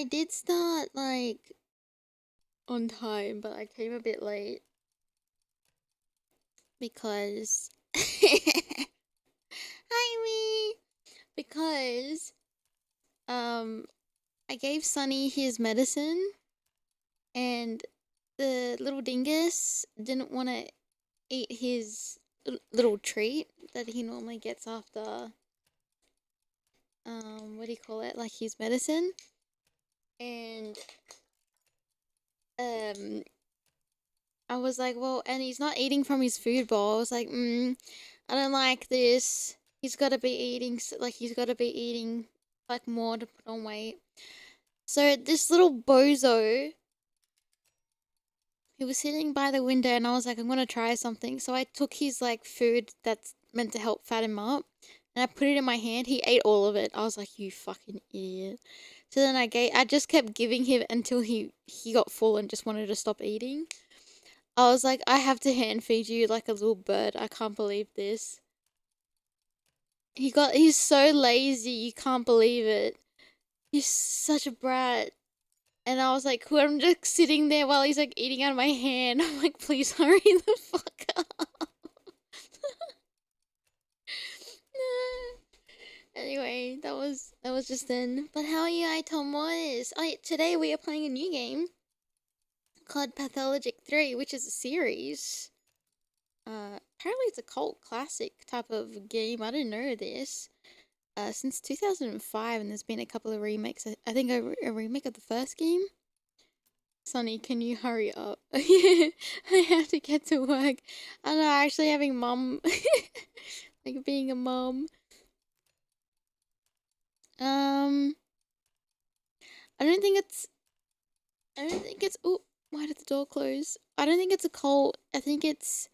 I did start like on time, but I came a bit late because hi me because um I gave Sunny his medicine and the little dingus didn't want to eat his little treat that he normally gets after what do you call it, like his medicine. And um I was like, well, and he's not eating from his food bowl. I was like, I don't like this. He's got to be eating, he's got to be eating, like, more to put on weight. So this little bozo, he was sitting by the window and I was like, I'm going to try something. So I took his, like, food that's meant to help fat him up and I put it in my hand. He ate all of it. I was like, you fucking idiot. So then I just kept giving him until he got full and just wanted to stop eating. I was like, I have to hand feed you like a little bird. I can't believe this. He's so lazy, you can't believe it. He's such a brat. And I was like, I'm just sitting there while he's like eating out of my hand. I'm like, please hurry the fuck up. Anyway, that was just then. But how are you, Aitomo? Today we are playing a new game called Pathologic 3, which is a series. Apparently it's a cult classic type of game. I didn't know this. Since 2005, and there's been a couple of remakes. I think a remake of the first game. Sonny, can you hurry up? I have to get to work. I know, actually having mum, like being a mum. Um, I don't think it's. Oh, why did the door close? I don't think it's a cult. I think it's.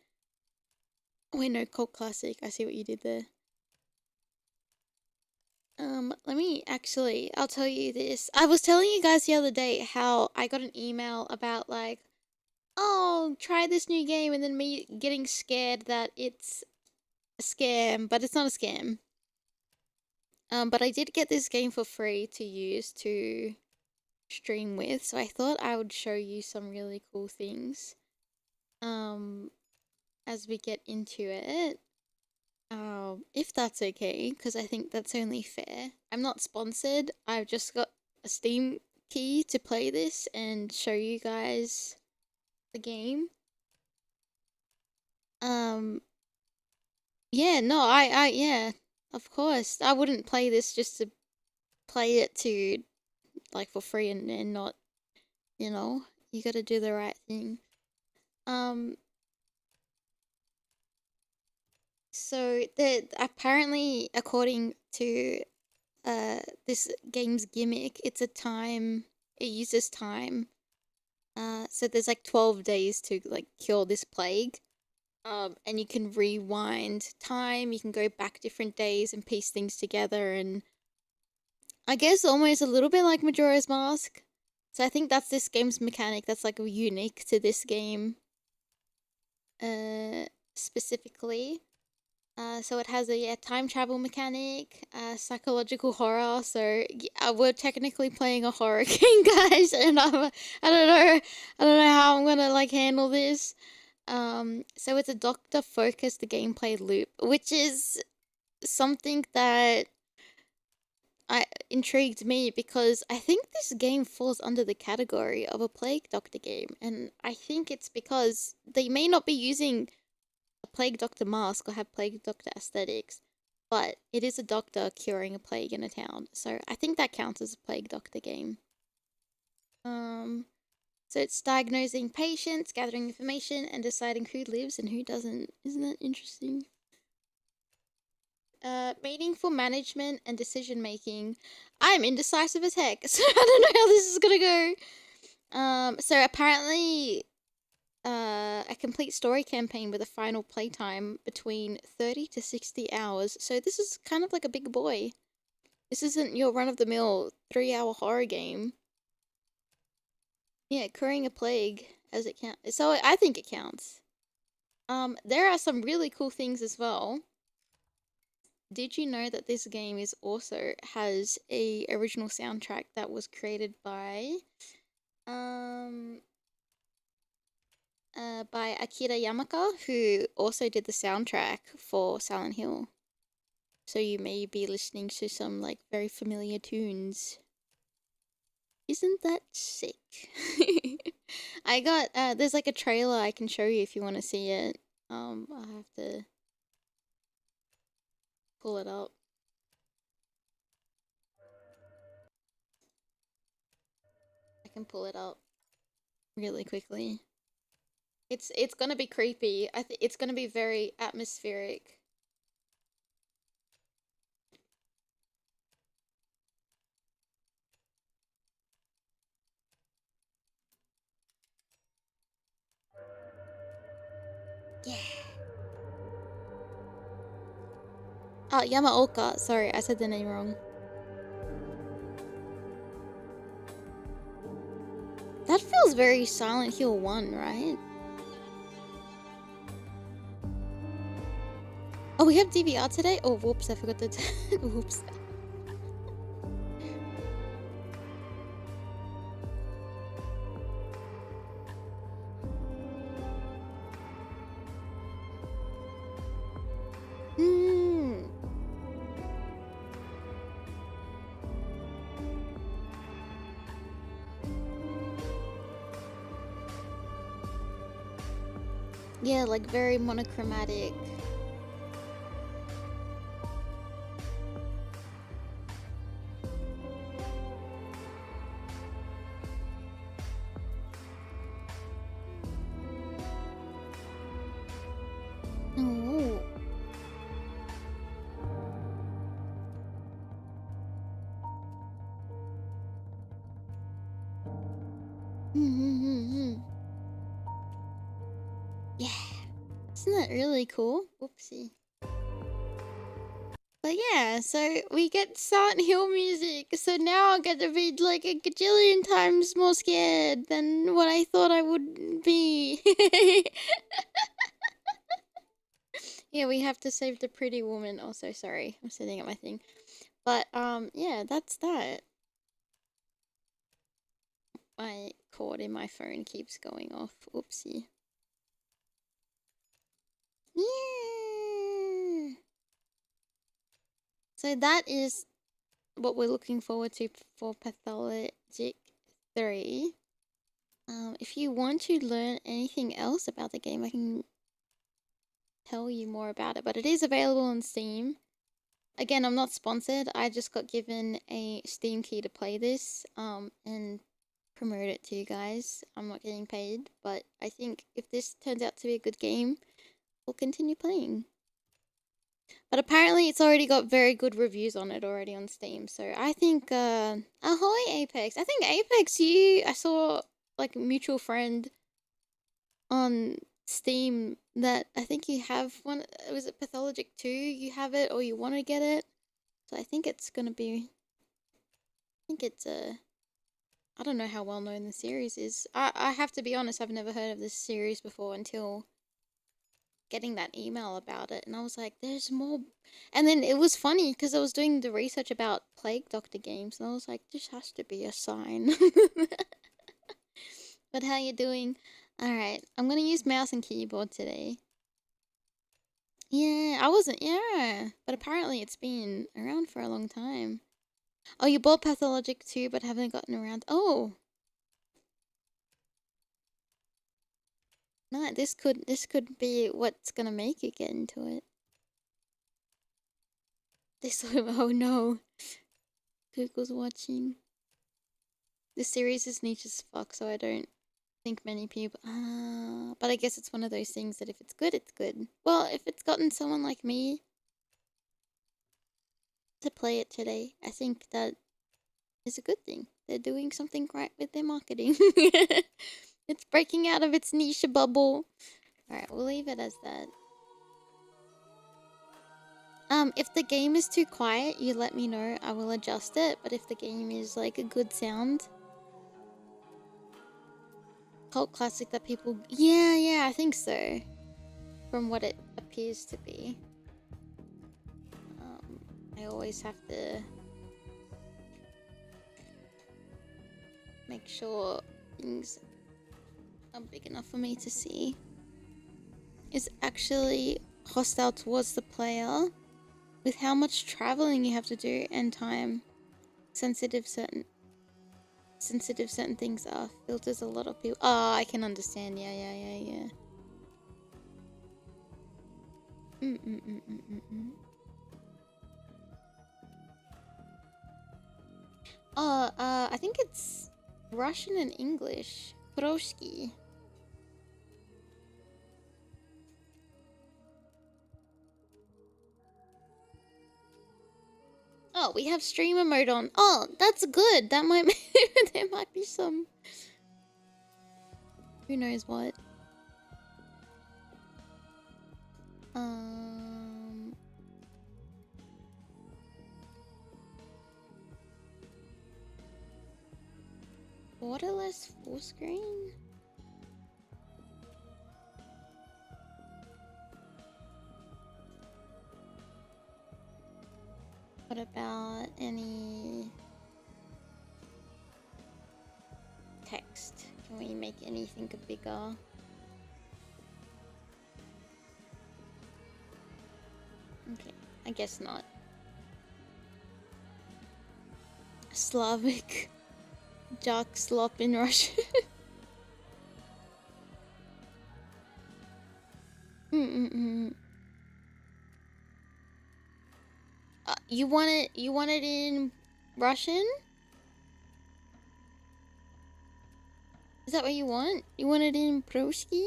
Wait, no, cult classic. I see what you did there. I'll tell you this. I was telling you guys the other day how I got an email about like, oh, try this new game, and then me getting scared that it's a scam, but it's not a scam. But I did get this game for free to use to stream with, so I thought I would show you some really cool things. As we get into it. If that's okay, because I think that's only fair. I'm not sponsored. I've just got a Steam key to play this and show you guys the game. Yeah, no, yeah, of course. I wouldn't play this just to play it to, like, for free and not, you gotta do the right thing. So apparently, according to this game's gimmick, it uses time. So there's like 12 days to like cure this plague. And you can rewind time, you can go back different days and piece things together, and I guess almost a little bit like Majora's Mask. So I think that's this game's mechanic that's like unique to this game. Specifically. So it has a time travel mechanic, psychological horror. So we're technically playing a horror game, guys, and I don't know how I'm gonna like handle this. So it's a doctor focused gameplay loop, which is something that intrigued me because I think this game falls under the category of a plague doctor game, and I think it's because they may not be using a plague doctor mask or have plague doctor aesthetics, but it is a doctor curing a plague in a town, so I think that counts as a plague doctor game. So it's diagnosing patients, gathering information, and deciding who lives and who doesn't. Isn't that interesting? Meaningful management and decision making. I'm indecisive as heck, so I don't know how this is gonna go. So apparently, a complete story campaign with a final playtime between 30 to 60 hours. So this is kind of like a big boy. This isn't your run-of-the-mill 3-hour horror game. Yeah, curing a plague as it counts. So I think it counts. There are some really cool things as well. did you know that this game is also has a original soundtrack that was created um by Akira Yamaka, who also did the soundtrack for Silent Hill. So you may be listening to some like very familiar tunes. Isn't that sick? I got there's like a trailer I can show you if you want to see it. I have to pull it up. I can pull it up really quickly. It's gonna be creepy. I think it's gonna be very atmospheric. Yeah. Oh, Yamaoka. Sorry, I said the name wrong. That feels very Silent Hill 1, right? Oh, we have DVR today? Oh, whoops, I forgot to whoops. Yeah, like very monochromatic. Oh. Yeah. Isn't that really cool? Oopsie. But yeah, so we get Silent Hill music, so now I get to be like a gajillion times more scared than what I thought I would be. Yeah, we have to save the pretty woman. Also, sorry, I'm setting up my thing. But yeah, that's that. My cord in my phone keeps going off. Oopsie. Yeah. So that is what we're looking forward to for Pathologic 3. If you want to learn anything else about the game, I can tell you more about it, but it is available on Steam. Again, I'm not sponsored. I just got given a Steam key to play this and promote it to you guys. I'm not getting paid, but I think if this turns out to be a good game, we'll continue playing. But apparently it's already got very good reviews on it already on Steam. So I think ahoy Apex. I think Apex I saw like a mutual friend on Steam that I think you have one. Was it Pathologic 2? You have it or you want to get it. So I think it's going to be I think it's I don't know how well known the series is. I have to be honest, I've never heard of this series before until getting that email about it, and I was like, there's more. And then it was funny because I was doing the research about Plague Doctor games, and I was like, this has to be a sign. But how you doing? All right, I'm gonna use mouse and keyboard today. Yeah, I wasn't. Yeah, but apparently it's been around for a long time. Oh, you bought Pathologic too, but haven't gotten around. Oh, no, this could be what's gonna make you get into it. This oh no, Google's watching. This series is niche as fuck, so I don't think many people. But I guess it's one of those things that if it's good, it's good. Well, if it's gotten someone like me to play it today, I think that is a good thing. They're doing something right with their marketing. It's breaking out of its niche bubble. Alright, we'll leave it as that. If the game is too quiet, you let me know. I will adjust it. But if the game is like a good sound, cult classic that people... Yeah, I think so. From what it appears to be. I always have to make sure things are big enough for me to see. Is actually hostile towards the player with how much traveling you have to do and time sensitive certain things are. Filters a lot of people. Oh, I can understand. Yeah. Oh, I think it's Russian and English. Proshki. Oh, we have streamer mode on. Oh, that's good. That might there might be some who knows what. Borderless full screen? What about any text? Can we make anything bigger? Okay, I guess not. Slavic jock slop in Russian. You want it in Russian? Is that what you want? You want it in Proshki?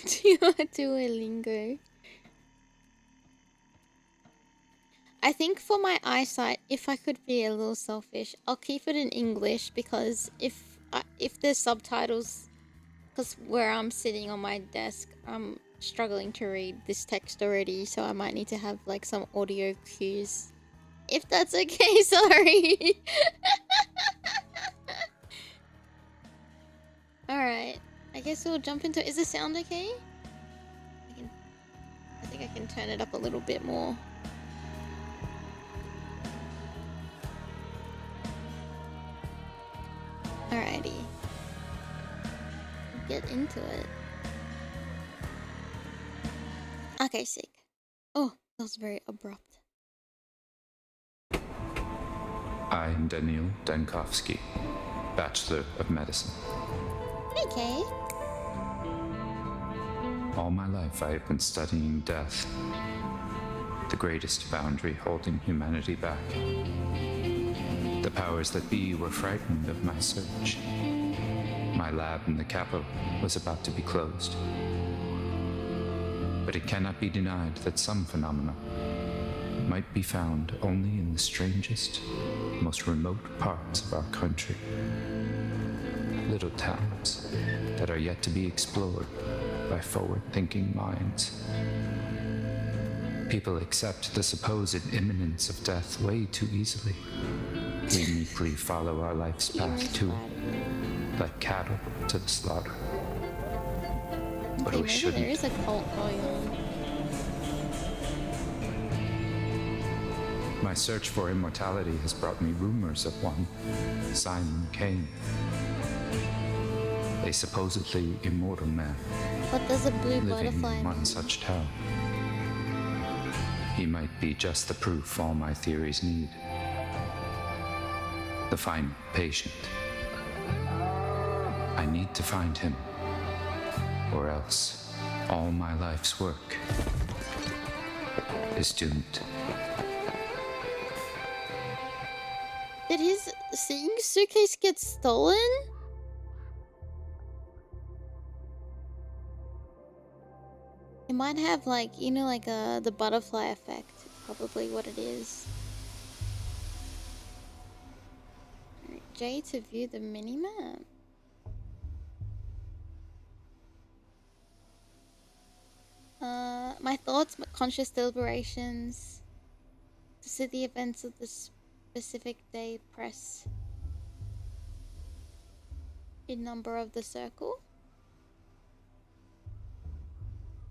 Do you want Duolingo? I think for my eyesight, if I could be a little selfish, I'll keep it in English because if there's subtitles, because where I'm sitting on my desk, I'm struggling to read this text already, so I might need to have like some audio cues. If that's okay, sorry. Alright, I guess we'll jump into it. Is the sound okay? I think I can turn it up a little bit more. Alrighty. Get into it. Okay, sick. Oh, that was very abrupt. I'm Daniil Dankovsky, Bachelor of Medicine. Okay. All my life I have been studying death, the greatest boundary holding humanity back. The powers that be were frightened of my search. My lab in the capital was about to be closed. But it cannot be denied that some phenomena might be found only in the strangest, most remote parts of our country. Little towns that are yet to be explored by forward-thinking minds. People accept the supposed imminence of death way too easily. We meekly follow our life's path too, like cattle to the slaughter. But we shouldn't. There is a cult going on. My search for immortality has brought me rumors of one, Simon Kane. A supposedly immortal man. What does a blue living butterfly in one mean? such town. He might be just the proof all my theories need. The final patient. I need to find him, or else all my life's work is doomed. Did his seeing suitcase get stolen? It might have like, you know, like the butterfly effect. Probably what it is. Alright, J to view the minimap. My thoughts, my conscious deliberations. To see the events of the specific day, press. in number of the circle.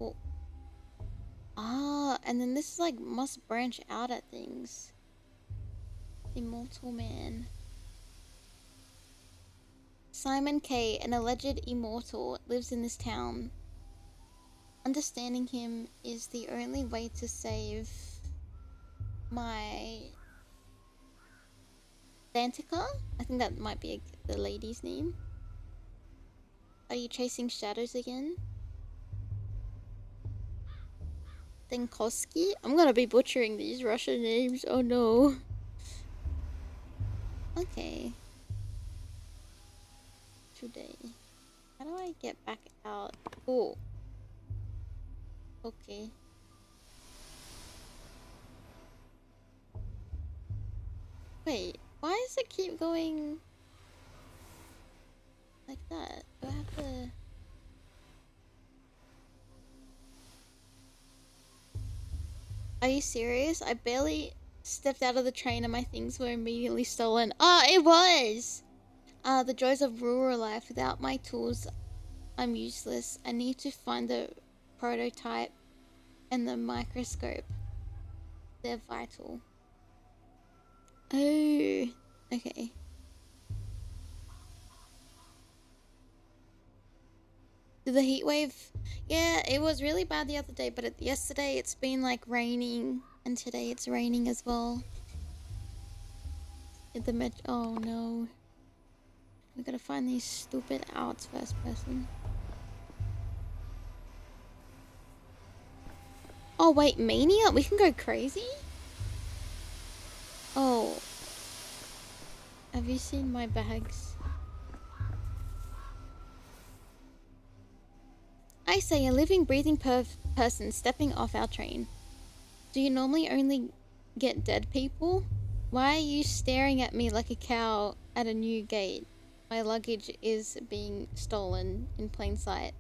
Oh. Ah, and then this like must branch out at things. Immortal man. Simon K, an alleged immortal, lives in this town. Understanding him is the only way to save my Dantica? I think that might be the lady's name. Are you chasing shadows again? Denkoski? I'm gonna be butchering these Russian names. Oh no. Okay. Today. How do I get back out? Oh. Okay. Wait, why does it keep going like that? Do I have to... Are you serious? I barely stepped out of the train and my things were immediately stolen. Oh, it was! The joys of rural life. Without my tools, I'm useless. I need to find the prototype and the microscope. They're vital. Oh, okay. Did the heat wave? Yeah, it was really bad the other day, but yesterday it's been like raining, and today it's raining as well. Oh no. We gotta find these stupid outs first person. Oh wait, mania? We can go crazy? Oh. Have you seen my bags? I say, a living, breathing person stepping off our train. Do you normally only get dead people? Why are you staring at me like a cow at a new gate? My luggage is being stolen in plain sight.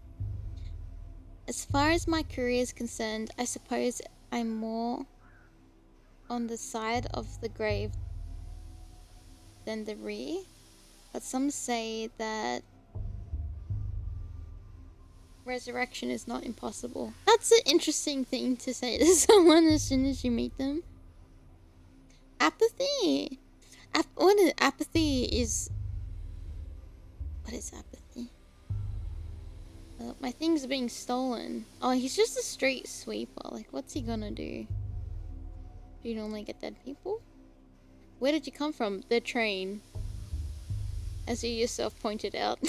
As far as my career is concerned, I suppose I'm more on the side of the grave than the rear. But some say that resurrection is not impossible. That's an interesting thing to say to someone as soon as you meet them. Apathy. Apathy is... What is apathy? My things are being stolen. Oh, he's just a street sweeper. Like, what's he gonna do? Do you normally get dead people? Where did you come from? The train. As you yourself pointed out.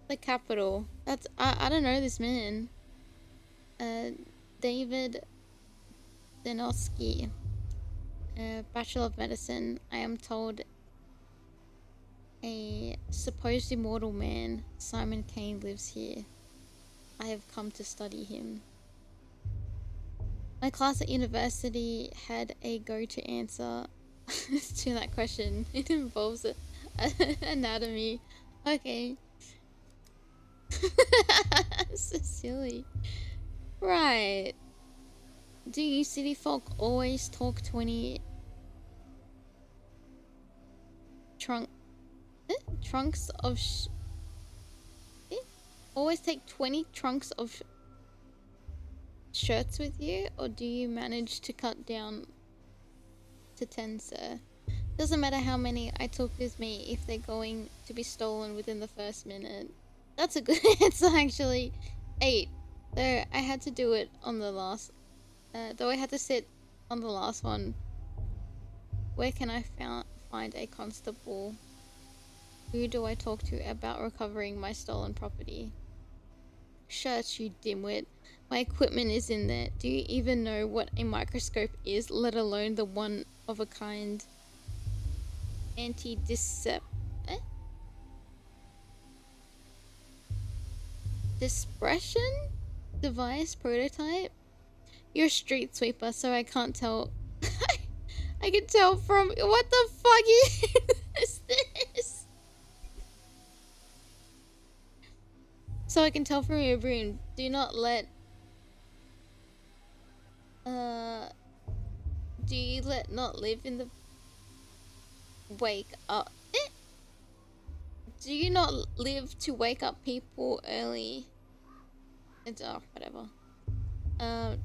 The capital. That's... I don't know this man. David Denoski. Bachelor of Medicine. I am told a supposed immortal man, Simon Kane, lives here. I have come to study him. My class at university had a go-to answer to that question. It involves anatomy. Okay. So silly. Right. Do you city folk always talk 20 trunks of always take 20 trunks of shirts with you, or do you manage to cut down to 10, sir? Doesn't matter how many I took with me if they're going to be stolen within the first minute. That's a good answer, actually. 8. Though I had to do it on the last... though I had to sit on the last one. Where can I find a constable? Who do I talk to about recovering my stolen property? Shirts, you dimwit. My equipment is in there. Do you even know what a microscope is, let alone the one-of-a-kind dispersion device prototype? You're a street sweeper, so I can't tell. I can tell from... What the fuck is this? So I can tell from your room. Do not let... Do you not live in the... Wake up. Do you not live to wake up people early? It's whatever.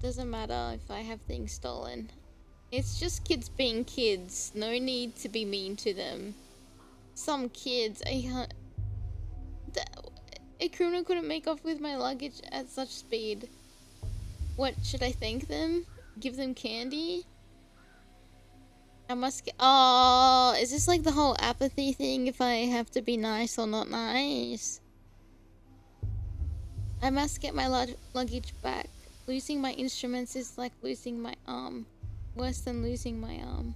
Doesn't matter if I have things stolen. It's just kids being kids. No need to be mean to them. Some kids, a criminal couldn't make off with my luggage at such speed. What, should I thank them? Give them candy? I must get— oh, is this like the whole apathy thing, if I have to be nice or not nice? I must get my luggage back. Losing my instruments is like losing my arm. Worse than losing my arm.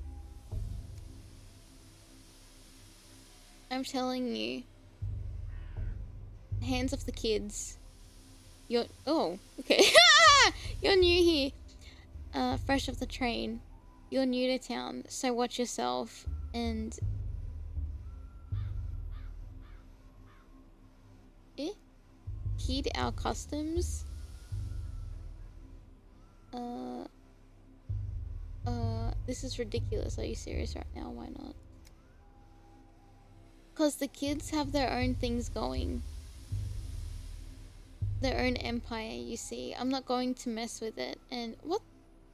I'm telling you. Hands off the kids. You're— oh, okay. You're new here. Fresh off the train. You're new to town, so watch yourself and... heed our customs. This is ridiculous. Are you serious right now? Why not? Because the kids have their own things going. Their own empire, you see. I'm not going to mess with it. And what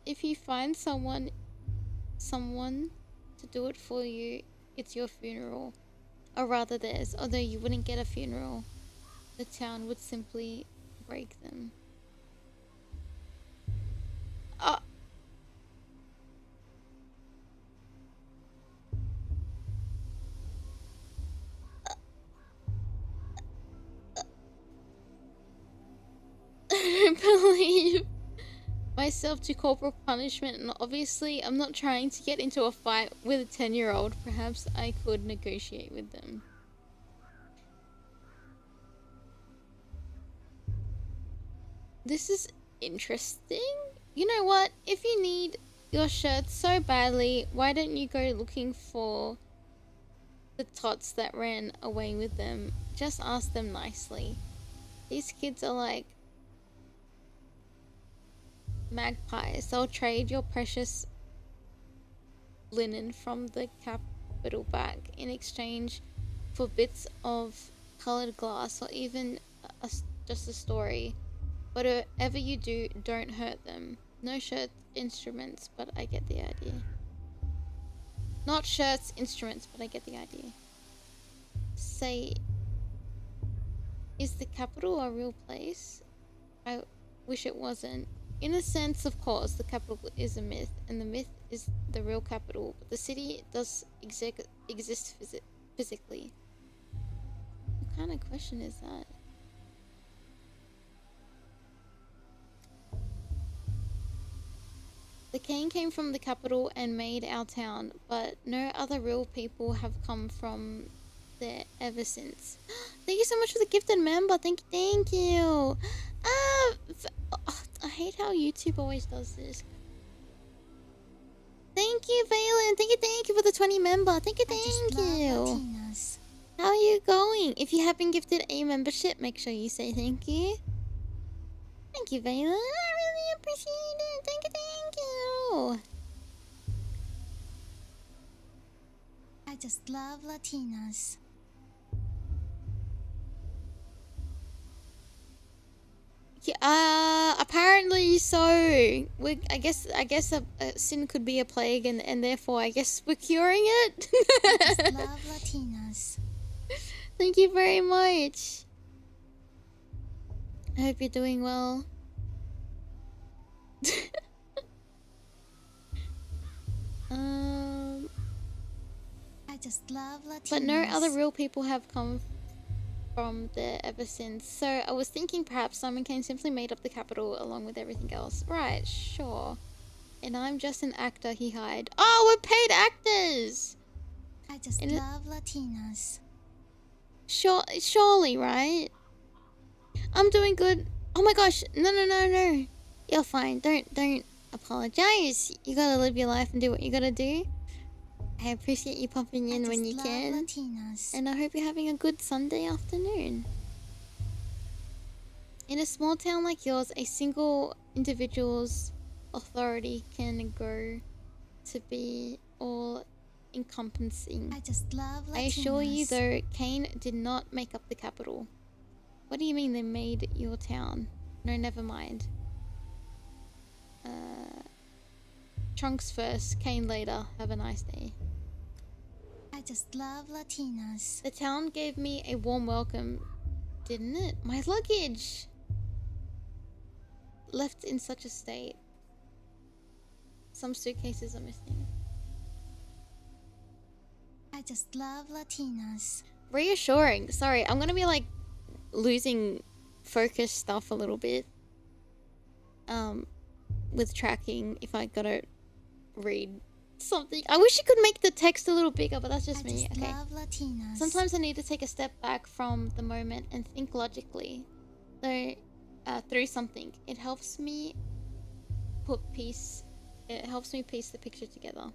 if you find someone to do it for you? It's your funeral, or rather theirs. Although you wouldn't get a funeral, the town would simply break them. I don't believe myself to corporal punishment, and obviously I'm not trying to get into a fight with a 10-year-old. Perhaps I could negotiate with them. This is interesting. You know what? If you need your shirt so badly, why don't you go looking for the tots that ran away with them? Just ask them nicely. These kids are like magpies. They'll trade your precious linen from the capital back in exchange for bits of colored glass, or even just a story. Whatever you do, don't hurt them. No shirt instruments, but I get the idea. Not shirts, instruments, but I get the idea. Say, is the capital a real place? I wish it wasn't. In a sense, of course, the capital is a myth, and the myth is the real capital. But the city does exist physically. What kind of question is that? The cane came from the capital and made our town, but no other real people have come from there ever since. Thank you so much for the gifted member. Thank you. I hate how YouTube always does this. Thank you, Valen. Thank you for the 20 member. Thank you. How are you going? If you have been gifted a membership, make sure you say thank you. Thank you, Valen. I really appreciate it. Thank you. I just love Latinas. Yeah, apparently so. I guess a sin could be a plague, and therefore I guess we're curing it. I just love Latinas. Thank you very much. I hope you're doing well. I just love Latinas. But no other real people have come from there ever since. So I was thinking perhaps Simon Kane simply made up the capital along with everything else. Right, sure. And I'm just an actor he hired. Oh, we're paid actors! I just love Latinas. Surely, right? I'm doing good. Oh my gosh, no. You're fine. Don't apologize. You gotta live your life and do what you gotta do. I appreciate you popping in when you can. Latinas. And I hope you're having a good Sunday afternoon. In a small town like yours, a single individual's authority can go to be all encompassing. I just love Latinas. I assure you, though, Kane did not make up the capital. What do you mean they made your town? No, never mind. Trunks first, Kane later. Have a nice day. I just love Latinas. The town gave me a warm welcome, didn't it? My luggage! Left in such a state. Some suitcases are missing. I just love Latinas. Reassuring. Sorry, I'm gonna be like losing focus stuff a little bit. With tracking if I gotta read something. I wish you could make the text a little bigger, but that's just me. Okay. Love Latinas. Sometimes I need to take a step back from the moment and think logically, though, through something. It helps me piece the picture together.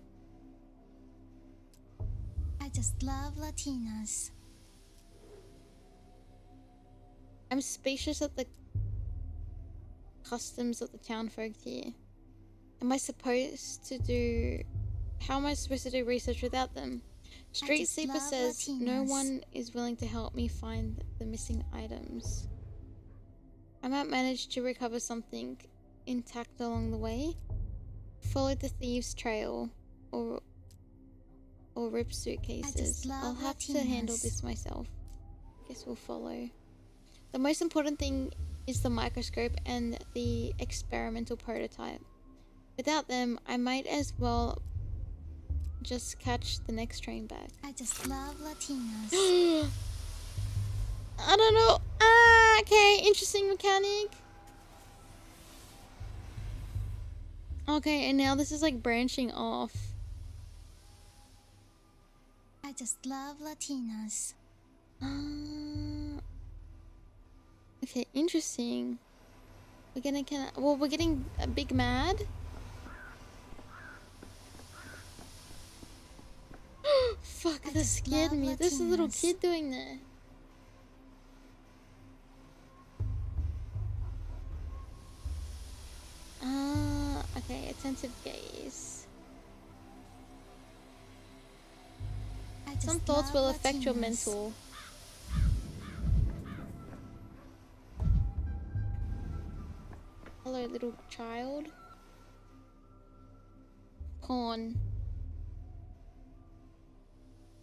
I just love Latinas. I'm speechless at the customs of the town folk here. How am I supposed to do research without them? Street Sweeper says no one is willing to help me find the missing items. I might manage to recover something intact along the way. Follow the thieves' trail or rip suitcases. I'll have to handle this myself. Guess we'll follow. The most important thing is the microscope and the experimental prototype. Without them, I might as well just catch the next train back. I just love Latinas. I don't know. Okay, interesting mechanic. Okay, and now this is like branching off. I just love Latinas. Okay, interesting. We're getting a big mad. Fuck, that scared me. There's a little kid doing that. Okay, attentive gaze. Some thoughts will affect your mental. Hello, little child. Pawn.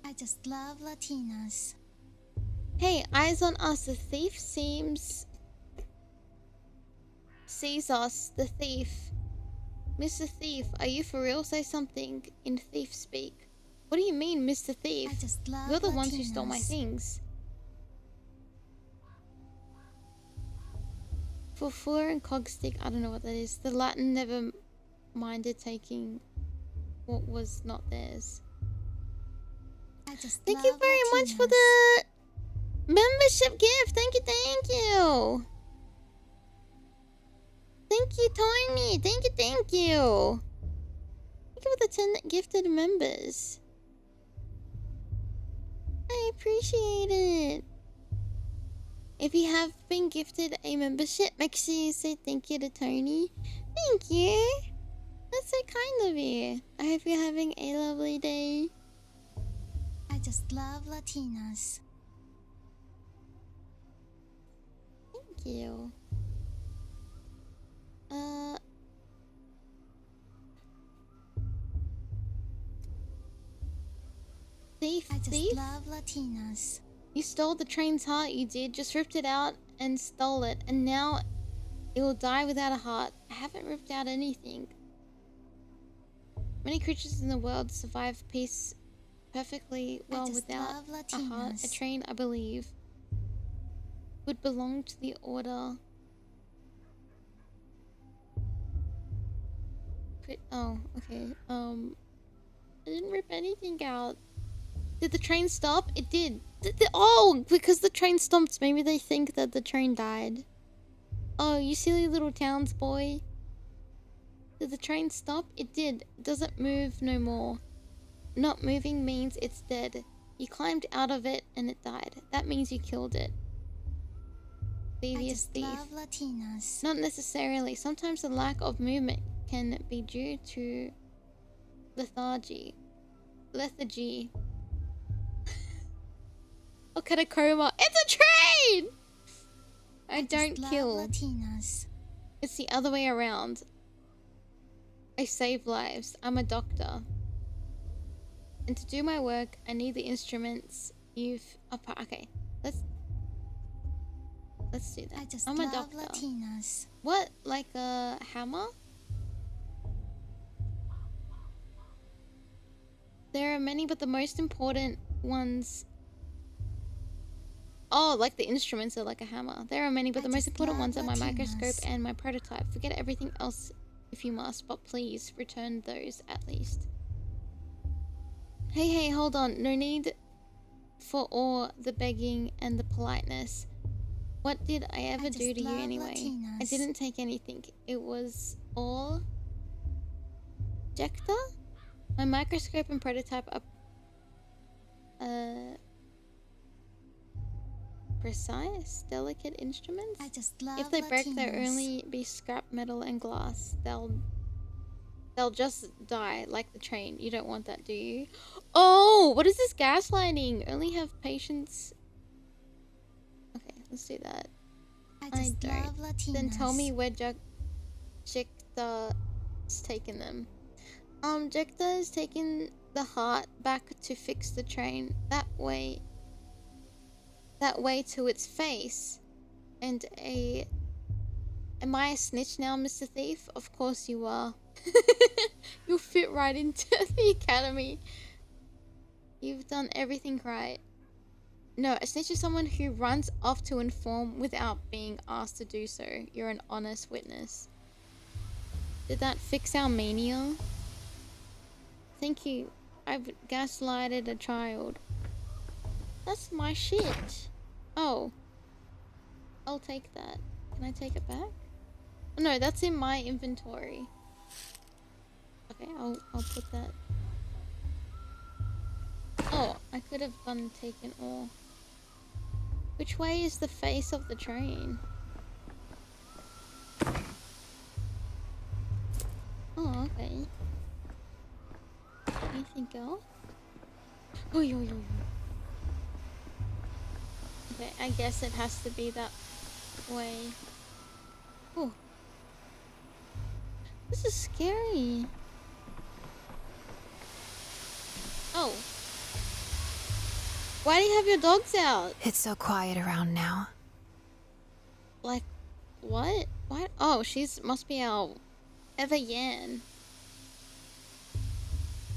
I just love Latinas. Hey, eyes on us. The thief sees us. The thief. Mr. Thief, are you for real? Say something in thief speak. What do you mean, Mr. Thief? I just love You're the Latinas. ones who stole my things. For Fuller and Cogstick, I don't know what that is. The Latin never minded taking what was not theirs. I just Thank you love very Latinas. much for the membership gift. Thank you, thank you. Thank you, Tony. Thank you, thank you. Thank you for the 10 gifted members. I appreciate it. If you have been gifted a membership, make sure you say thank you to Tony. Thank you. That's so kind of you. I hope you're having a lovely day. I just love Latinas. Thank you. Thief, I just thief? love Latinas. You stole the train's heart, you did. Just ripped it out and stole it. And now it will die without a heart. I haven't ripped out anything. Many creatures in the world survive peace perfectly well without a heart. A train, I believe, would belong to the order. Oh, okay. I didn't rip anything out. Did the train stop? It did. Oh, because the train stopped. Maybe they think that the train died. Oh, you silly little townsboy. Did the train stop? It did. It doesn't move no more. Not moving means it's dead. You climbed out of it and it died. That means you killed it. Devious thief. I just love Latinas. Not necessarily. Sometimes the lack of movement can be due to lethargy. lethargy. Look at a coma. It's a train! I don't just kill. love Latinas. It's the other way around. I save lives. I'm a doctor. And to do my work, I need the instruments you've... Okay, let's do that. I just I'm a love doctor. Latinas. What? Like a hammer? There are many, but the most important ones... Oh, like the instruments are like a hammer. There are many, but the most important ones are my microscope and my prototype. Forget everything else if you must, but please return those at least. Hey, hold on. No need for all the begging and the politeness. What did I ever do to you anyway? I didn't take anything. It was all... Jector? My microscope and prototype are... precise, delicate instruments? I just love if they break, they'll Latinas. only be scrap metal and glass. They'll just die like the train. You don't want that, do you? Oh, what is this gaslighting? Only have patience. Okay, let's do that. I just love Latinas. Then tell me where Jecta's taken them. Jecta has taken the heart back to fix the train. That way to its face. And am I a snitch now, Mr. Thief? Of course you are. You'll fit right into the academy. You've done everything right. No, a snitch is someone who runs off to inform without being asked to do so. You're an honest witness. Did that fix our mania? Thank you. I've gaslighted a child. That's my shit. Oh. I'll take that. Can I take it back? Oh, no, that's in my inventory. Okay, I'll put that. Oh, I could have gone taken all. Which way is the face of the train? Oh, okay. Anything else? Oh, yo. Okay, I guess it has to be that way. Oh. This is scary. Oh. Why do you have your dogs out? It's so quiet around now. Like, what? What? Oh, must be our Eva Yan.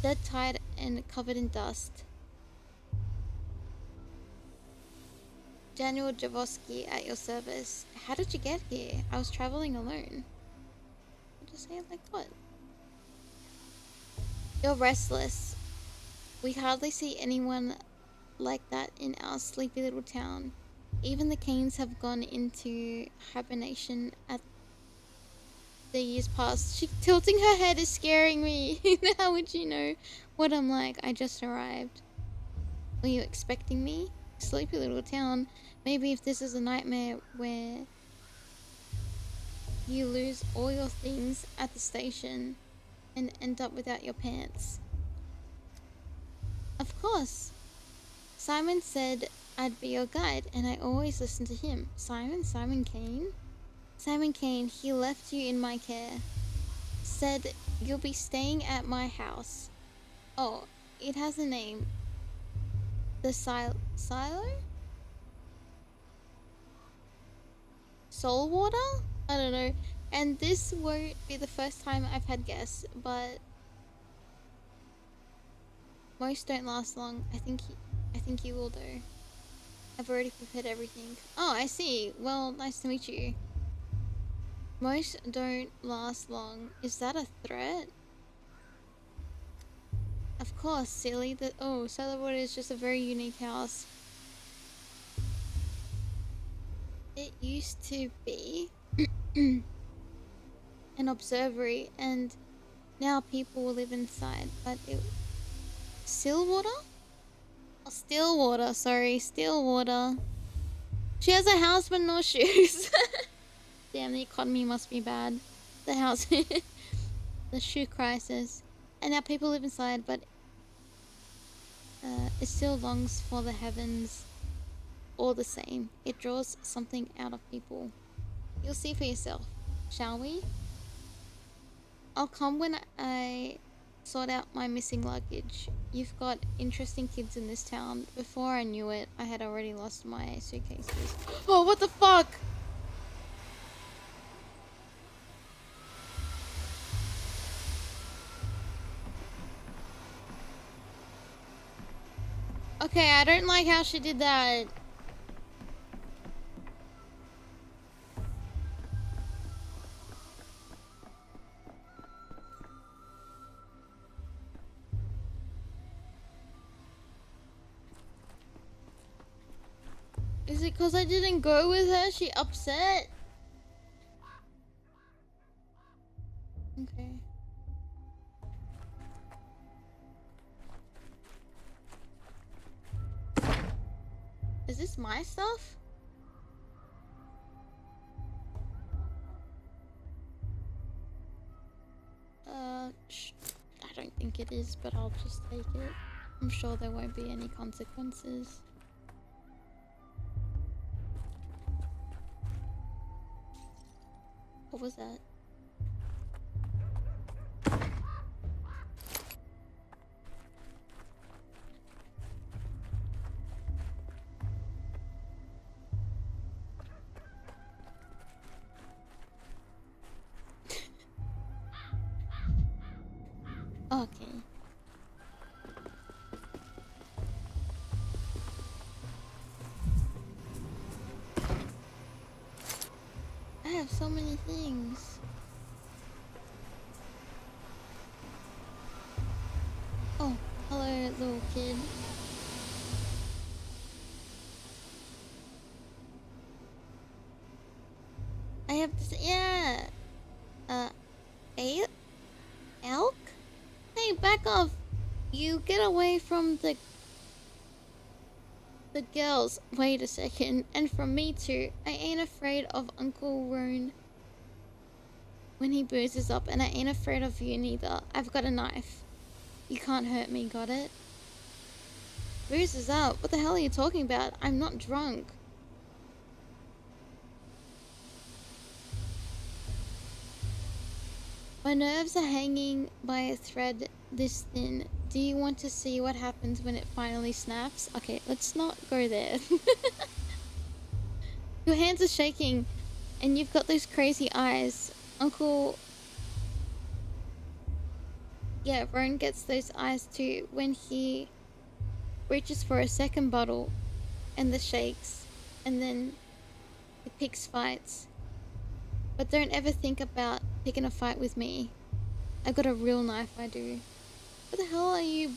Dead, tired, and covered in dust. Daniel Javosky at your service. How did you get here? I was traveling alone. Just say it like what? You're restless. We hardly see anyone like that in our sleepy little town. Even the Canes have gone into hibernation at the years past. She tilting her head is scaring me. How would you know what I'm like? I just arrived. Were you expecting me? Sleepy little town. Maybe if this is a nightmare where you lose all your things at the station and end up without your pants. Of course. Simon said I'd be your guide, and I always listen to him. Simon Kane? Simon Kane, he left you in my care. Said you'll be staying at my house. Oh, it has a name. The silo? Soul water? I don't know. And this won't be the first time I've had guests, but most don't last long. I think you will though. I've already prepared everything. Oh, I see. Well, nice to meet you. Most don't last long. Is that a threat? Of course, silly. Cellarwater is just a very unique house. It used to be an observatory, and now people will live inside. But Stillwater? Oh, Stillwater. Sorry, Stillwater. She has a house but no shoes. Damn, the economy must be bad. The house, the shoe crisis, and now people live inside. But It still longs for the heavens all the same. It draws something out of people. You'll see for yourself, shall we? I'll come when I sort out my missing luggage. You've got interesting kids in this town. Before I knew it, I had already lost my suitcases. Oh, what the fuck? Okay, I don't like how she did that. Is it because I didn't go with her? She upset? Okay. Is this my stuff? I don't think it is, but I'll just take it. I'm sure there won't be any consequences. What was that? Okay. I have so many things. Oh, hello, little kid. I have this, yeah. Elk? Hey, back off. You get away from the girls. Wait a second. And from me too. I ain't afraid of Uncle Roan when he boozes up, and I ain't afraid of you neither. I've got a knife. You can't hurt me, got it? Boozes up? What the hell are you talking about? I'm not drunk. My nerves are hanging by a thread this thin. Do you want to see what happens when it finally snaps? Okay, let's not go there. Your hands are shaking and you've got those crazy eyes. Uncle... Yeah, Roan gets those eyes too when he reaches for a second bottle and the shakes, and then he picks fights. But don't ever think about picking a fight with me. I got a real knife, I do. What the hell are you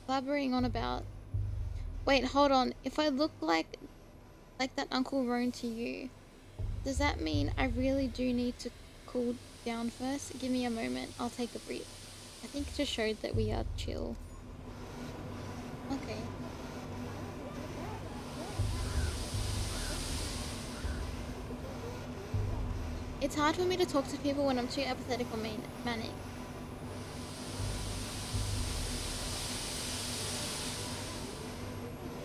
blabbering on about? Wait, hold on. If I look like that Uncle Roan to you, does that mean I really do need to cool down first? Give me a moment. I'll take a breath. I think it just showed that we are chill. Okay. It's hard for me to talk to people when I'm too apathetic or manic.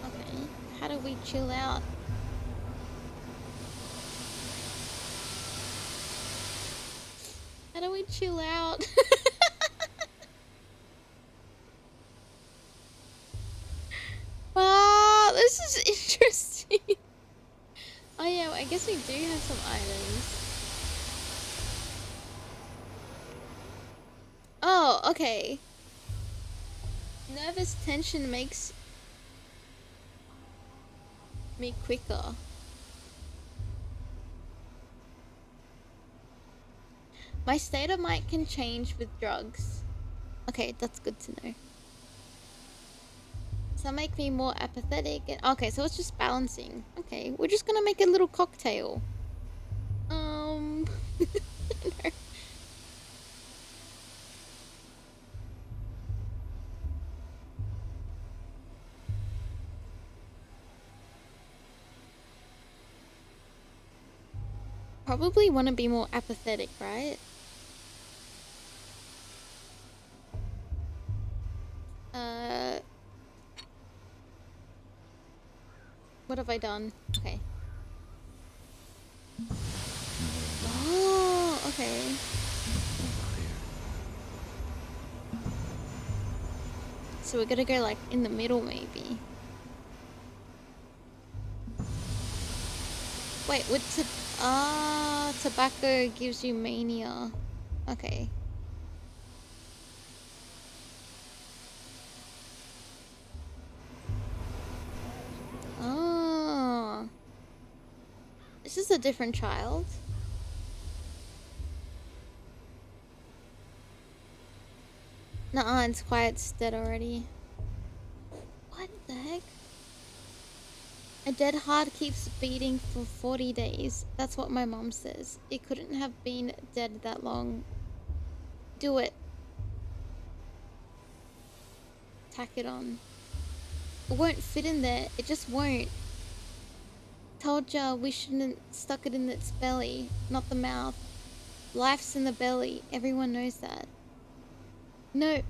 Okay, how do we chill out? How do we chill out? Wow, this is interesting. Oh yeah, I guess we do have some items. Oh, okay. Nervous tension makes me quicker. My state of mind can change with drugs. Okay, that's good to know. Some make me more apathetic. Okay, so it's just balancing. Okay, we're just gonna make a little cocktail. No. Probably want to be more apathetic, right? What have I done? Okay. Oh, okay. So we're gonna go like in the middle maybe. Wait, tobacco gives you mania. Okay. Oh. This is a different child. Nuh-uh, it's quiet, it's dead already. What the heck? A dead heart keeps beating for 40 days. That's what my mom says. It couldn't have been dead that long. Do it. Tack it on. It won't fit in there. It just won't. Told ya we shouldn't stuck it in its belly, not the mouth. Life's in the belly. Everyone knows that. No.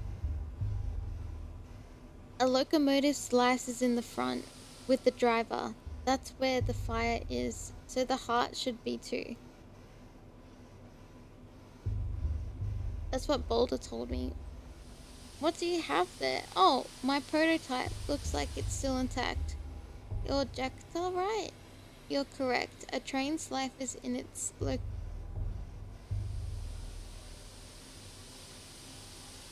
A locomotive slices in the front with the driver. That's where the fire is. So the heart should be too. That's what Boulder told me. What do you have there? Oh, my prototype. Looks like it's still intact. Your Jacta, right? You're correct. A train's life is in its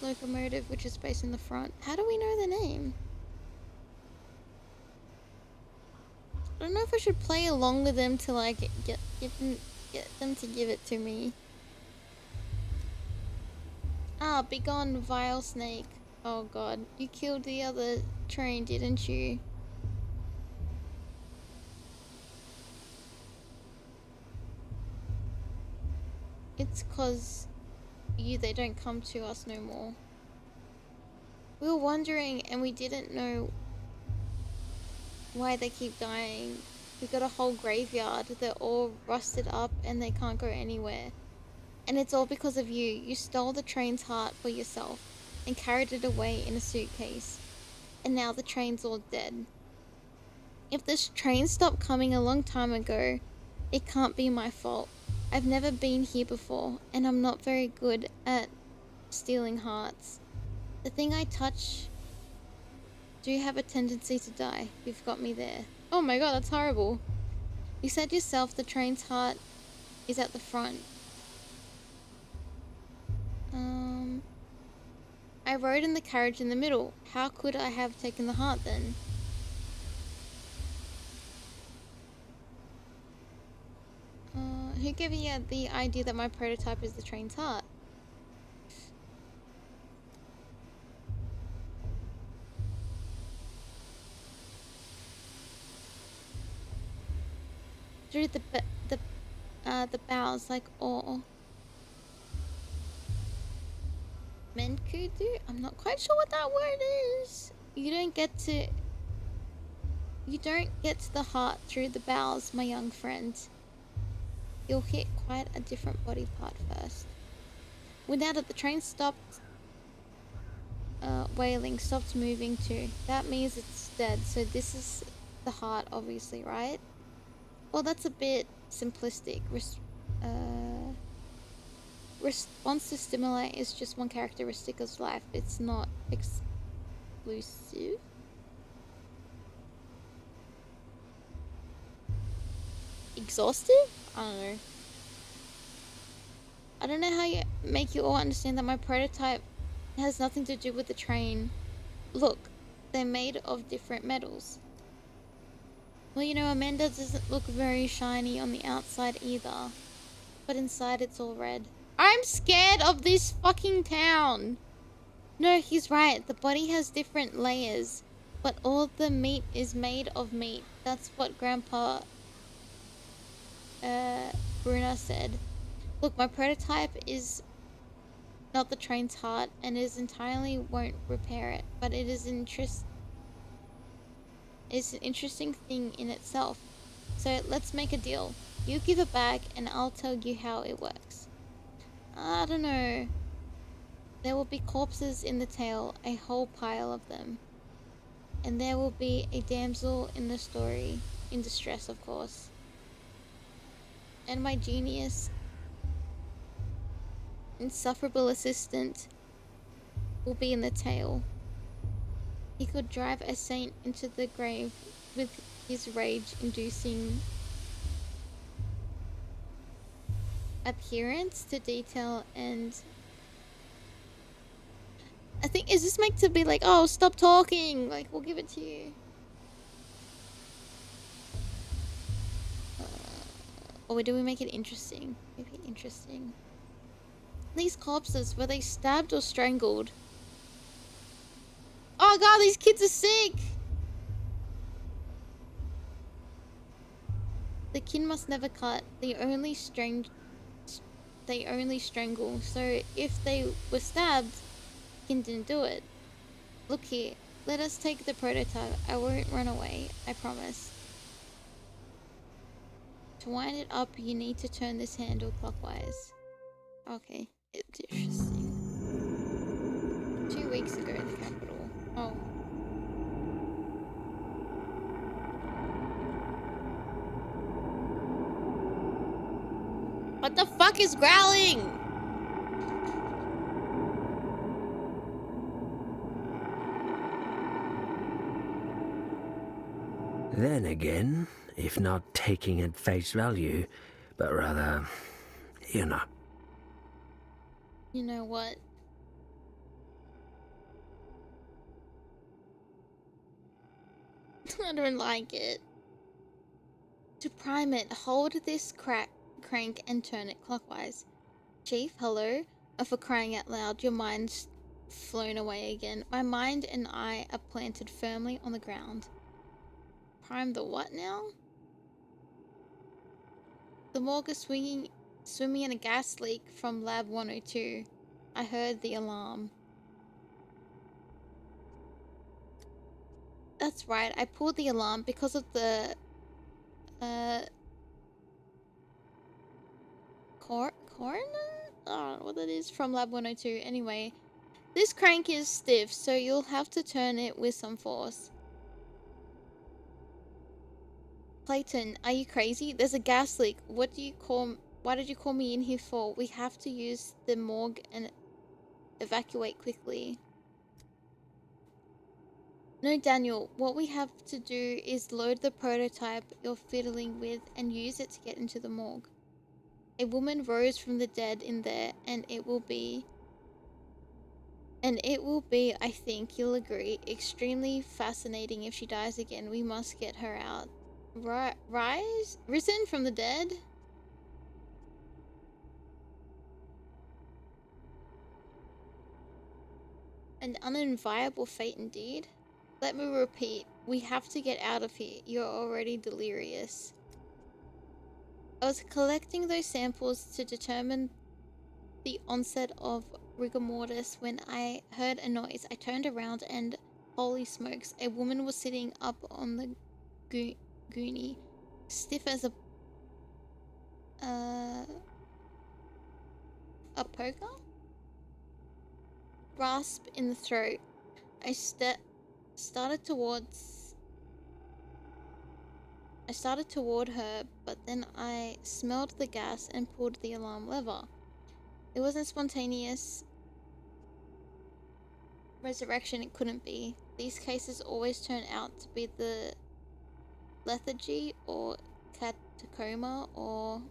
locomotive, which is based in the front. How do we know the name? I don't know if I should play along with them to like get them to give it to me. Ah, begone, vile snake. Oh god, you killed the other train, didn't you? It's 'cause they don't come to us no more. We were wondering and we didn't know why they keep dying. We got a whole graveyard. They're all rusted up and they can't go anywhere. And it's all because of you. You stole the train's heart for yourself and carried it away in a suitcase. And now the train's all dead. If this train stopped coming a long time ago, it can't be my fault. I've never been here before, and I'm not very good at stealing hearts. The thing I touch do have a tendency to die. You've got me there. Oh my god, that's horrible. You said yourself the train's heart is at the front. I rode in the carriage in the middle. How could I have taken the heart then? Who gave you the idea that my prototype is the train's heart? Through the bowels like ore. Menkudu? I'm not quite sure what that word is. You don't get to the heart through the bowels, my young friend. You'll hit quite a different body part first. Without it, the train stopped wailing, stopped moving too. That means it's dead, so this is the heart, obviously, right? Well, that's a bit simplistic. Response to stimuli is just one characteristic of life. It's not exclusive. Exhaustive? I don't know. I don't know how you make you all understand that my prototype has nothing to do with the train. Look, they're made of different metals. Well, you know, Amanda doesn't look very shiny on the outside either. But inside it's all red. I'm scared of this fucking town! No, he's right. The body has different layers. But all the meat is made of meat. That's what Grandpa Bruna said. Look, my prototype is not the train's heart and is entirely won't repair it, but it is it's an interesting thing in itself. So let's make a deal. You give it back and I'll tell you how it works. I don't know. There will be corpses in the tail, a whole pile of them. And there will be a damsel in the story. in distress, of course. And my genius, insufferable assistant will be in the tail. He could drive a saint into the grave with his rage-inducing adherence to detail, and I think, is this meant to be like, oh, stop talking, like, we'll give it to you. Or do we make it interesting? Make it interesting. These corpses, were they stabbed or strangled? Oh god, these kids are sick! The kin must never cut. They only strangle. So if they were stabbed, kin didn't do it. Look here. Let us take the prototype. I won't run away. I promise. To wind it up, you need to turn this handle clockwise. Okay. It's interesting. 2 weeks ago in the capital. Oh. What the fuck is growling? Then again, if not taking at face value, but rather, you know. You know what? I don't like it. To prime it, hold this crank and turn it clockwise. Chief, hello? Oh, for crying out loud, your mind's flown away again. My mind and I are planted firmly on the ground. Prime the what now? The morgue is swimming in a gas leak from Lab 102. I heard the alarm. That's right, I pulled the alarm because of the coroner? I don't know what that is, from Lab 102. Anyway, this crank is stiff, so you'll have to turn it with some force. Clayton, are you crazy? There's a gas leak. Why did you call me in here for? We have to use the morgue and evacuate quickly. No, Daniel, what we have to do is load the prototype you're fiddling with and use it to get into the morgue. A woman rose from the dead in there, and it will be, I think you'll agree, extremely fascinating if she dies again. We must get her out. Risen from the dead? An unenviable fate indeed. Let me repeat, we have to get out of here. You're already delirious. I was collecting those samples to determine the onset of rigor mortis when I heard a noise. I turned around and, holy smokes, a woman was sitting up on the goonie, stiff as a poker? Rasp in the throat. I started toward her, but then I smelled the gas and pulled the alarm lever. It wasn't spontaneous resurrection, it couldn't be. These cases always turn out to be the lethargy or catacoma or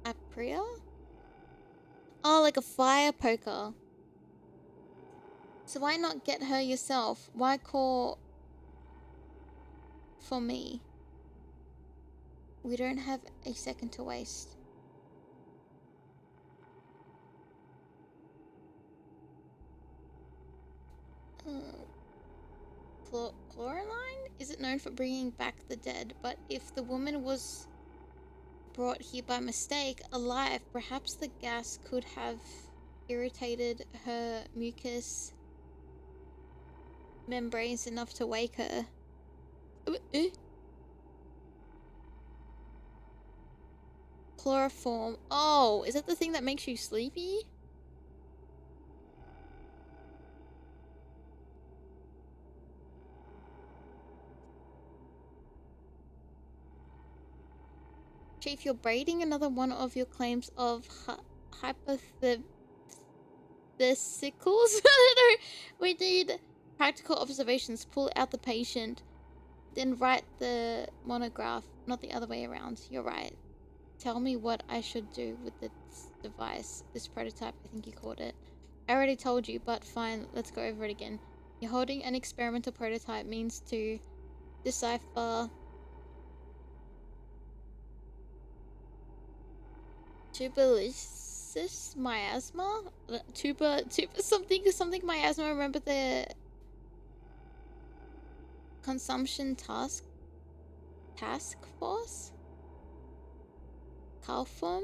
apria? Oh, like a fire poker. So why not get her yourself? Why call for me? We don't have a second to waste. Chloroline? Is it known for bringing back the dead? But if the woman was brought here by mistake, alive, perhaps the gas could have irritated her mucous membranes enough to wake her. Chloroform. Oh, is that the thing that makes you sleepy? Chief, you're braiding another one of your claims of hypothesicals. I don't know. We need practical observations. Pull out the patient, then write the monograph, not the other way around. You're right. Tell me what I should do with this device, this prototype, I think you called it. I already told you, but fine, let's go over it again. You're holding an experimental prototype means to decipher tuberculosis miasma? Tuber something miasma. Remember the consumption task force? Calform?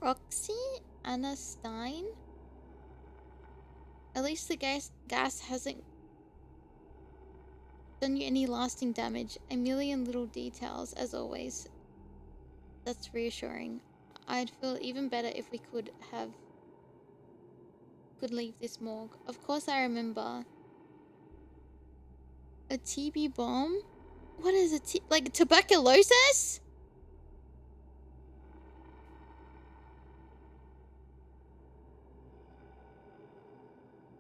Roxy? Anna Stein? At least the gas hasn't done you any lasting damage. A million little details, as always. That's reassuring. I'd feel even better if we could leave this morgue. Of course I remember. A TB bomb? What is like tuberculosis?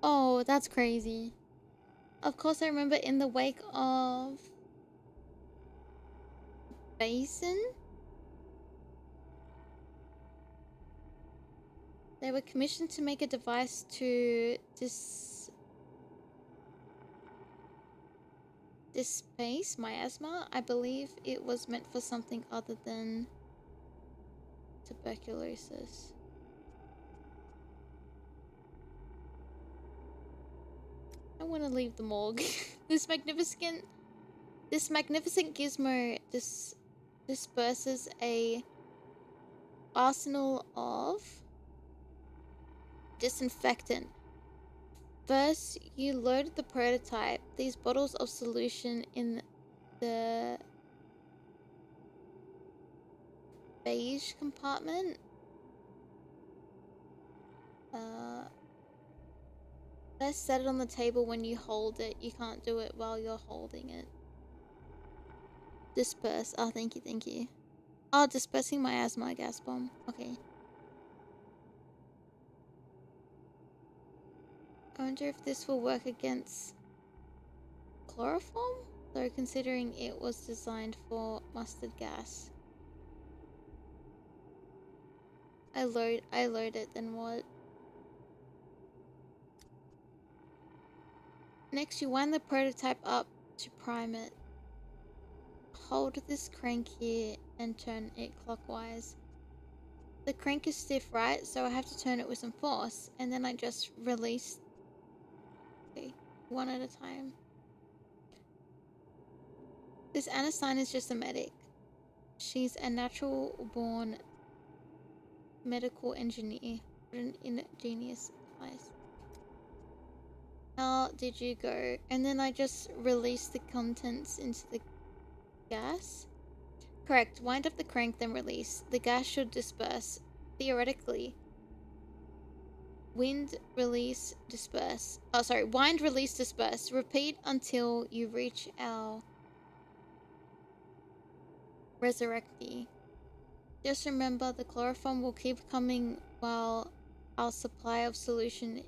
Oh, that's crazy. Of course I remember in the wake of Basin. They were commissioned to make a device to displace miasma. I believe it was meant for something other than tuberculosis. I want to leave the morgue. This magnificent gizmo disperses a arsenal of disinfectant. First, you load the prototype, these bottles of solution, in the beige compartment. Let's set it on the table when you hold it. You can't do it while you're holding it. Disperse. Oh, thank you. Oh, dispersing miasma gas bomb. Okay. I wonder if this will work against chloroform? Though considering it was designed for mustard gas. I load it, then what? Next, you wind the prototype up to prime it. Hold this crank here and turn it clockwise. The crank is stiff, right? So I have to turn it with some force. And then I just release. Okay, one at a time. This Anna Stein is just a medic. She's a natural-born medical engineer. What an ingenious device. How did you go? And then I just release the contents into the gas? Correct. Wind up the crank, then release. The gas should disperse. Theoretically. Wind, release, disperse. Oh, sorry. Wind, release, disperse. Repeat until you reach our resurrectee. Just remember, the chloroform will keep coming while our supply of solution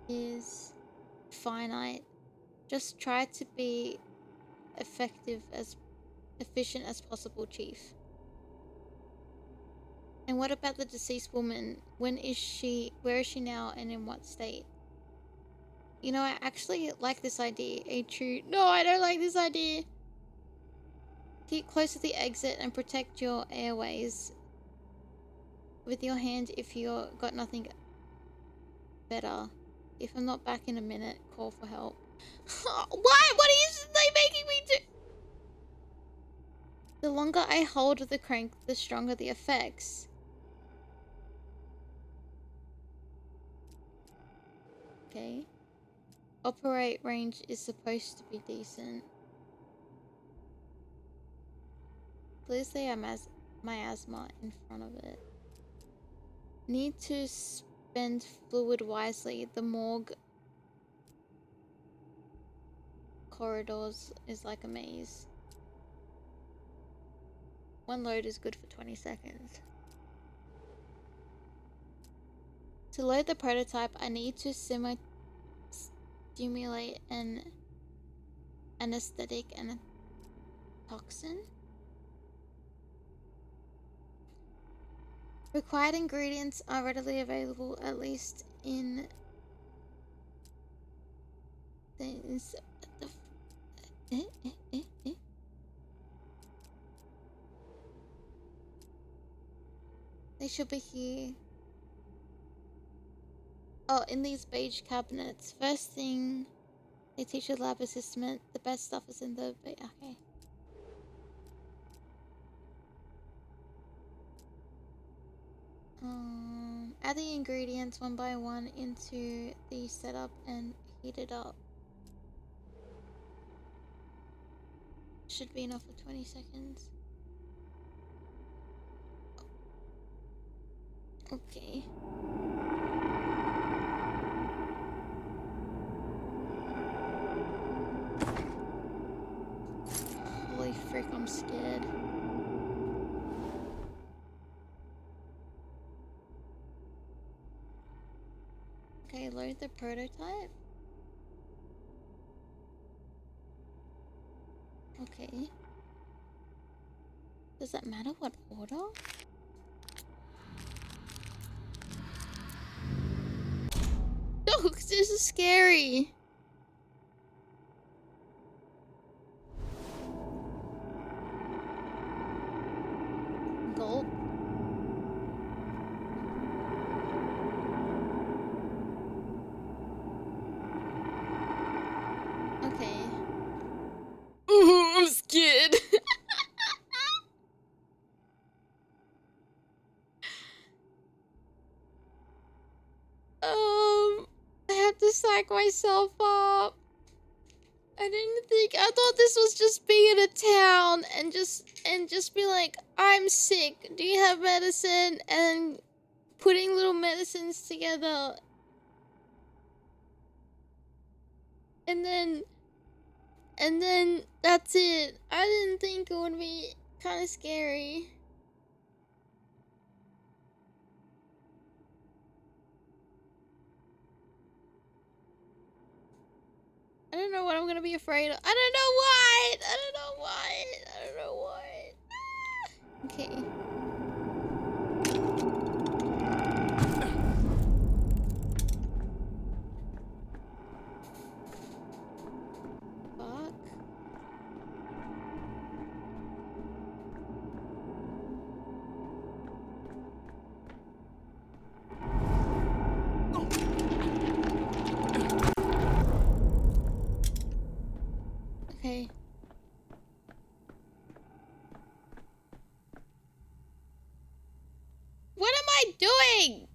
is finite. Just try to be efficient as possible, Chief. And what about the deceased woman? Where is she now, and in what state? You know, I actually like this idea. No, I don't like this idea. Keep close to the exit and protect your airways with your hand if you've got nothing better. If I'm not back in a minute, call for help. Why? What are they making me do? The longer I hold the crank, the stronger the effects. Okay. Operate range is supposed to be decent. Please say I'm miasma in front of it. Need to spend fluid wisely. The morgue corridors is like a maze. One load is good for 20 seconds. To load the prototype, I need to stimulate an anesthetic and a toxin. Required ingredients are readily available, at least in things. They should be here. Oh, in these beige cabinets. First thing they teach a lab assistant, the best stuff is in the... Okay. Add the ingredients one by one into the setup and heat it up. Should be enough for 20 seconds. Okay. Holy frick, I'm scared. Okay, load the prototype. Okay. Does that matter what order? No, this is scary. Gulp. Okay. Ooh, I'm scared. I have to psych myself up. I didn't think. I thought this was just being in a town and just be like, I'm sick. Do you have medicine? And putting little medicines together. And then that's it. I didn't think it would be kind of scary. I don't know what I'm gonna be afraid of. I don't know what. I don't know what. I don't know what. Okay. Fuck. Okay. What am I doing?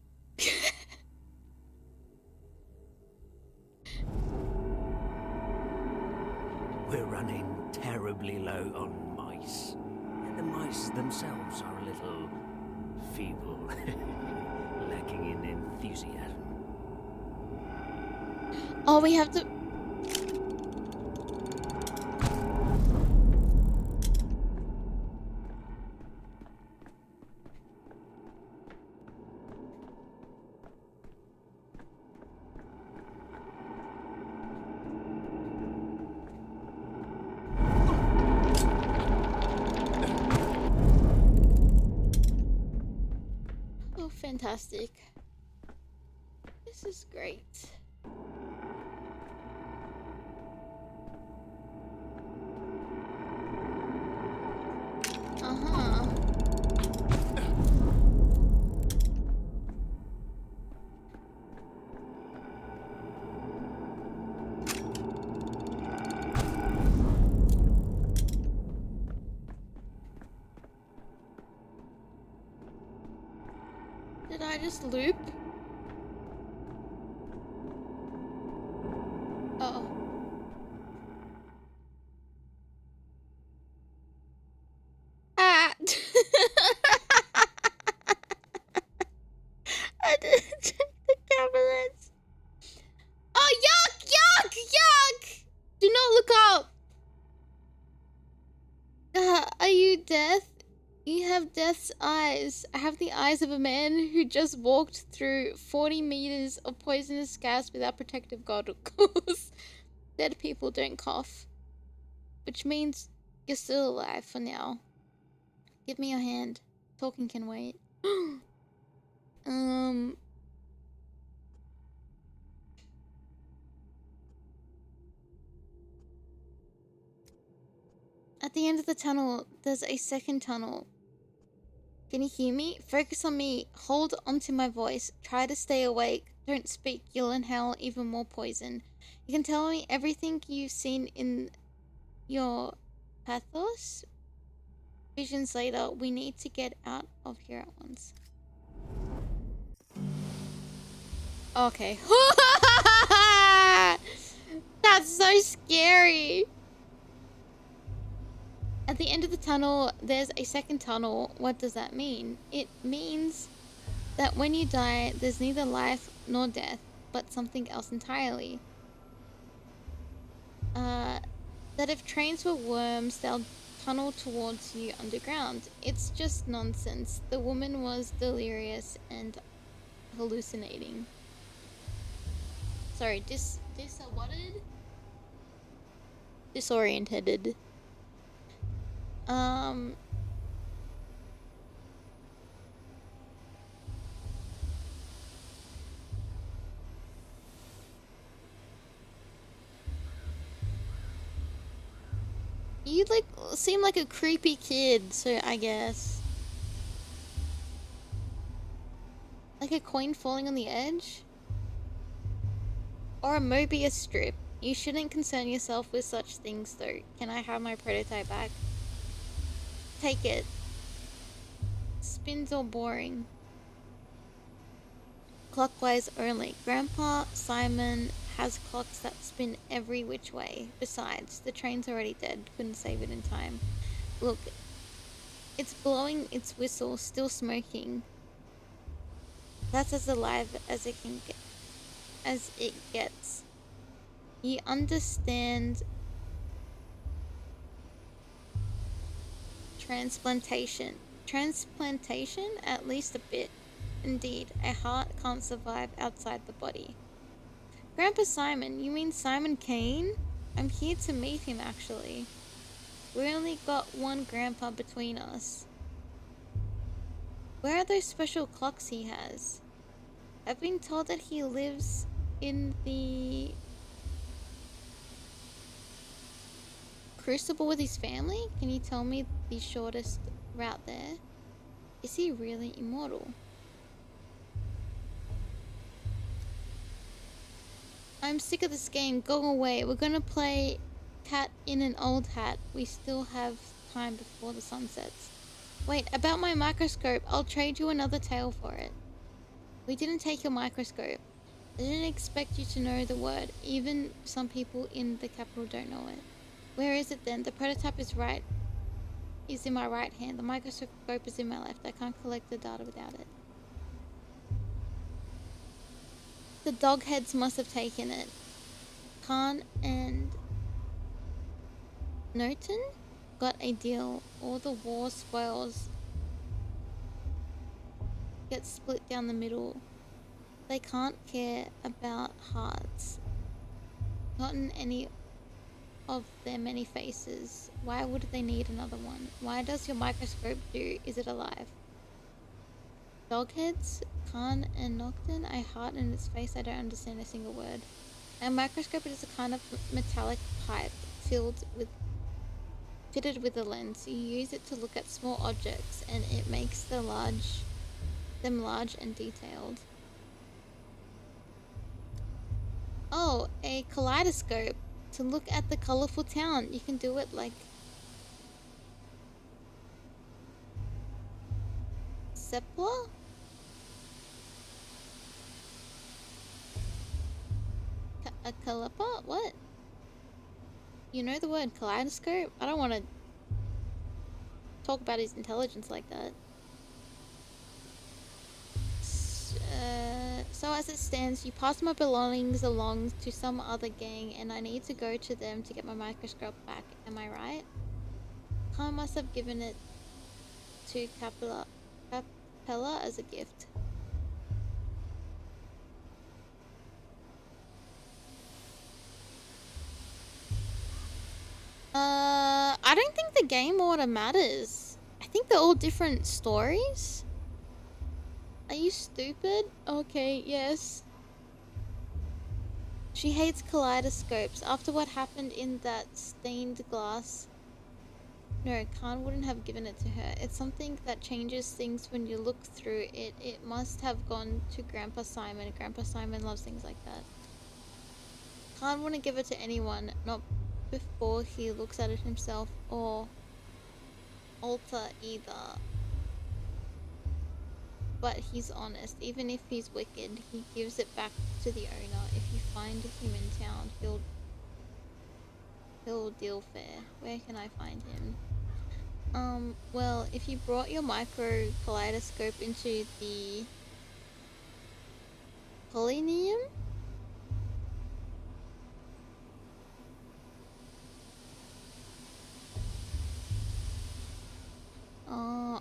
We're running terribly low on mice. And the mice themselves are a little feeble, lacking in enthusiasm. Oh, we have to... Oh, fantastic. This is great. Uh-huh. Did I just loop? Uh-oh. Ah! I didn't check the cabinets. Oh, yuck! Yuck! Yuck! Do not look up! Death, you have Death's eyes. I have the eyes of a man who just walked through 40 meters of poisonous gas without protective goggles. Dead people don't cough. Which means you're still alive for now. Give me your hand. Talking can wait. At the end of the tunnel, there's a second tunnel. Can you hear me? Focus on me. Hold onto my voice. Try to stay awake. Don't speak. You'll inhale even more poison. You can tell me everything you've seen in your pathos. Visions later. We need to get out of here at once. Okay. That's so scary. At the end of the tunnel, there's a second tunnel. What does that mean? It means that when you die, there's neither life nor death, but something else entirely. That if trains were worms, they'll tunnel towards you underground. It's just nonsense. The woman was delirious and hallucinating. Sorry, disoriented? Disoriented. You like seem like a creepy kid, so I guess. Like a coin falling on the edge? Or a Mobius strip. You shouldn't concern yourself with such things though. Can I have my prototype back? Take it. Spins are boring. Clockwise only. Grandpa Simon has clocks that spin every which way. Besides, the train's already dead. Couldn't save it in time. Look, it's blowing its whistle, still smoking. That's as alive as it can get, as it gets. You understand transplantation. Transplantation? At least a bit. Indeed, a heart can't survive outside the body. Grandpa Simon? You mean Simon Kane? I'm here to meet him, actually. We only got one grandpa between us. Where are those special clocks he has? I've been told that he lives in the Crucible with his family? Can you tell me the shortest route there? Is he really immortal? I'm sick of this game. Go away. We're gonna play Cat in an Old Hat. We still have time before the sun sets. Wait, about my microscope. I'll trade you another tail for it. We didn't take your microscope. I didn't expect you to know the word. Even some people in the capital don't know it. Where is it then? The prototype is in my right hand. The microscope is in my left. I can't collect the data without it. The dogheads must have taken it. Khan and Norton got a deal. All the war spoils get split down the middle. They can't care about hearts. Not in any of their many faces. Why would they need another one? Why does your microscope do? Is it alive? Dogheads? Khan and Nocturne? A heart in its face? I don't understand a single word. A microscope is a kind of metallic pipe fitted with a lens. You use it to look at small objects and it makes them large and detailed. Oh, a kaleidoscope to look at the colorful town. You can do it like Sepla? A calipa? What? You know the word kaleidoscope? I don't want to talk about his intelligence like that. So as it stands, you pass my belongings along to some other gang and I need to go to them to get my microscope back. Am I right? Khan must have given it to Capella as a gift. I don't think the game order matters. I think they're all different stories. Are you stupid? Okay, yes. She hates kaleidoscopes after what happened in that stained glass. No, Khan wouldn't have given it to her. It's something that changes things when you look through it. It must have gone to Grandpa Simon. Grandpa Simon loves things like that. Khan wouldn't give it to anyone, not before he looks at it himself, or Alter either. But he's honest. Even if he's wicked, he gives it back to the owner. If you find him in town, he'll deal fair. Where can I find him? Well, if you brought your micro kaleidoscope into the Polyneum?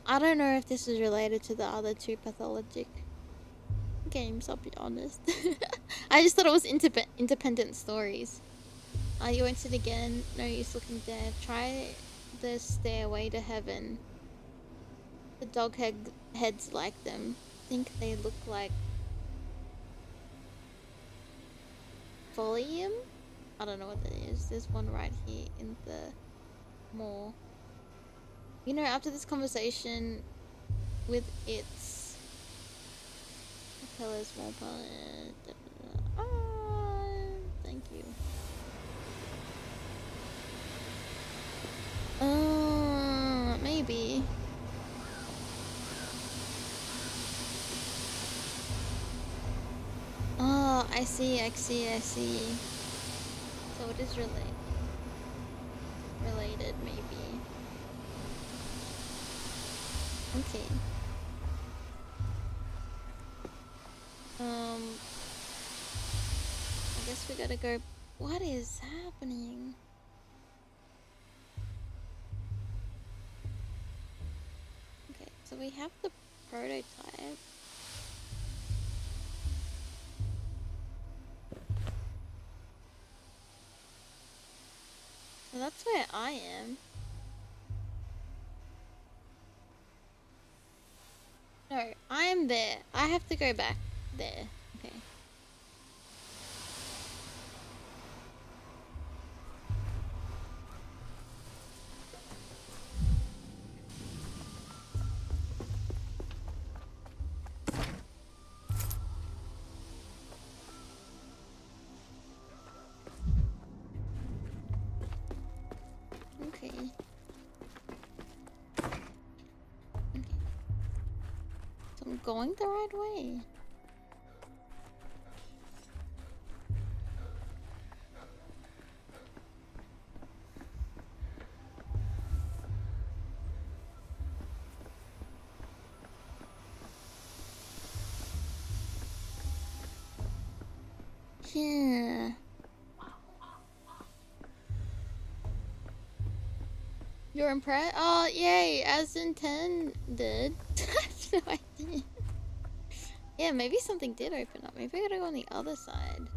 I don't know if this is related to the other two Pathologic games, I'll be honest. I just thought it was independent stories. You went it again? No use looking there. Try the stairway to heaven. The dog heads like them. Think they look like folium? I don't know what that is. There's one right here in the mall. You know, after this conversation with its Pillars more thank you. Maybe. Oh, I see. So it is related, maybe. Okay. I guess we gotta go. What is happening? Okay, so we have the prototype. So that's where I am. No, I am there. I have to go back there. Okay. Okay. So I'm going the right way. Yeah. You're impressed? Oh, yay, as intended. I have no idea. Yeah, maybe something did open up. Maybe I gotta go on the other side.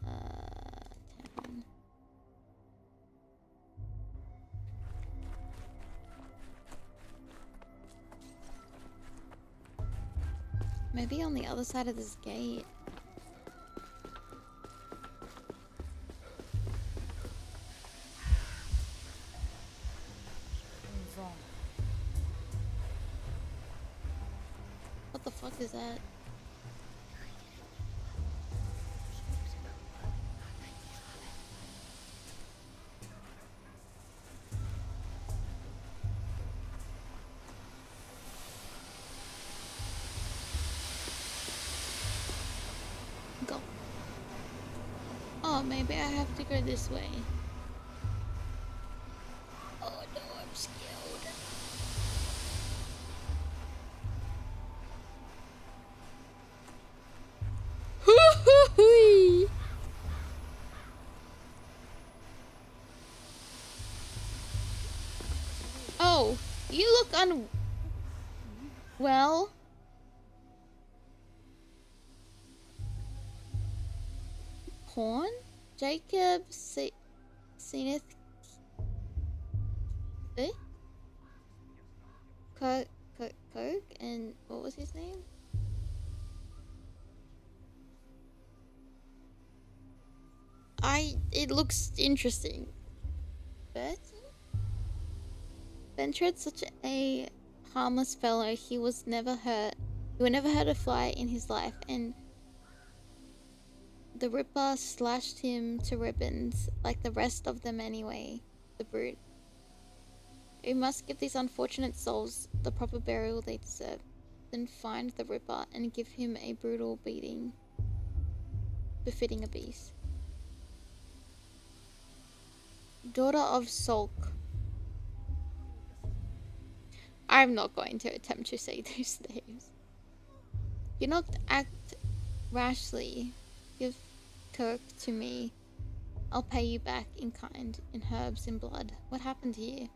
Town. Maybe on the other side of this gate. What the fuck is that? Go. Oh, maybe I have to go this way. Oh no, I'm scared. Oh, You look unwell. Porn? Jacob Seneth. Eh? Coke? And what was his name? It looks interesting. Ventred's such a harmless fellow. He was never hurt. He would never hurt a fly in his life, and the Ripper slashed him to ribbons, like the rest of them anyway. The brute. We must give these unfortunate souls the proper burial they deserve. Then find the Ripper and give him a brutal beating befitting a beast. Daughter of Sulk. I'm not going to attempt to say those names. Do not act rashly. Give Kirk to me. I'll pay you back in kind, in herbs and blood. What happened here?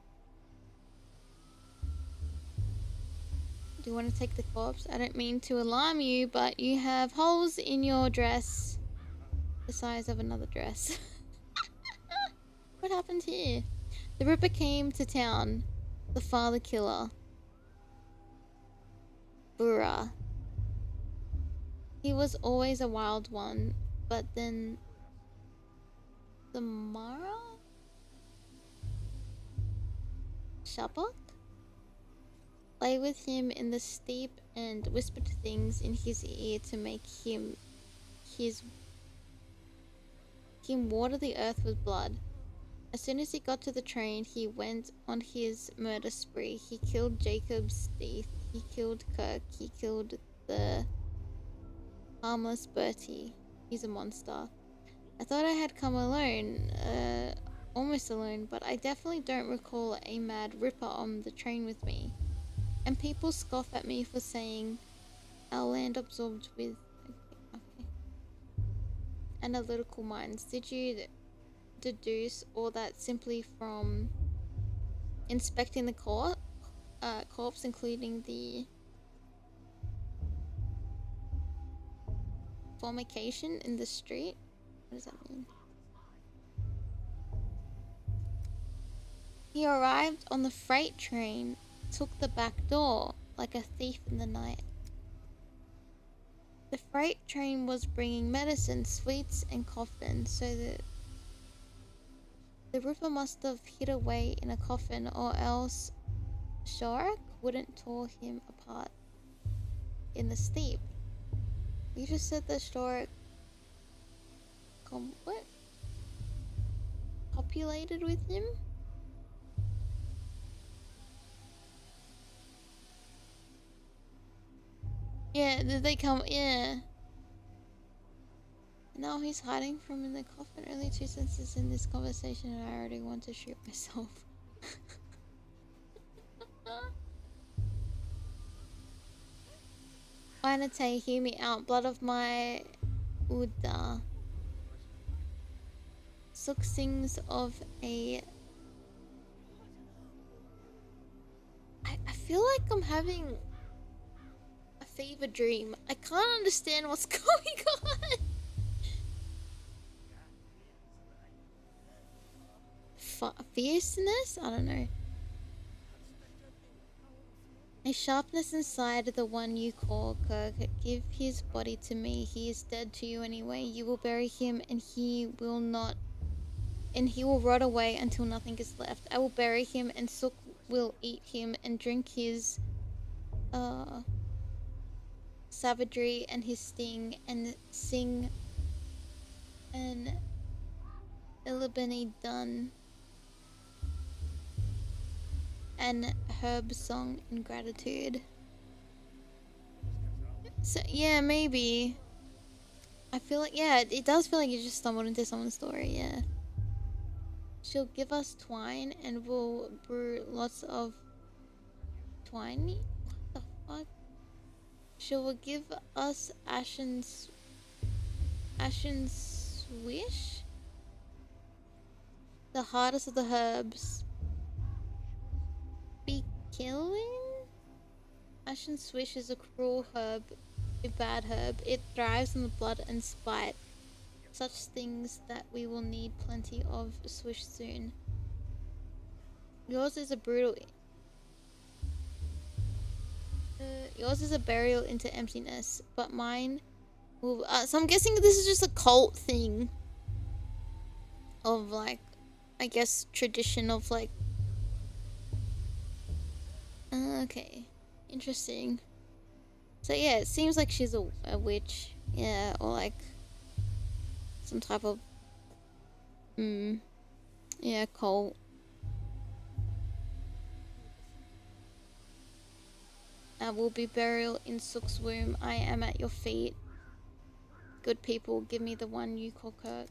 Do you want to take the corpse? I don't mean to alarm you, but you have holes in your dress. The size of another dress. What happened here? The Ripper came to town. The father killer. Burra. He was always a wild one, but then the Mara? Shabak? Lay with him in the steep and whispered things in his ear to make him water the earth with blood. As soon as he got to the train, he went on his murder spree. He killed Jacob Steve. He killed Kirk. He killed the harmless Bertie. He's a monster. I thought I had come alone, almost alone, but I definitely don't recall a mad Ripper on the train with me. And people scoff at me for saying our land absorbed with okay. Analytical minds. Did you deduce all that simply from inspecting the corpse, including the formication in the street? What does that mean? He arrived on the freight train, took the back door like a thief in the night. The freight train was bringing medicine, sweets, and coffins, so that the Ripper must have hid away in a coffin, or else Shorak wouldn't tore him apart in the steep. You just said that Shorak what? Copulated with him? Yeah, did they come? Yeah. Now he's hiding from in the coffin. Only 2 sentences in this conversation and I already want to shoot myself. Ainate, hear me out. Blood of my Uda. Sook sings of a... I feel like I'm having a fever dream. I can't understand what's going on. Fierceness? I don't know. A sharpness inside the one you call Kirk. Give his body to me. He is dead to you anyway. You will bury him and he will rot away until nothing is left. I will bury him and Sook will eat him and drink his savagery and his sting and sing an Illibany done an herb song in gratitude. So yeah, maybe. I feel like, yeah, it does feel like you just stumbled into someone's story, yeah. She'll give us twine and we'll brew lots of twine. What the fuck? She will give us ashen swish? The hardest of the herbs. Killing? Ashen swish is a cruel herb, a bad herb. It thrives on the blood and spite. Such things that we will need plenty of swish soon. Yours is a brutal... yours is a burial into emptiness, but mine will... so I'm guessing this is just a cult thing. Of like, I guess, tradition of like... okay. Interesting. So yeah, it seems like she's a witch. Yeah, or like... some type of... yeah, cult. Will be burial in Sook's womb. I am at your feet. Good people, give me the one you call Kirk.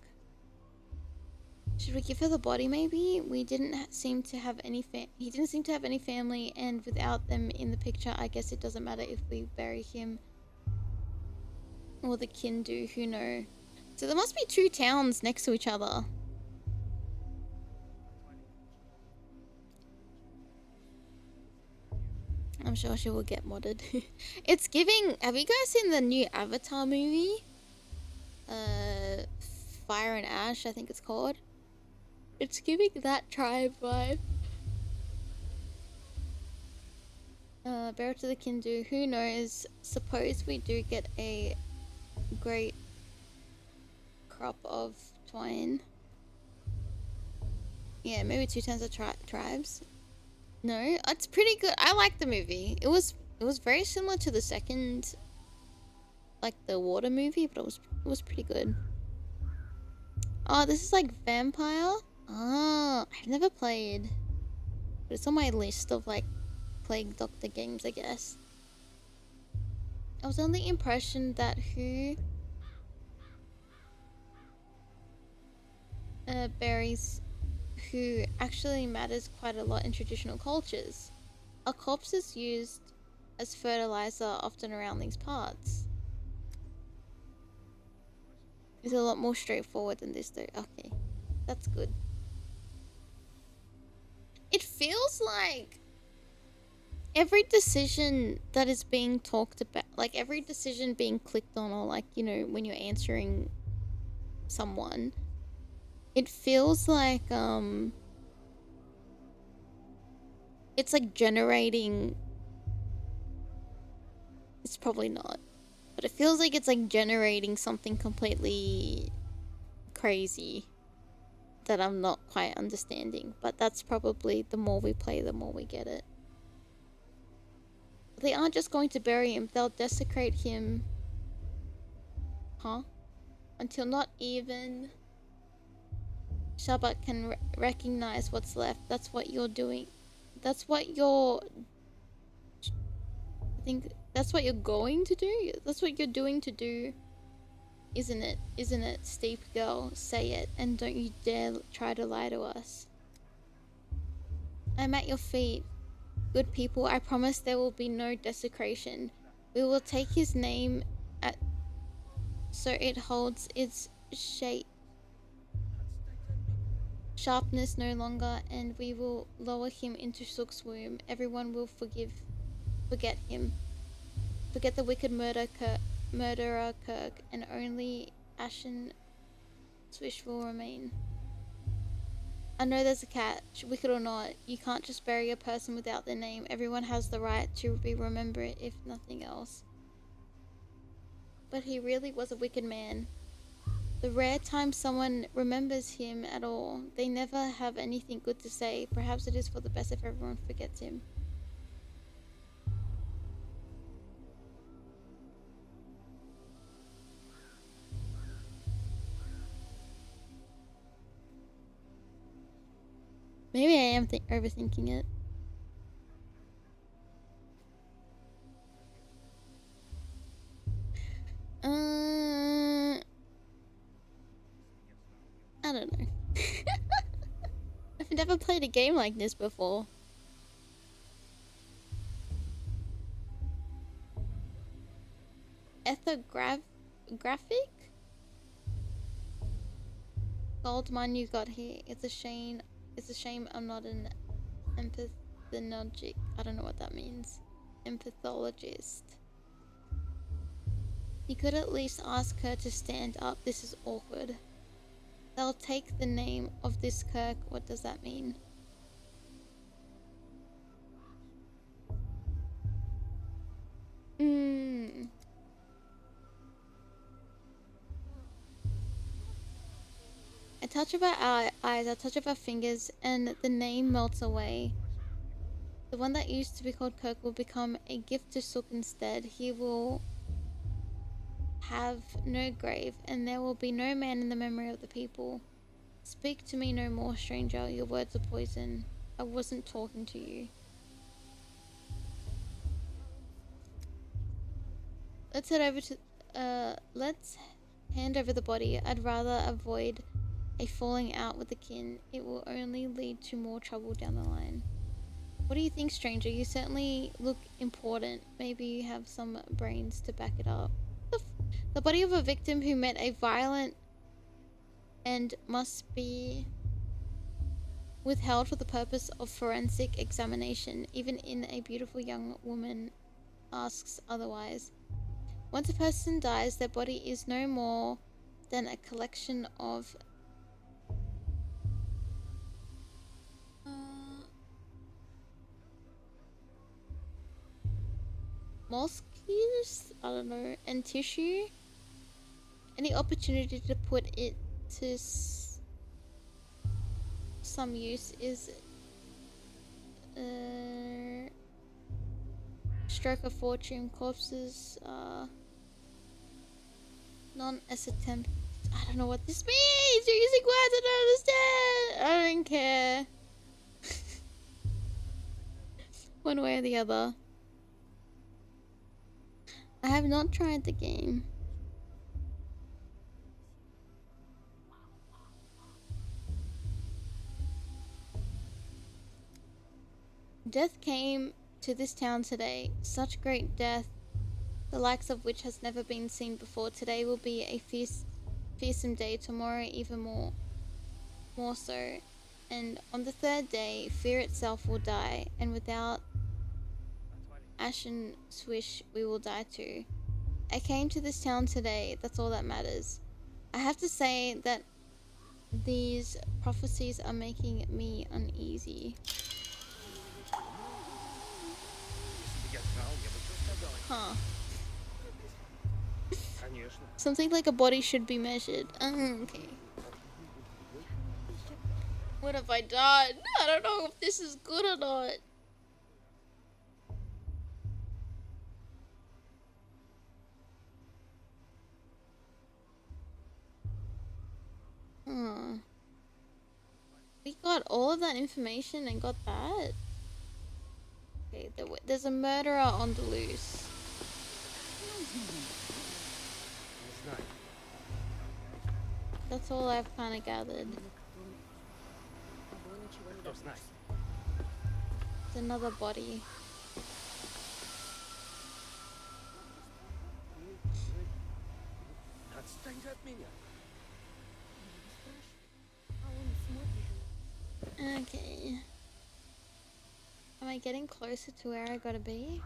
Should we give her the body maybe? We didn't seem to have any he didn't seem to have any family, and without them in the picture, I guess it doesn't matter if we bury him. Or the kin do, who know. So there must be 2 towns next to each other. I'm sure she will get modded. It's giving... Have you guys seen the new Avatar movie? Fire and Ash, I think it's called. It's giving that tribe vibe. Bear to the Kindu. Who knows? Suppose we do get a great crop of twine. Yeah, maybe 2 tons of tribes. No, it's pretty good. I like the movie. It was very similar to the second, like the water movie, but it was pretty good. Oh, this is like Vampire. Oh, I've never played, but it's on my list of like playing Doctor games, I guess. I was under the impression that who berries who actually matters quite a lot in traditional cultures. A corpse is used as fertilizer often around these parts. It's a lot more straightforward than this though. Okay, that's good. It feels like every decision that is being talked about, like every decision being clicked on, or like, you know, when you're answering someone, it feels like it's like generating... It's probably not, but it feels like it's like generating something completely crazy that I'm not quite understanding. But that's probably, the more we play, the more we get it. They aren't just going to bury him, they'll desecrate him. Huh? Until not even Shabbat can recognize what's left. That's what you're doing. That's what you're... I think that's what you're going to do? That's what you're doing to do. Isn't it? Isn't it, steep girl? Say it, and don't you dare try to lie to us. I'm at your feet. Good people, I promise there will be no desecration. We will take his name at... so it holds its shape... sharpness no longer, and we will lower him into Sook's womb. Everyone will forget him. Forget the wicked murderer Kirk, and only Ashen Swish will remain. I know there's a catch, wicked or not. You can't just bury a person without their name. Everyone has the right to be remembered, if nothing else. But he really was a wicked man. The rare time someone remembers him at all, they never have anything good to say. Perhaps it is for the best if everyone forgets him. Maybe I am overthinking it. I don't know. I've never played a game like this before. Graphic? Gold mine you got here. It's a shame I'm not an Pathologic. I don't know what that means. And pathologist. You could at least ask her to stand up. This is awkward. They'll take the name of this Kirk. What does that mean? A touch of our eyes, a touch of our fingers, and the name melts away. The one that used to be called Kirk will become a gift to Sook instead. He will have no grave, and there will be no man in the memory of the people. Speak to me no more, stranger. Your words are poison. I wasn't talking to you. Let's head over to... let's hand over the body. I'd rather avoid a falling out with the kin. It will only lead to more trouble down the line. What do you think, stranger? You certainly look important. Maybe you have some brains to back it up. The body of a victim who met a violent and must be withheld for the purpose of forensic examination, even in a beautiful young woman asks otherwise. Once a person dies, their body is no more than a collection of mollusks, I don't know, and tissue. Any opportunity to put it to some use is stroke of fortune. Corpses non-as attempt. I don't know what this means. You're using words I don't understand. I don't care. One way or the other. I have not tried the game. Death came to this town today. Such great death, the likes of which has never been seen before. Today will be a fearsome day. Tomorrow even more so. And on the third day, fear itself will die. And without ashen swish, we will die too. I came to this town today. That's all that matters. I have to say that these prophecies are making me uneasy. Huh. Something like a body should be measured. Okay. What have I done? I don't know if this is good or not. We got all of that information and got that? Okay, there's a murderer on the loose. That's all I've kind of gathered. It's another body. Okay. Am I getting closer to where I gotta be?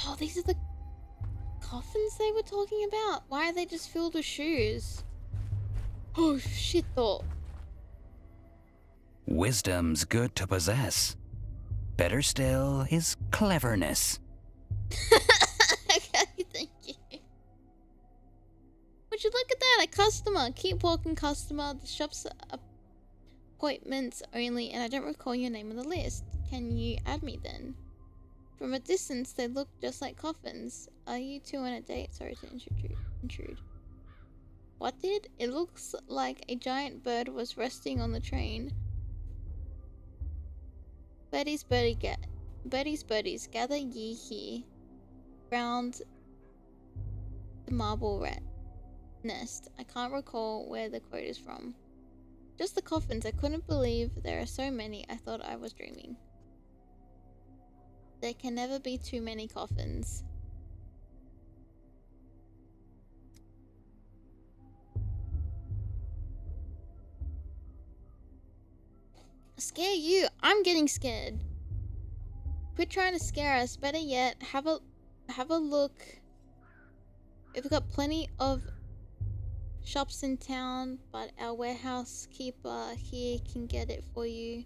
Oh, these are the coffins they were talking about? Why are they just filled with shoes? Oh shit though. Wisdom's good to possess. Better still is cleverness. Okay, thank you. Would you look at that? A customer. Keep walking, customer. The shop's appointments only, and I don't recall your name on the list. Can you add me then? From a distance, they look just like coffins. Are you two on a date? Sorry to intrude. What did? It looks like a giant bird was resting on the train. Birdies, birdies, gather ye here round the marble nest. I can't recall where the quote is from. Just the coffins. I couldn't believe there are so many. I thought I was dreaming. There can never be too many coffins. Scare you. I'm getting scared. Quit trying to scare us. Better yet, have a look. We've got plenty of shops in town, but our warehouse keeper here can get it for you.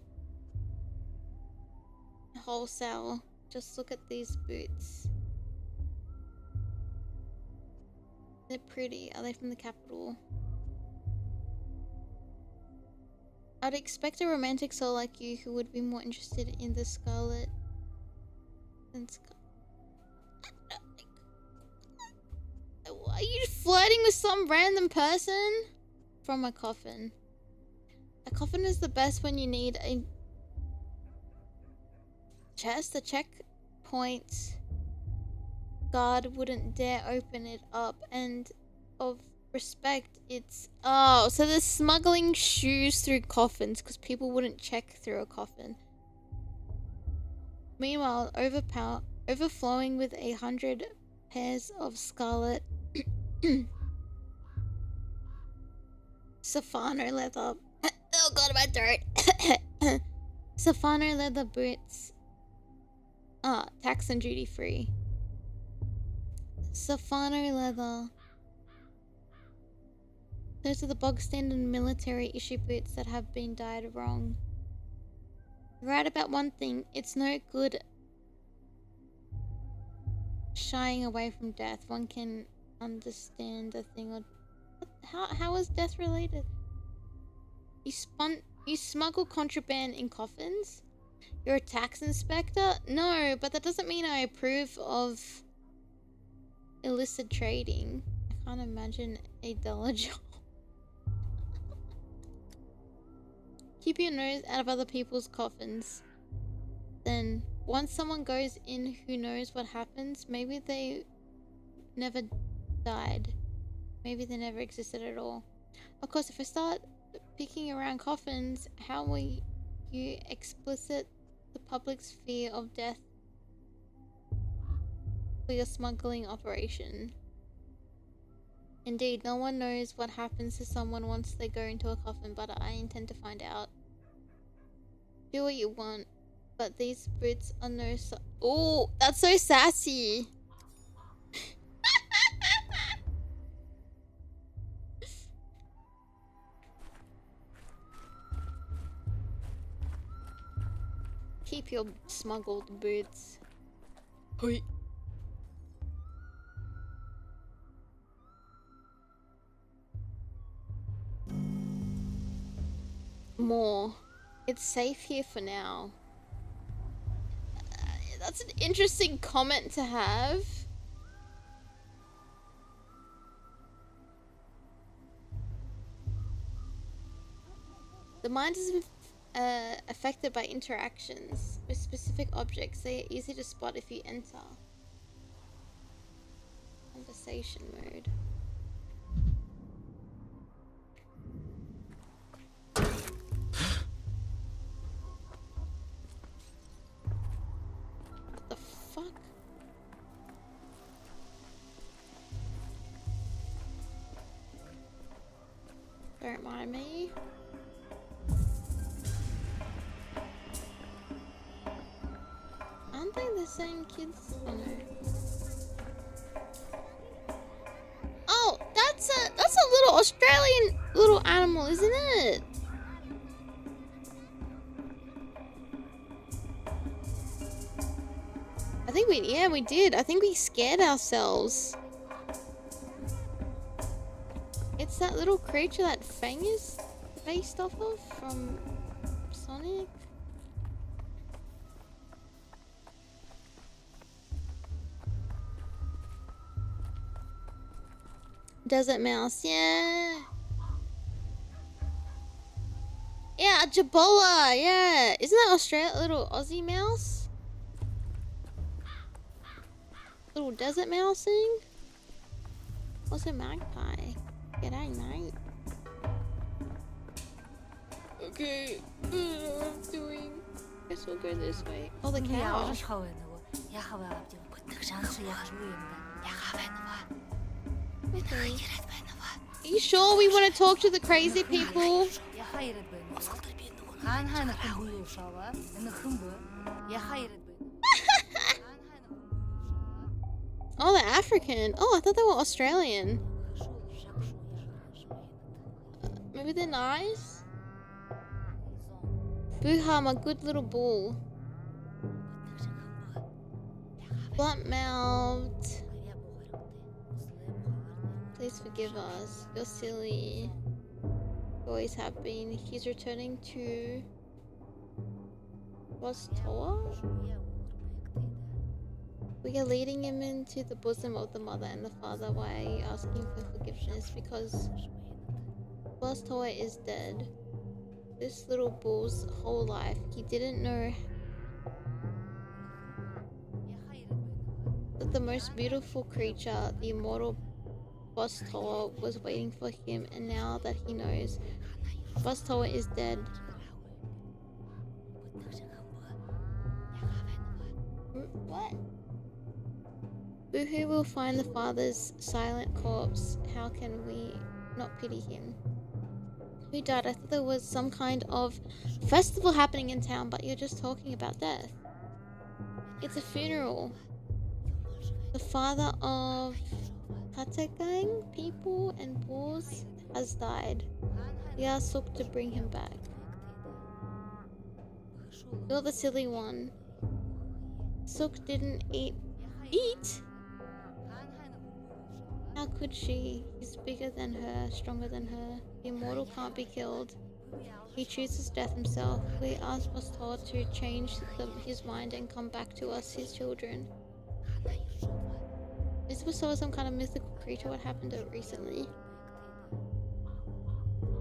Wholesale. Just look at these boots. They're pretty. Are they from the capital? I'd expect a romantic soul like you who would be more interested in the scarlet than Are you flirting with some random person? From a coffin. A coffin is the best when you need a chest. A checkpoint guard wouldn't dare open it up, and of respect, it's... Oh, so they're smuggling shoes through coffins because people wouldn't check through a coffin. Meanwhile, overflowing with 100 pairs of scarlet Safano leather. Oh god, my throat. Safano leather boots. Tax and duty free. Safano leather. Those are the bog standard military issue boots that have been dyed wrong. Right about one thing, it's no good shying away from death. One can understand a thing or... How is death related? You smuggle contraband in coffins? You're a tax inspector? No, but that doesn't mean I approve of illicit trading. I can't imagine a dollar job. Keep your nose out of other people's coffins. Then, once someone goes in who knows what happens, maybe they never died. Maybe they never existed at all. Of course, if I start picking around coffins, how will you explicit the public's fear of death for your smuggling operation? Indeed, no one knows what happens to someone once they go into a coffin, but I intend to find out. Do what you want, but these boots are no Oh, that's so sassy! Keep your smuggled boots. Hoi. More. It's safe here for now. That's an interesting comment to have. The mind is affected by interactions with specific objects. They are easy to spot if you enter conversation mode. What the fuck? Don't mind me. Aren't they the same kids? Oh no. Oh, that's a little Australian little animal, isn't it? I think we did. I think we scared ourselves. It's that little creature that Fang is based off of from Sonic. Desert mouse, yeah. Yeah, Jabola, yeah. Isn't that Australia, little Aussie mouse? Little desert mouse thing? What's a magpie? G'day, mate. Okay. I'm doing. Guess we'll go this way. Oh, the cow. Okay. Are you sure we want to talk to the crazy people? Oh, they're African. Oh, I thought they were Australian. Maybe they're nice? Booha, my good little bull. Blunt-mouthed. Please forgive us. You're silly. You always have been. He's returning to... Toa? We are leading him into the bosom of the mother and the father. Why are you asking for forgiveness? Because Toa is dead. This little bull's whole life, he didn't know that the most beautiful creature, the immortal Toa, was waiting for him, and now that he knows Toa is dead. What? Boohoo will find the father's silent corpse. How can we not pity him? Who died? I thought there was some kind of festival happening in town, but you're just talking about death. It's a funeral. The father of Katagang people and bulls has died. We asked Sook to bring him back. You're the silly one. Sook didn't eat? How could she? He's bigger than her, stronger than her. The immortal can't be killed. He chooses death himself. We asked Pastor to change his mind and come back to us, his children. Is Pastor some kind of mythical creature? What happened to it recently?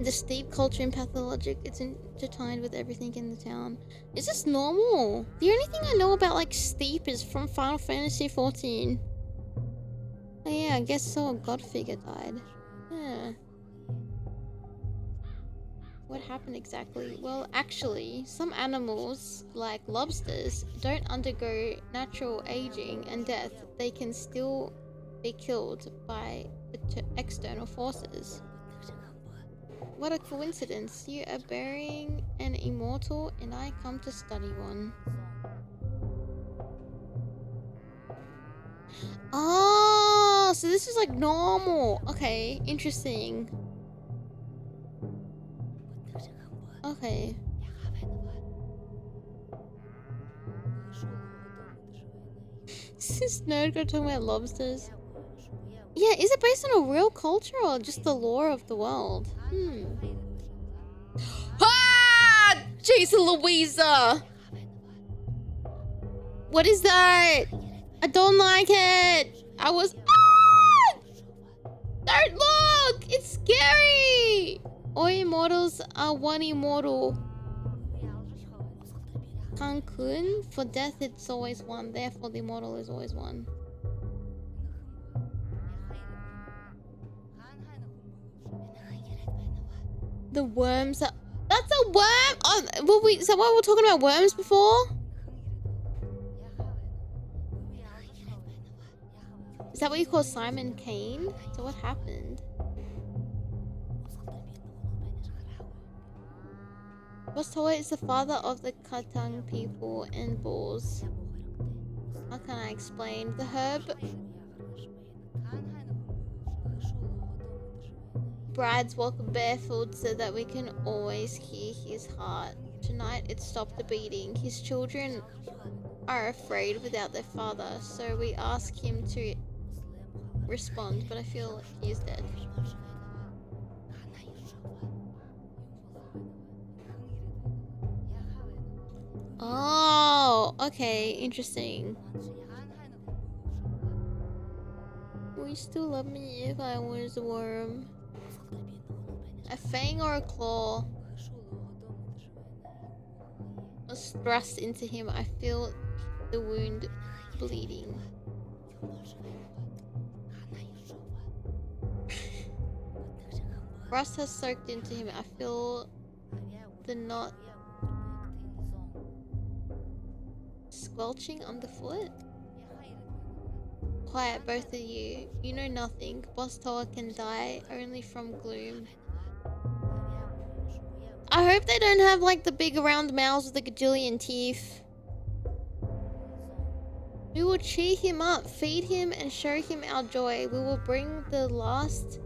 The steep culture in Pathologic, it's intertwined with everything in the town. Is this normal? The only thing I know about like steep is from Final Fantasy 14. Oh yeah, I guess so. A god figure died. Yeah. What happened exactly? Well, actually, some animals, like lobsters, don't undergo natural aging and death. They can still be killed by external forces. What a coincidence. You are burying an immortal and I come to study one. Oh, so this is like normal. Okay, interesting. Okay. Is this nerd guy talking about lobsters? Yeah, is it based on a real culture or just the lore of the world? Ah! Jason Louisa! What is that? I don't like it! I was... Ah! Don't look! It's scary! All immortals are one immortal. Cancun? For death it's always one, therefore the immortal is always one. The worms are... That's a worm? Oh, so what, we were talking about worms before? Is that what you call Simon Kane? So what happened? Toa is the father of the Katang people and bulls. How can I explain? The herb... Brides walk barefoot so that we can always hear his heart. Tonight it stopped beating. His children are afraid without their father, so we ask him to respond, but I feel he is dead. Oh, okay, interesting. Will you still love me if I was a worm? A fang or a claw was thrust into him. I feel the wound bleeding. Rust has soaked into him. I feel the knot squelching underfoot. Quiet, both of you. You know nothing. Boss Toa can die only from gloom. I hope they don't have like the big round mouths with the gajillion teeth. We will cheer him up, feed him, and show him our joy. We will bring the last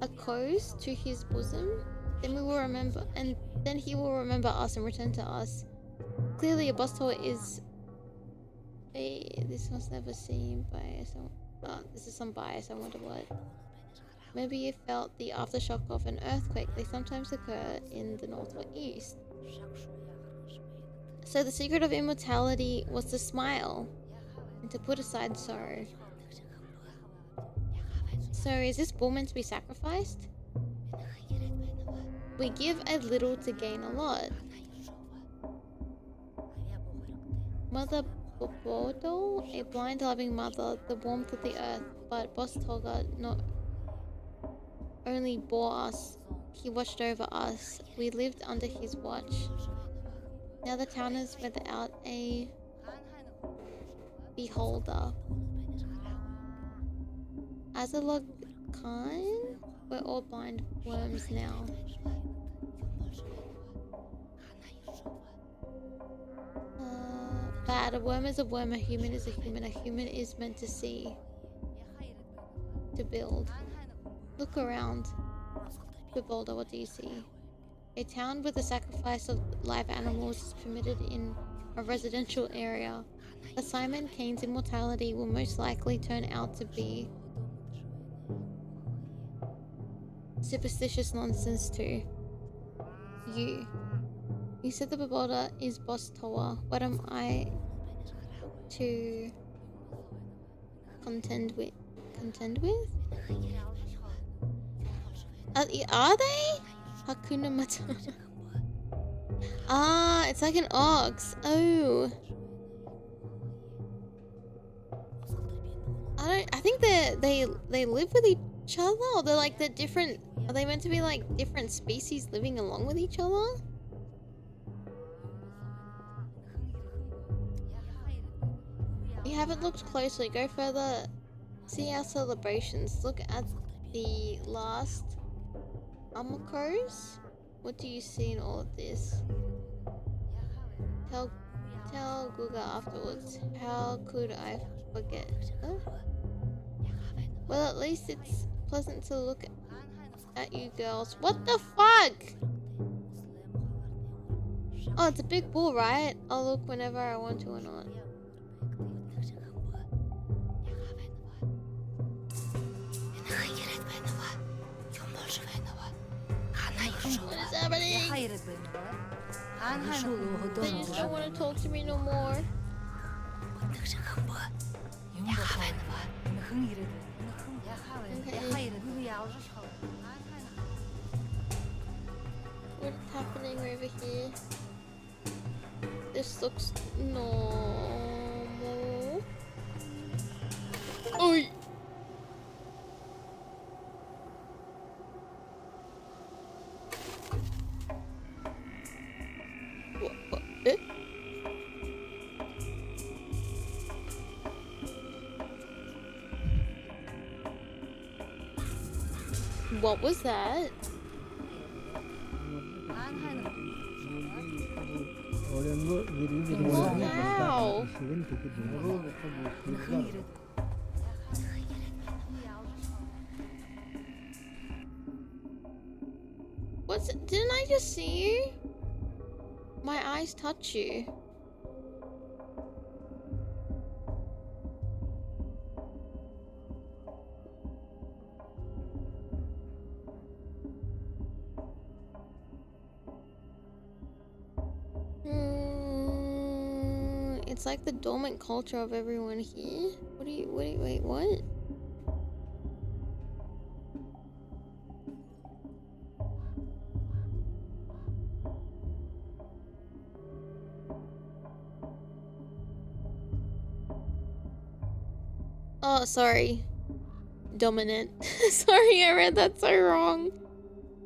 echoes to his bosom. Then we will remember, and then he will remember us and return to us. Clearly, a boss tower is a. This was never seen by someone. This is some bias. I wonder what. Maybe you felt the aftershock of an earthquake. They sometimes occur in the north or east. So the secret of immortality was to smile and to put aside sorrow. So is this bull meant to be sacrificed? We give a little to gain a lot. Mother Bobodo, a blind loving mother, the warmth of the earth, but Boss Toga not only bore us, he watched over us. We lived under his watch. Now the town is without a beholder. As a log kind, we're all blind worms now. Bad. A worm is a worm, a human is a human. A human is meant to see. To build. Look around. Bebolder, what do you see? A town with the sacrifice of live animals is permitted in a residential area. But Simon Kane's immortality will most likely turn out to be superstitious nonsense too. You said the Bebolder is Boss Toa. What am I to contend with? Are they? Hakuna Matata. Ah, it's like an ox. Oh. I think they live with each other, or they're different. Are they meant to be like different species living along with each other? You haven't looked closely. Go further. See our celebrations. Look at the last Amakos. What do you see in all of this? Tell Guga afterwards. How could I forget? Huh? Well, at least it's pleasant to look at you girls. What the fuck? Oh, it's a big bull, right? I'll look whenever I want to or not. What is happening? They just don't want to talk to me no more. Okay. What's happening over here? This looks normal. Oi! What? Eh? What was that? Wow. Didn't I just see you? My eyes touch you. It's like the dormant culture of everyone here. Wait, what? Oh, sorry. dominant. Sorry, I read that so wrong.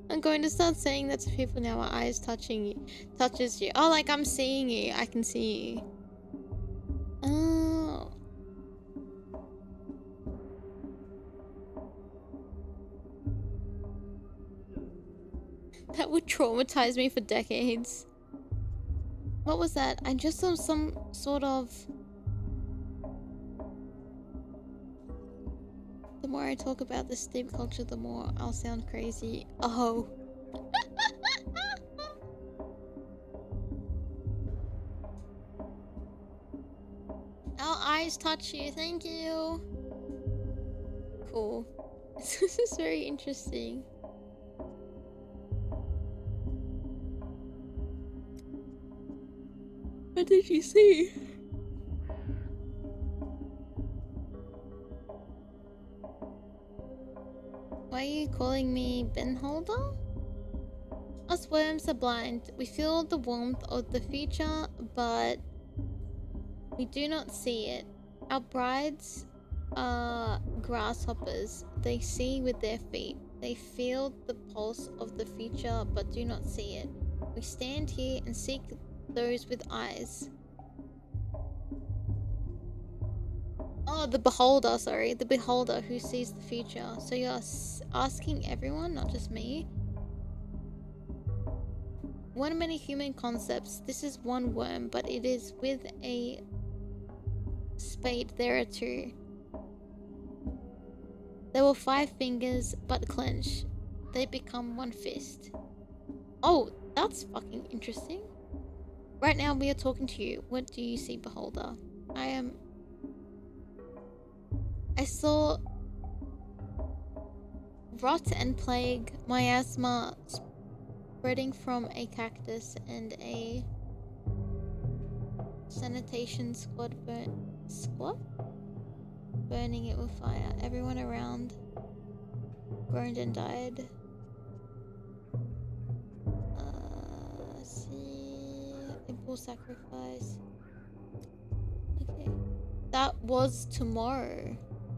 I'm going to start saying that to people now. My eyes touches you. Oh, like I'm seeing you. I can see you. Oh. That would traumatize me for decades. What was that? I just saw some sort of... The more I talk about this sleep culture, the more I'll sound crazy. Oh. Our eyes touch you. Thank you. Cool. This is very interesting. What did you see? Why are you calling me bin holder? Us worms are blind. We feel the warmth of the future, but we do not see it. Our brides are grasshoppers. They see with their feet. They feel the pulse of the future, but do not see it. We stand here and seek those with eyes. Oh, the beholder, sorry. The beholder who sees the future. So you're asking everyone, not just me. One of many human concepts. This is one worm, but it is with a spade. There are two. There were 5 fingers, but clench. They become one fist. Oh, that's fucking interesting. Right now we are talking to you. What do you see, beholder? I saw rot and plague, miasma spreading from a cactus, and a sanitation squad burning it with fire. Everyone around groaned and died. See, simple sacrifice. Okay, that was tomorrow.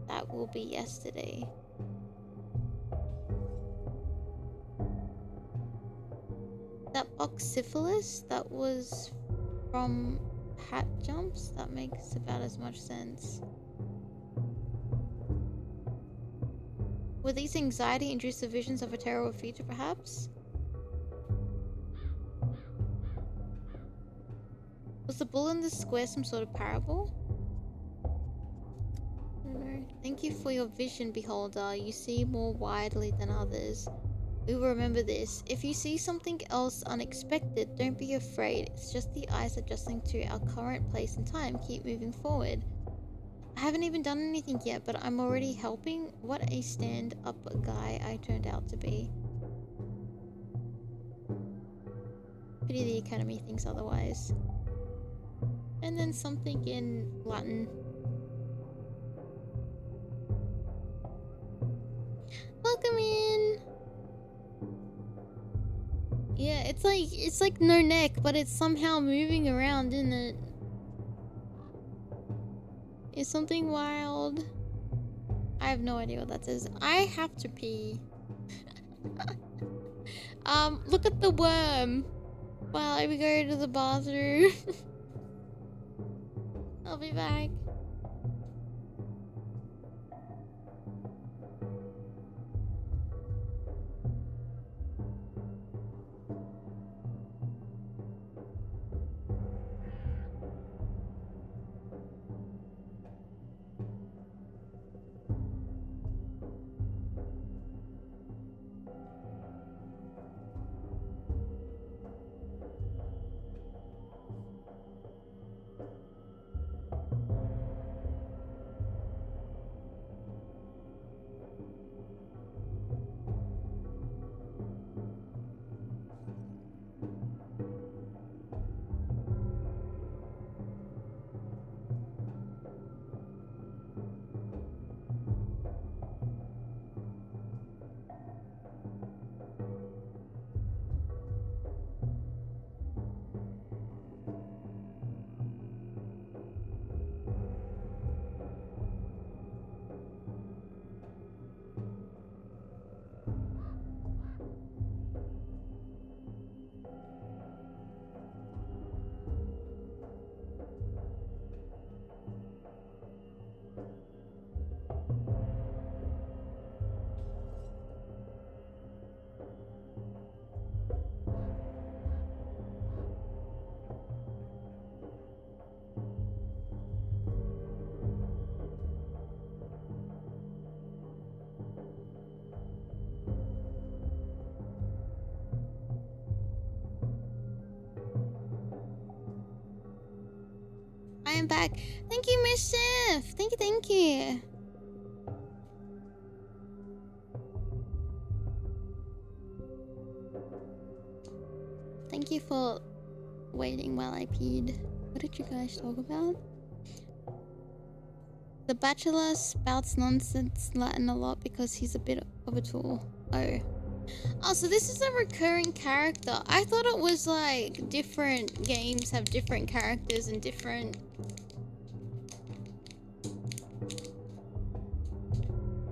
That will be yesterday. That oxyphilus, that was from hat jumps. That makes about as much sense. Were these anxiety-induced visions of a terrible future, perhaps? Was the bull in the square some sort of parable? I don't know. Thank you for your vision, beholder. You see more widely than others. We will remember this. If you see something else unexpected, don't be afraid. It's just the eyes adjusting to our current place and time. Keep moving forward. I haven't even done anything yet, but I'm already helping. What a stand-up guy I turned out to be. Pity the Academy thinks otherwise. And then something in Latin. Welcome in! Yeah, it's like no neck, but it's somehow moving around, isn't it? Is something wild? I have no idea what that says. I have to pee. Look at the worm. While we go to the bathroom. I'll be back. welcome back. Thank you, Mischief. Thank you, thank you. Thank you for waiting while I peed. What did you guys talk about? The Bachelor spouts nonsense Latin a lot because he's a bit of a tool. Oh. Oh, so this is a recurring character. I thought it was like different games have different characters and different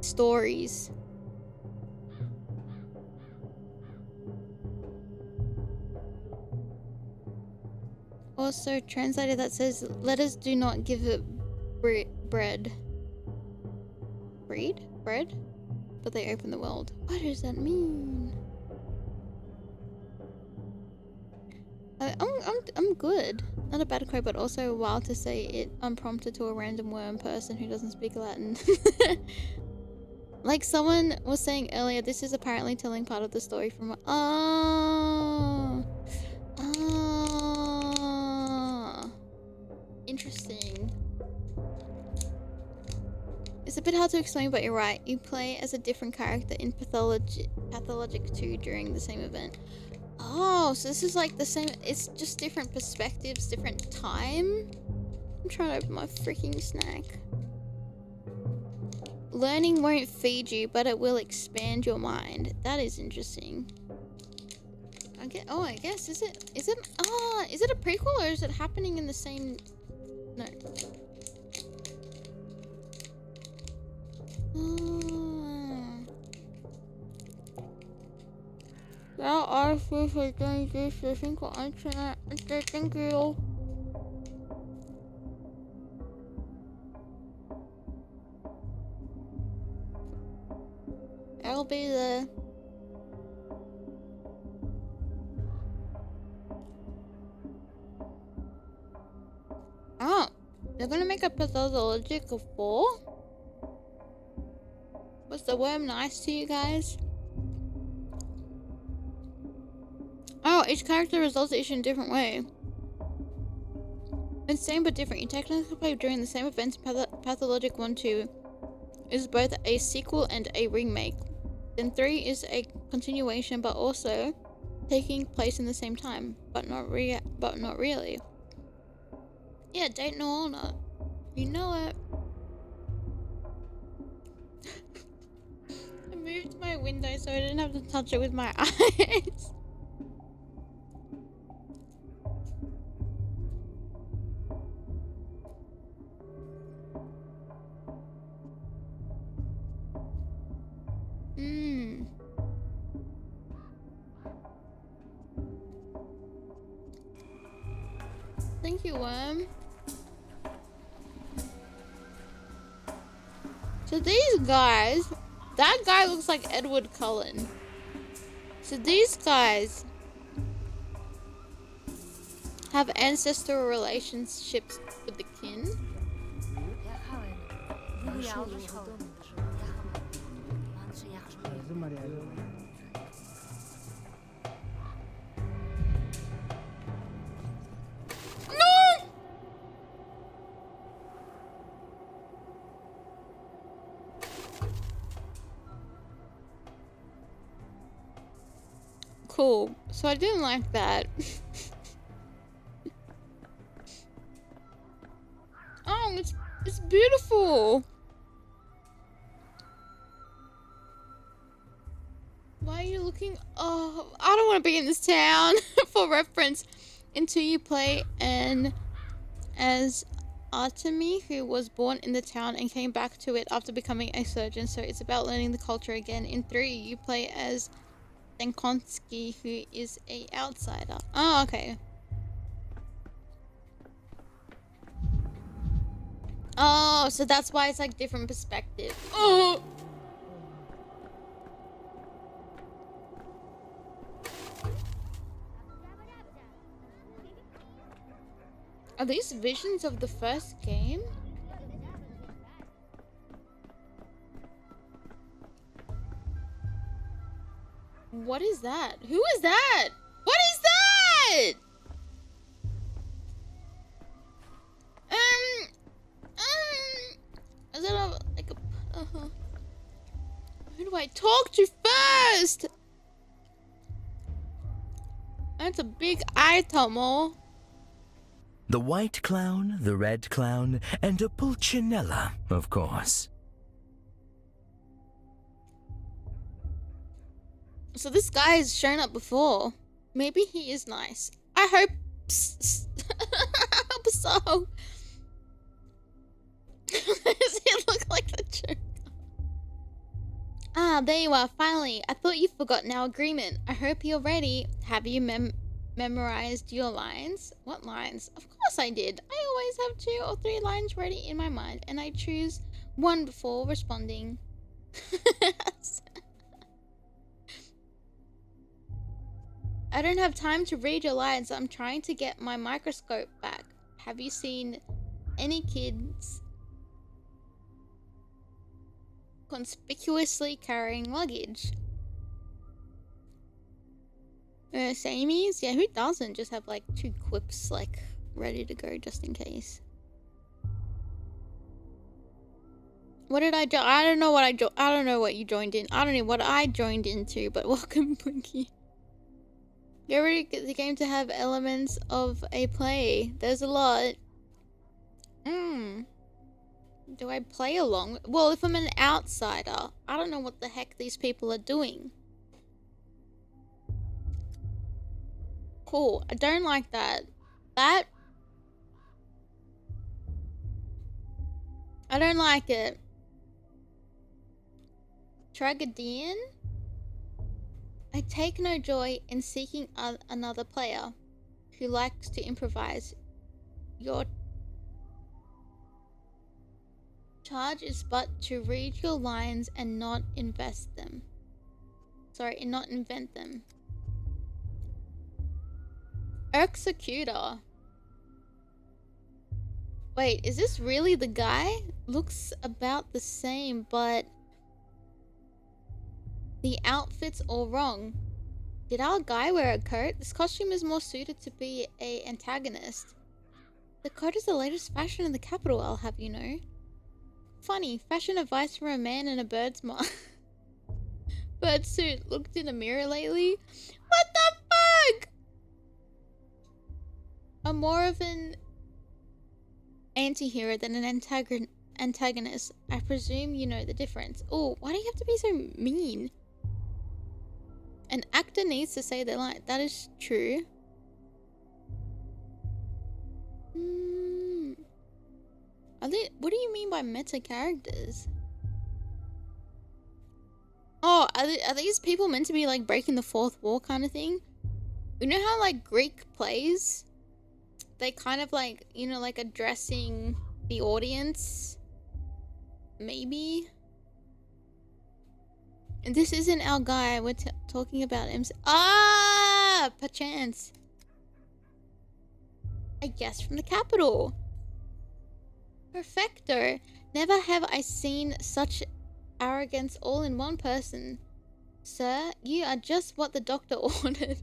stories. Also, translated that says, letters do not give it bread. Bread? But they open the world. What does that mean? I'm good. Not a bad quote, but also wild to say it unprompted to a random worm person who doesn't speak Latin. Like someone was saying earlier, this is apparently telling part of the story from. Oh. Interesting. It's a bit hard to explain, but you're right. You play as a different character in Pathologic 2 during the same event. Oh, so this is like the same. It's just different perspectives, different time. I'm trying to open my freaking snack. Learning won't feed you, but it will expand your mind. That is interesting. I guess is it is it a prequel or is it happening in the same? No. Ja, Arthur, ik denk dus de winkel uitzetten. Thank you. I'll be there. Oh, they're gonna make a Pathologic 4? Was the worm nice to you guys? Oh, each character resolves the issue in a different way. It's same but different. You technically play during the same events. Pathologic 1-2 is both a sequel and a remake. Then 3 is a continuation but also taking place in the same time. But not really. Yeah, date no honor. You know it. I moved my window so I didn't have to touch it with my eyes. Thank you, worm. So these guys, that guy looks like Edward Cullen. So these guys have ancestral relationships with the kin. No! Cool. So I didn't like that. Oh, it's beautiful. Why are you looking? Oh, I don't want to be in this town. For reference, until you play as Aitomo, who was born in the town and came back to it after becoming a surgeon. So it's about learning the culture again. In 3, you play as Stankonski, who is a outsider. Oh, okay. Oh, so that's why it's like different perspective. Oh. Are these visions of the first game? What is that? Who is that? What is that? do I talk to first? That's a big Aitomo. The white clown, the red clown, and a pulcinella, of course. So this guy has shown up before. Maybe he is nice. I hope. I hope so. Does he look like the Joker? Ah, there you are. Finally, I thought you'd forgotten our agreement. I hope you're ready. Have you memorized your lines? What lines? Of course I did. I always have 2 or 3 lines ready in my mind, and I choose one before responding. I don't have time to read your lines. I'm trying to get my microscope back. Have you seen any kids conspicuously carrying luggage? Samies? Yeah, who doesn't just have like 2 quips like ready to go just in case? What did I do? I don't know what I don't know what you joined in. I don't know what I joined into, but welcome, Punky. Get ready to the game to have elements of a play. There's a lot. Do I play along? Well, if I'm an outsider, I don't know what the heck these people are doing. Cool. I don't like that. I don't like it. Tragedian? I take no joy in seeking another player who likes to improvise. Your charge is but to read your lines and not invest them. Sorry, and not invent them. Executor. Wait, is this really the guy? Looks about the same, but the outfit's all wrong. Did our guy wear a coat? This costume is more suited to be an antagonist. The coat is the latest fashion in the capital, I'll have you know. Funny, fashion advice from a man in a bird's bird suit. Looked in a mirror lately? What the fuck? I'm more of an anti-hero than an antagonist. I presume you know the difference. Oh, why do you have to be so mean? An actor needs to say their line. That is true. What do you mean by meta characters? Oh, are these people meant to be like breaking the 4th wall kind of thing? You know how like Greek plays, they kind of like, you know, like addressing the audience? Maybe? And this isn't our guy. We're talking about him. Ah, perchance. I guess from the capital. Perfecto. Never have I seen such arrogance all in one person. Sir, you are just what the doctor ordered.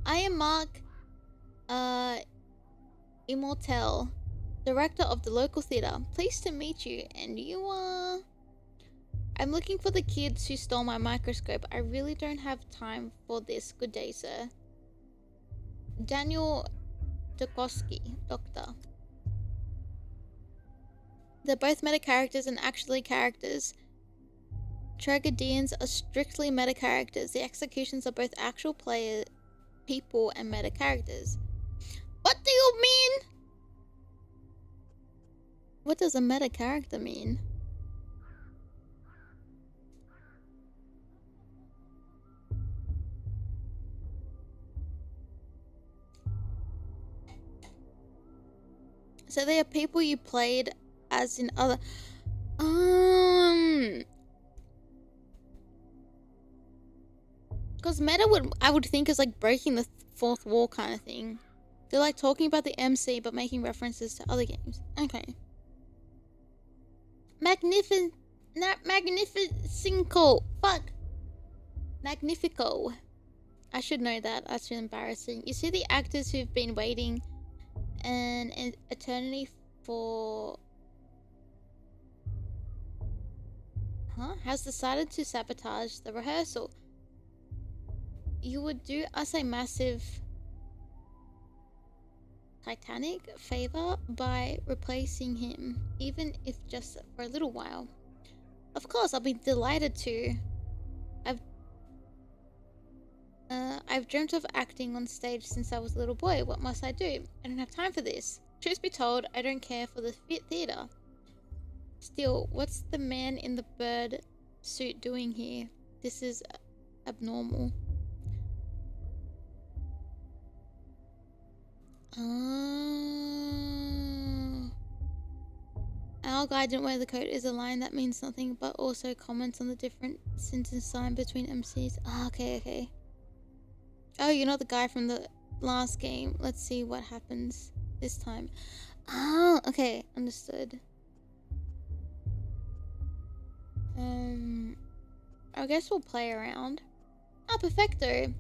I am Mark, Immortel, director of the local theater. Pleased to meet you. And you are... I'm looking for the kids who stole my microscope. I really don't have time for this. Good day, sir. Daniel Dukoski, doctor. They're both meta characters and actually characters. Tragedians are strictly meta characters. The executions are both actual people and meta characters. What do you mean? What does a meta character mean? So they are people you played as in other... Because meta I would think is like breaking the 4th wall kind of thing. They're like talking about the MC but making references to other games. Okay. Magnifico. Fuck. Magnifico. I should know that. That's embarrassing. You see the actors who've been waiting an eternity for... Has decided to sabotage the rehearsal. You would do us a massive titanic favor by replacing him, even if just for a little while. Of course, I'll be delighted to. I've dreamt of acting on stage since I was a little boy. What must I do? I don't have time for this. Truth be told, I don't care for the theater. Still, what's the man in the bird suit doing here? This is abnormal. Our guy didn't wear the coat is a line that means nothing, but also comments on the different sentence sign between MCs. Okay. Oh, you're not the guy from the last game. Let's see what happens this time. Oh, okay, understood. I guess we'll play around. Perfecto.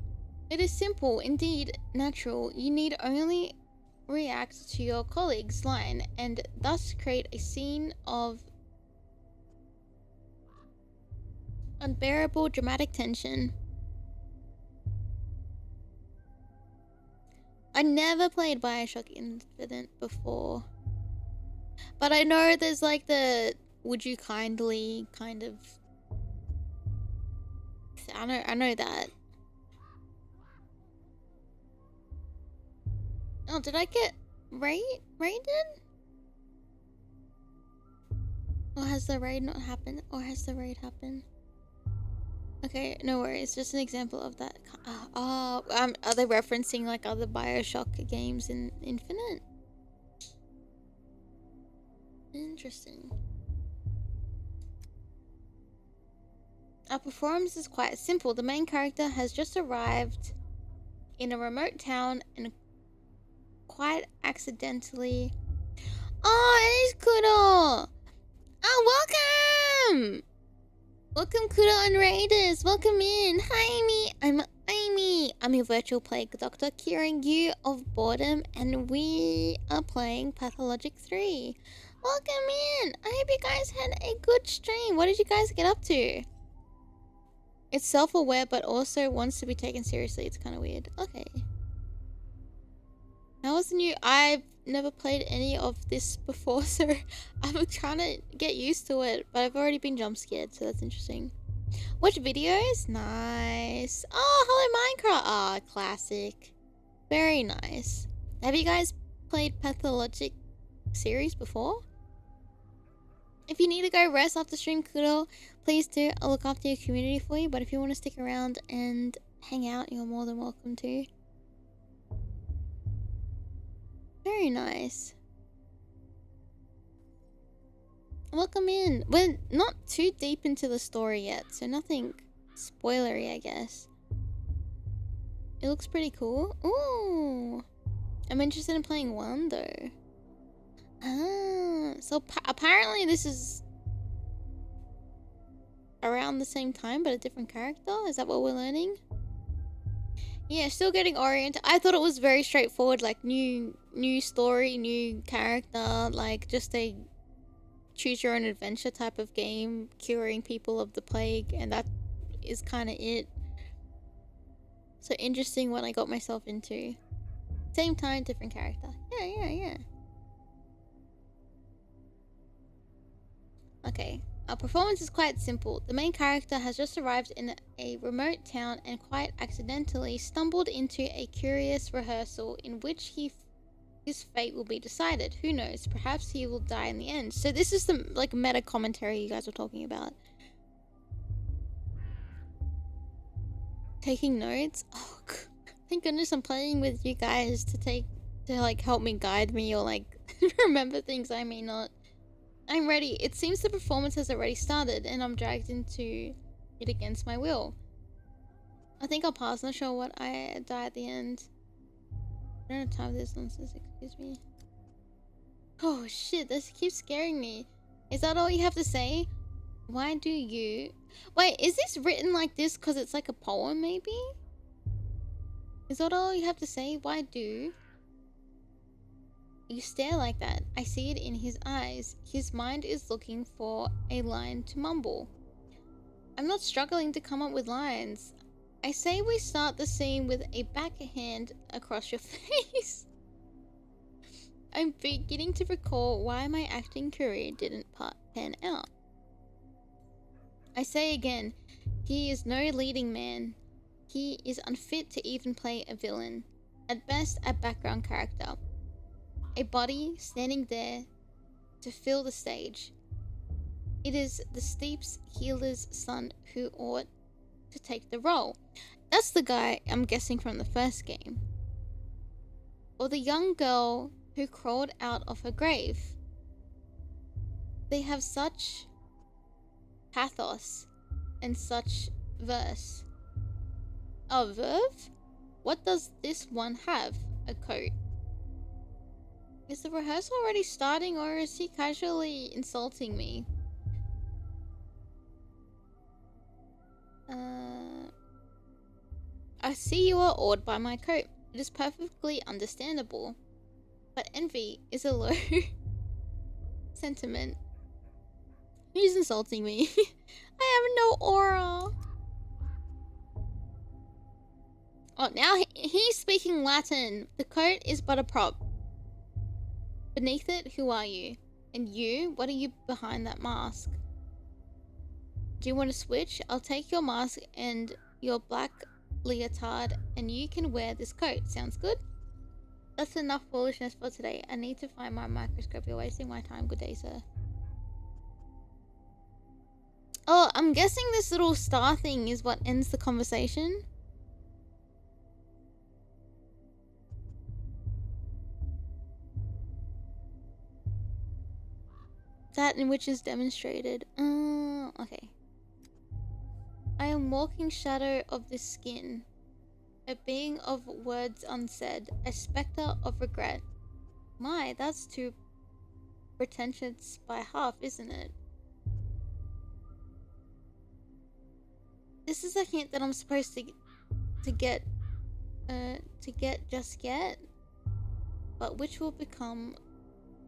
It is simple, indeed natural. You need only react to your colleague's line and thus create a scene of unbearable dramatic tension. I never played Bioshock Infinite before, but I know there's like the would you kindly kind of. I know that. Oh, did I get raided? Or has the raid not happened? Or has the raid happened? Okay, no worries. Just an example of that. Are they referencing like other Bioshock games in Infinite? Interesting. Our performance is quite simple. The main character has just arrived in a remote town and quite accidentally. Oh, it is Kudo! Oh, welcome! Welcome, Kudo and Raiders. Welcome in. Hi, Aimee. I'm Aimee. I'm your virtual plague doctor, curing you of boredom, and we are playing Pathologic 3. Welcome in. I hope you guys had a good stream. What did you guys get up to? It's self-aware, but also wants to be taken seriously. It's kind of weird. Okay. How was the new? I've never played any of this before, so I'm trying to get used to it, but I've already been jump scared, so that's interesting. Watch videos? Nice. Oh, hello Minecraft. Ah, classic. Very nice. Have you guys played Pathologic series before? If you need to go rest after stream, Kudo, please do. I'll look after your community for you, but if you want to stick around and hang out, you're more than welcome to. Very nice. Welcome in. We're not too deep into the story yet, so nothing spoilery, I guess. It looks pretty cool. Ooh. I'm interested in playing 1 though. So apparently this is around the same time but a different character? Is that what we're learning? Yeah, still getting oriented. I thought it was very straightforward, like new story, new character, like just a choose your own adventure type of game, curing people of the plague, and that is kind of it. So interesting what I got myself into. Same time, different character. Yeah. Okay, our performance is quite simple. The main character has just arrived in a remote town and quite accidentally stumbled into a curious rehearsal in which his fate will be decided. Who knows? Perhaps he will die in the end. So this is the like meta commentary you guys were talking about. Taking notes? Oh, thank goodness I'm playing with you guys to like help me guide me or like remember things I may not. I'm ready. It seems the performance has already started and I'm dragged into it against my will. I think I'll pass. Not sure what I die at the end. I don't have time for this nonsense. Excuse me. Oh shit, this keeps scaring me. Is that all you have to say? Why do you... Wait, is this written like this because it's like a poem maybe? Is that all you have to say? Why do... You stare like that. I see it in his eyes. His mind is looking for a line to mumble. I'm not struggling to come up with lines. I say we start the scene with a backhand across your face. I'm beginning to recall why my acting career didn't pan out. I say again, he is no leading man. He is unfit to even play a villain. At best, a background character. A body standing there to fill the stage. It is the Steep's healer's son who ought to take the role. That's the guy I'm guessing from the first game. Or the young girl who crawled out of her grave. They have such pathos and such verse. A verve? What does this one have? A coat. Is the rehearsal already starting, or is he casually insulting me? I see you are awed by my coat. It is perfectly understandable. But envy is a low sentiment. He's insulting me. I have no aura. Oh, now he's speaking Latin. The coat is but a prop. Beneath it, who are you? And you, what are you behind that mask? Do you want to switch? I'll take your mask and your black leotard, and you can wear this coat. Sounds good? That's enough foolishness for today. I need to find my microscope. You're wasting my time. Good day, sir. Oh, I'm guessing this little star thing is what ends the conversation. That in which is demonstrated. Okay. I am walking shadow of the skin. A being of words unsaid. A spectre of regret. My, that's too pretentious by half, isn't it? This is a hint that I'm supposed to get just yet. But which will become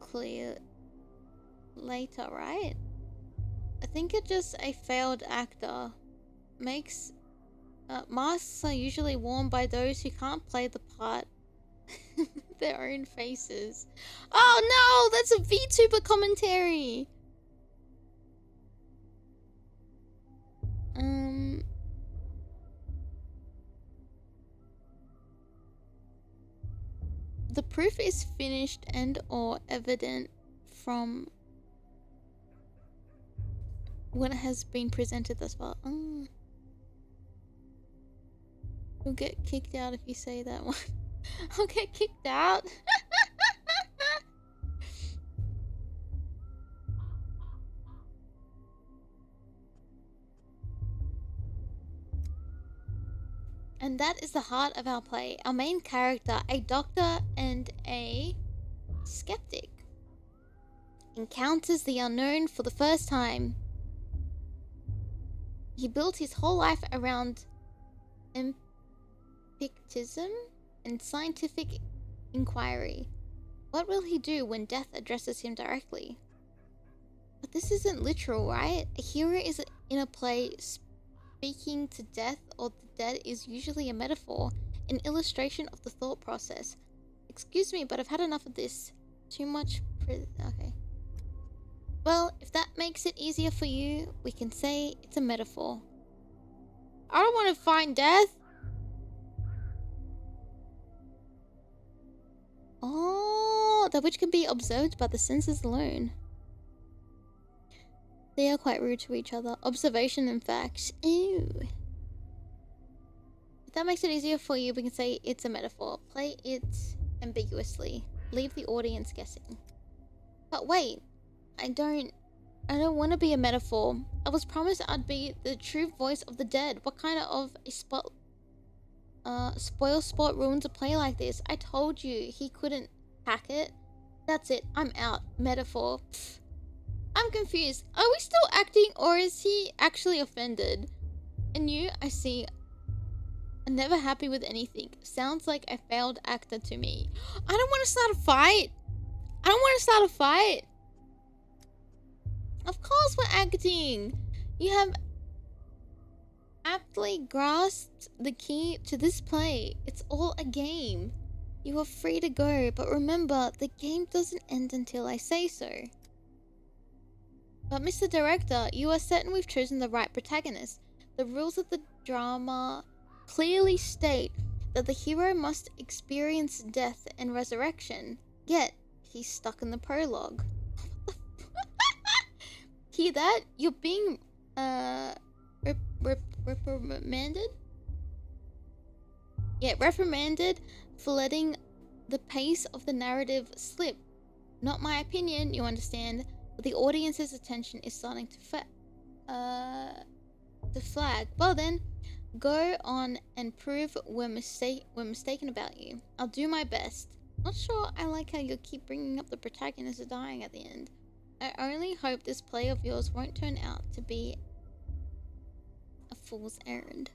clear later, right? I think it's just a failed actor. Makes masks are usually worn by those who can't play the part their own faces. Oh no, that's a VTuber commentary. The proof is finished and or evident from what has been presented thus far. You'll get kicked out if you say that one. I'll get kicked out. And that is the heart of our play. Our main character, a doctor and a skeptic, encounters the unknown for the first time. He built his whole life around empiricism and scientific inquiry. What will he do when death addresses him directly? But this isn't literal, right? A hero is in a play speaking to death or the dead is usually a metaphor, an illustration of the thought process. Excuse me, but I've had enough of this. Too much okay. Well, if that makes it easier for you, we can say it's a metaphor. I don't want to find death. Oh, that which can be observed by the senses alone. They are quite rude to each other. Observation and facts. Ew. If that makes it easier for you, we can say it's a metaphor. Play it ambiguously. Leave the audience guessing. But wait, I don't want to be a metaphor. I was promised I'd be the true voice of the dead. What kind of a spoil sport ruins a play like this? I told you he couldn't hack it. That's it. I'm out. Metaphor. Pfft. I'm confused. Are we still acting, or is he actually offended? And you, I see, are never happy with anything. Sounds like a failed actor to me. I don't want to start a fight. I don't want to start a fight. Of course we're acting. You have aptly grasped the key to this play. It's all a game. You are free to go, but remember, the game doesn't end until I say so. But Mr. Director, you are certain we've chosen the right protagonist. The rules of the drama clearly state that the hero must experience death and resurrection. Yet, he's stuck in the prologue. Hear that? You're being, reprimanded? Yeah, reprimanded for letting the pace of the narrative slip. Not my opinion, you understand, but the audience's attention is starting to flag. Well then, go on and prove we're mistaken about you. I'll do my best. Not sure I like how you keep bringing up the protagonist dying at the end. I only hope this play of yours won't turn out to be a fool's errand.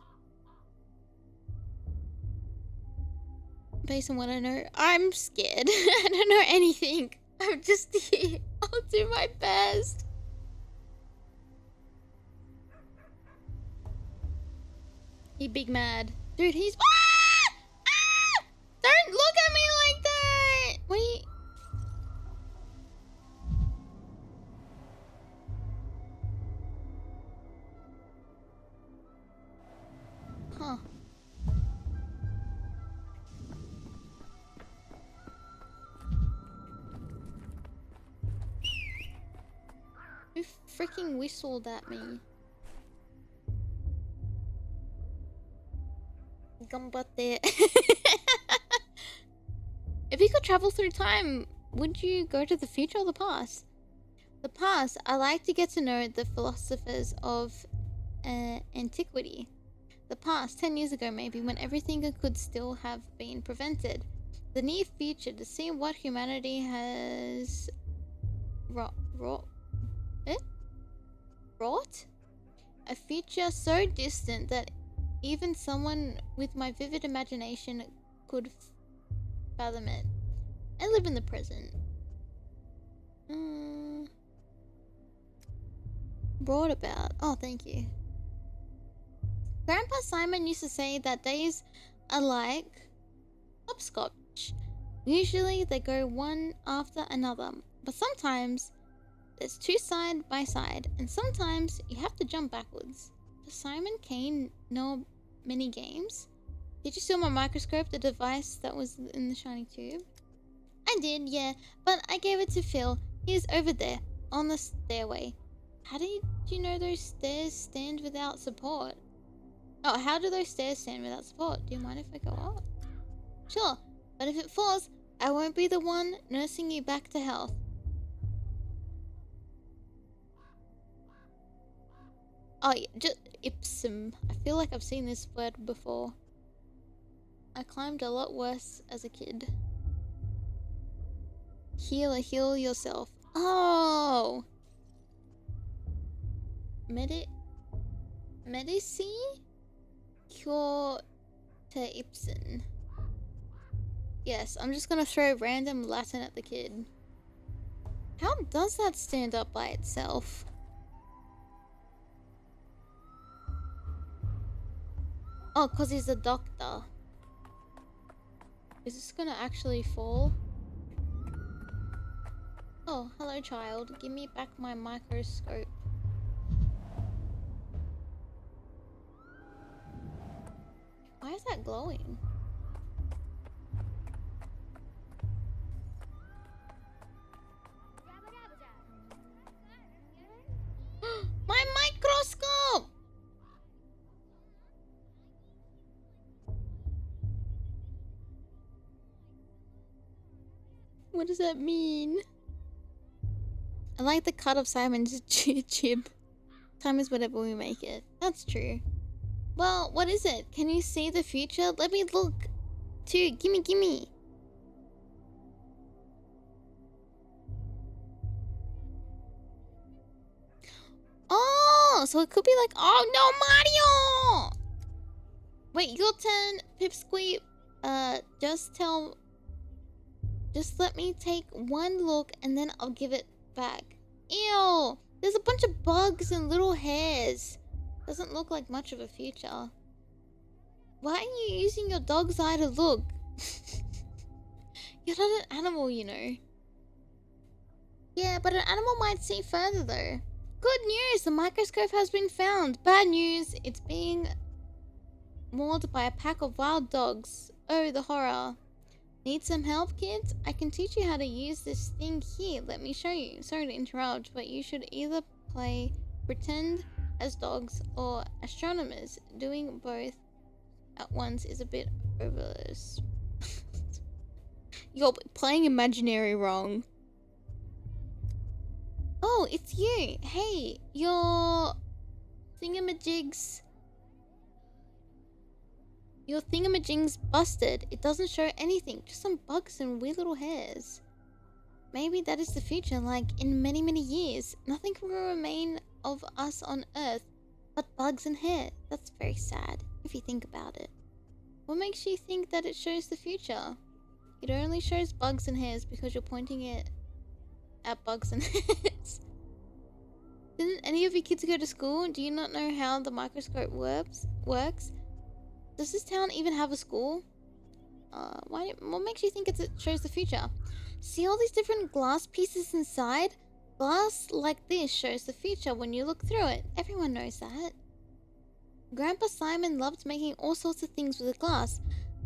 Based on what I know, I'm scared. I don't know anything. I'm just here. I'll do my best. He big mad. Dude, he's... Ah! Ah! Don't look at me like that! What are you... Huh. Who freaking whistled at me? Gambatte. If you could travel through time, would you go to the future or the past? The past. I like to get to know the philosophers of antiquity. The past, 10 years ago maybe, when everything could still have been prevented. The near future, to see what humanity has wrought? A future so distant that even someone with my vivid imagination could fathom it. I live in the present. Brought about. Oh, thank you. Grandpa Simon used to say that days are like hopscotch. Usually they go one after another, but sometimes there's two side by side, and sometimes you have to jump backwards. Does Simon Kane know many games? Did you steal my microscope, the device that was in the shiny tube? I did, yeah, but I gave it to Phil. He's over there, on the stairway. How do you know those stairs stand without support? Oh, how do those stairs stand without support? Do you mind if I go up? Sure, but if it falls, I won't be the one nursing you back to health. Oh, yeah, just ipsum. I feel like I've seen this word before. I climbed a lot worse as a kid. Heal yourself. Oh! Medici? Cure to ipsen. Yes, I'm just gonna throw random Latin at the kid. How does that stand up by itself? Oh, because he's a doctor. Is this gonna actually fall? Oh, hello child. Give me back my microscope. Why is that glowing? My microscope! What does that mean? I like the cut of Simon's jib. Time is whatever we make it. That's true. Well, what is it? Can you see the future? Let me look. Too. Gimme. Oh, so it could be like, oh no, Mario! Wait, your turn, Pipsqueak. Just let me take one look and then I'll give it back. Ew! There's a bunch of bugs and little hairs. Doesn't look like much of a future. Why are you using your dog's eye to look? You're not an animal, you know. Yeah, but an animal might see further though. Good news! The microscope has been found. Bad news! It's being mauled by a pack of wild dogs. Oh, the horror. Need some help, kids? I can teach you how to use this thing here. Let me show you. Sorry to interrupt, but you should either pretend as dogs or astronomers. Doing both at once is a bit overless. You're playing imaginary wrong. Oh, it's you. Hey, your thingamajigs. Your thingamajig's busted. It doesn't show anything, just some bugs and weird little hairs. Maybe that is the future, like in many, many years. Nothing will remain of us on Earth but bugs and hair. That's very sad, if you think about it. What makes you think that it shows the future? It only shows bugs and hairs because you're pointing it at bugs and hairs. Didn't any of your kids go to school? Do you not know how the microscope works? Does this town even have a school? What makes you think it shows the future? See all these different glass pieces inside? Glass like this shows the future when you look through it. Everyone knows that. Grandpa Simon loved making all sorts of things with glass.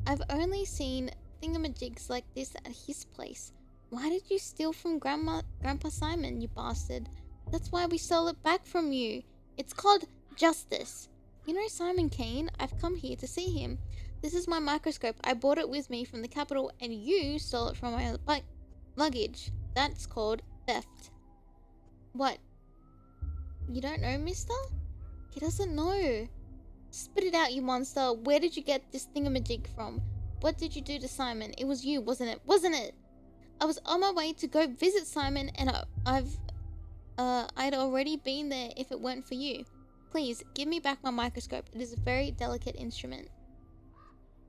I've only seen thingamajigs like this at his place. Why did you steal from Grandpa Simon, you bastard? That's why we stole it back from you. It's called justice. You know Simon Kane? I've come here to see him. This is my microscope. I brought it with me from the capital and you stole it from my luggage. That's called theft. What? You don't know, mister? He doesn't know. Spit it out, you monster. Where did you get this thingamajig from? What did you do to Simon? It was you, wasn't it? Wasn't it? I was on my way to go visit Simon and I'd already been there if it weren't for you. Please, give me back my microscope. It is a very delicate instrument.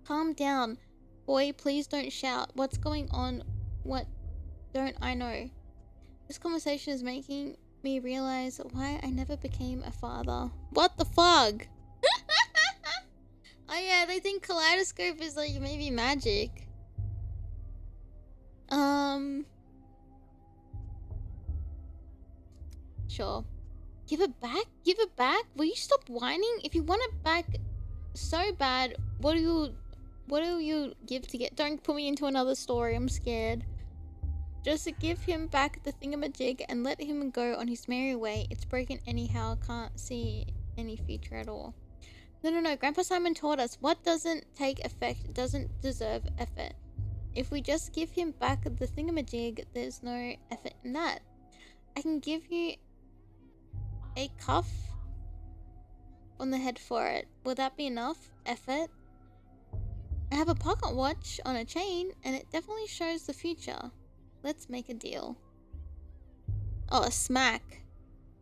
Calm down. Boy, please don't shout. What's going on? What don't I know? This conversation is making me realize why I never became a father. What the fuck? Oh yeah, they think kaleidoscope is like maybe magic. Sure. Give it back? Give it back? Will you stop whining? If you want it back so bad, what do you give to get? Don't put me into another story, I'm scared. Just give him back the thingamajig and let him go on his merry way. It's broken anyhow, can't see any future at all. No, Grandpa Simon taught us what doesn't take effect doesn't deserve effort. If we just give him back the thingamajig, there's no effort in that. I can give you a cuff on the head for it. Will that be enough effort? I have a pocket watch on a chain and it definitely shows the future. Let's make a deal. Oh, a smack.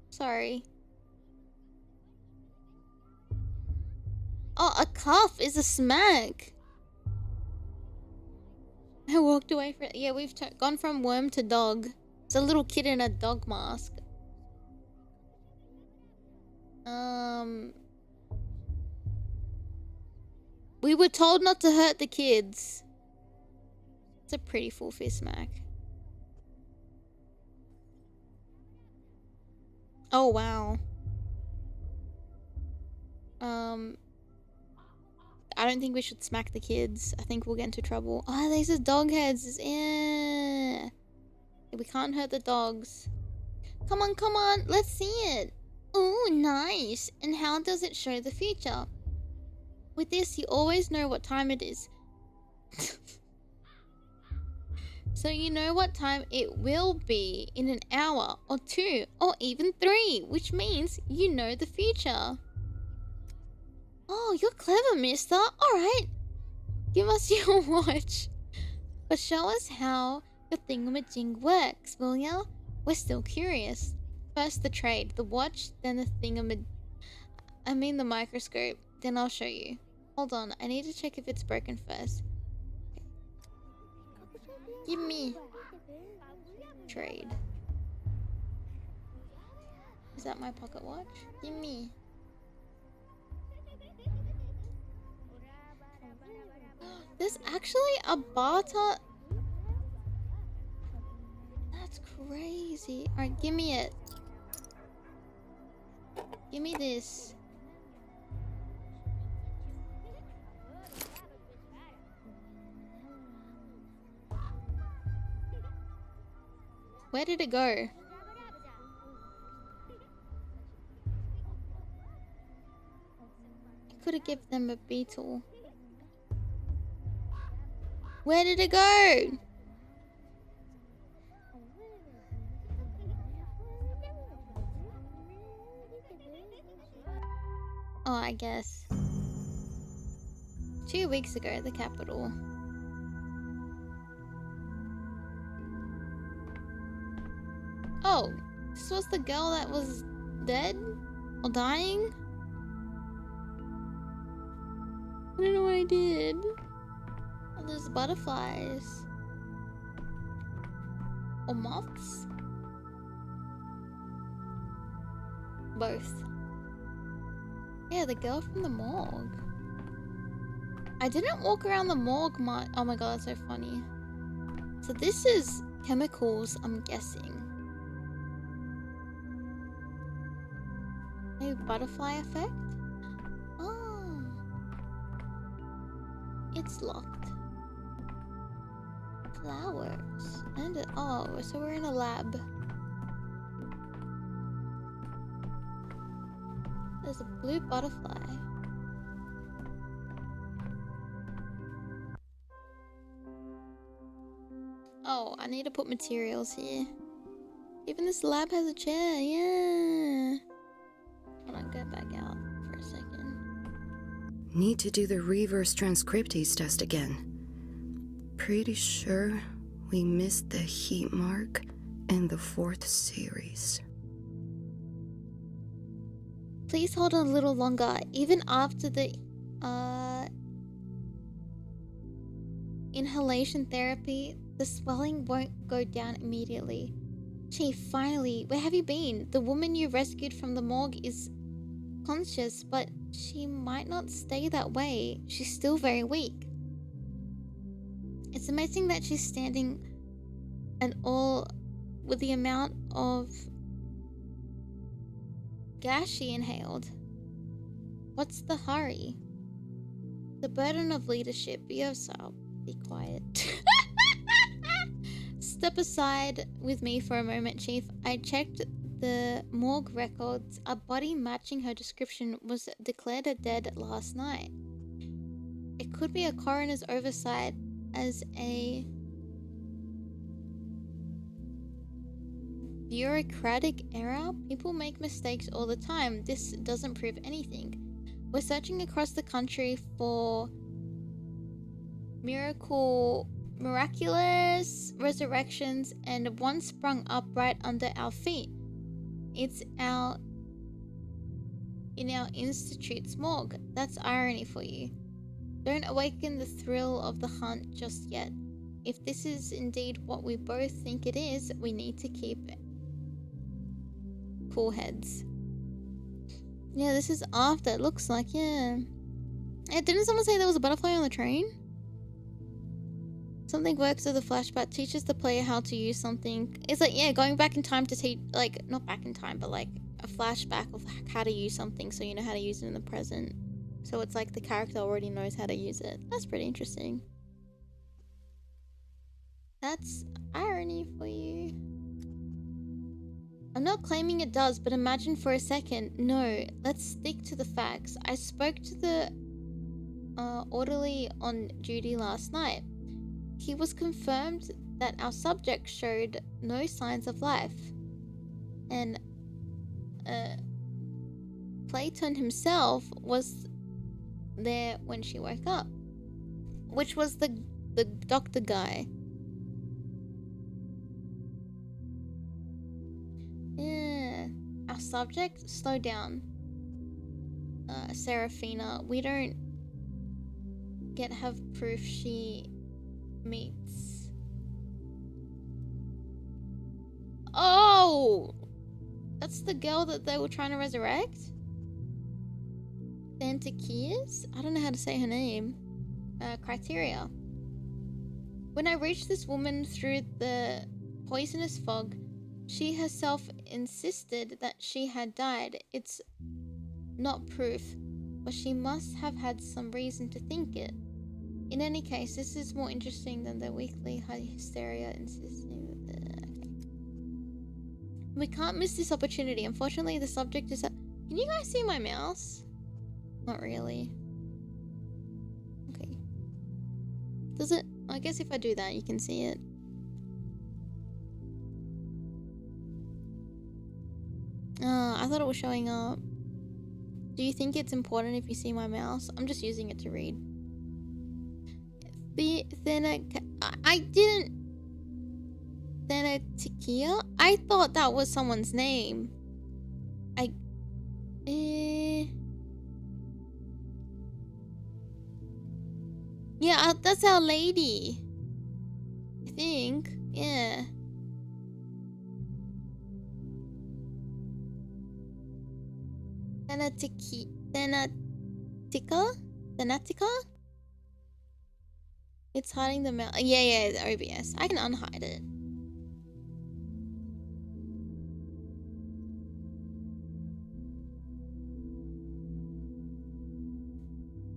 Sorry. Oh, a cuff is a smack. I walked away from it. Yeah, we've gone from worm to dog. It's a little kid in a dog mask. We were told not to hurt the kids. It's a pretty full fist smack. Oh, wow. I don't think we should smack the kids. I think we'll get into trouble. Oh, these are dog heads. Yeah. We can't hurt the dogs. Come on. Let's see it. Ooh, nice. And how does it show the future? With this, you always know what time it is. So you know what time it will be in an hour or 2 or even 3, which means you know the future. Oh, you're clever, mister. Alright. Give us your watch. But show us how the thingamajig works, will ya? We're still curious. First the trade, the watch, then the the microscope. Then I'll show you. Hold on, I need to check if it's broken first. Give me. Trade. Is that my pocket watch? Give me. There's actually a barter. That's crazy. Alright, give me it. Give me this. Where did it go? I could have given them a beetle. Where did it go? Oh, I guess. 2 weeks ago at the capital. Oh, this was the girl that was dead? Or dying? I don't know what I did. Oh, there's butterflies. Or moths? Both. Yeah, the girl from the morgue. I didn't walk around the morgue much. Oh my god, that's so funny. So this is chemicals, I'm guessing. Maybe butterfly effect? Oh. It's locked. Flowers. And oh, so we're in a lab. There's a blue butterfly. Oh, I need to put materials here. Even this lab has a chair, yeah. Hold on, go back out for a second. Need to do the reverse transcriptase test again. Pretty sure we missed the heat mark in the 4th series. Please hold on a little longer. Even after the inhalation therapy, the swelling won't go down immediately. Chief, finally, where have you been? The woman you rescued from the morgue is conscious, but she might not stay that way. She's still very weak. It's amazing that she's standing and all with the amount of gas she inhaled. What's the hurry? The burden of leadership. Be yourself. Be quiet. Step aside with me for a moment, Chief. I checked the morgue records. A body matching her description was declared dead last night. It could be a coroner's oversight as a bureaucratic error. People make mistakes all the time. This doesn't prove anything. We're searching across the country for miraculous resurrections, and one sprung up right under our feet. It's in our institute's morgue. That's irony for you. Don't awaken the thrill of the hunt just yet. If this is indeed what we both think it is, we need to keep cool heads. Yeah, this is after, it looks like, yeah. Hey, didn't someone say there was a butterfly on the train? Something works with a flashback, teaches the player how to use something. It's like, yeah, going back in time to teach, like, not back in time, but like a flashback of how to use something so you know how to use it in the present. So it's like the character already knows how to use it. That's pretty interesting. That's irony for you. I'm not claiming it does, but imagine for a second. No, let's stick to the facts. I spoke to the orderly on duty last night. He was confirmed that our subject showed no signs of life. And Clayton himself was there when she woke up. Which was the doctor guy. Yeah. Our subject, slow down. Serafina, we don't have proof she meets. Oh! That's the girl that they were trying to resurrect? Fantakias? I don't know how to say her name. criteria. When I reached this woman through the poisonous fog, she herself insisted that she had died. It's not proof, but she must have had some reason to think it. In any case, this is more interesting than the weekly hysteria insisting that okay. We can't miss this opportunity. Unfortunately, the subject is... Can you guys see my mouse? Not really. Okay. Does it? I guess if I do that, you can see it. I thought it was showing up. Do you think it's important if you see my mouse? I'm just using it to read. I didn't... Thenatikia? I thought that was someone's name. Yeah, that's our lady. I think. Yeah. Thenatica? It's hiding the mouth. Yeah, the OBS. I can unhide it.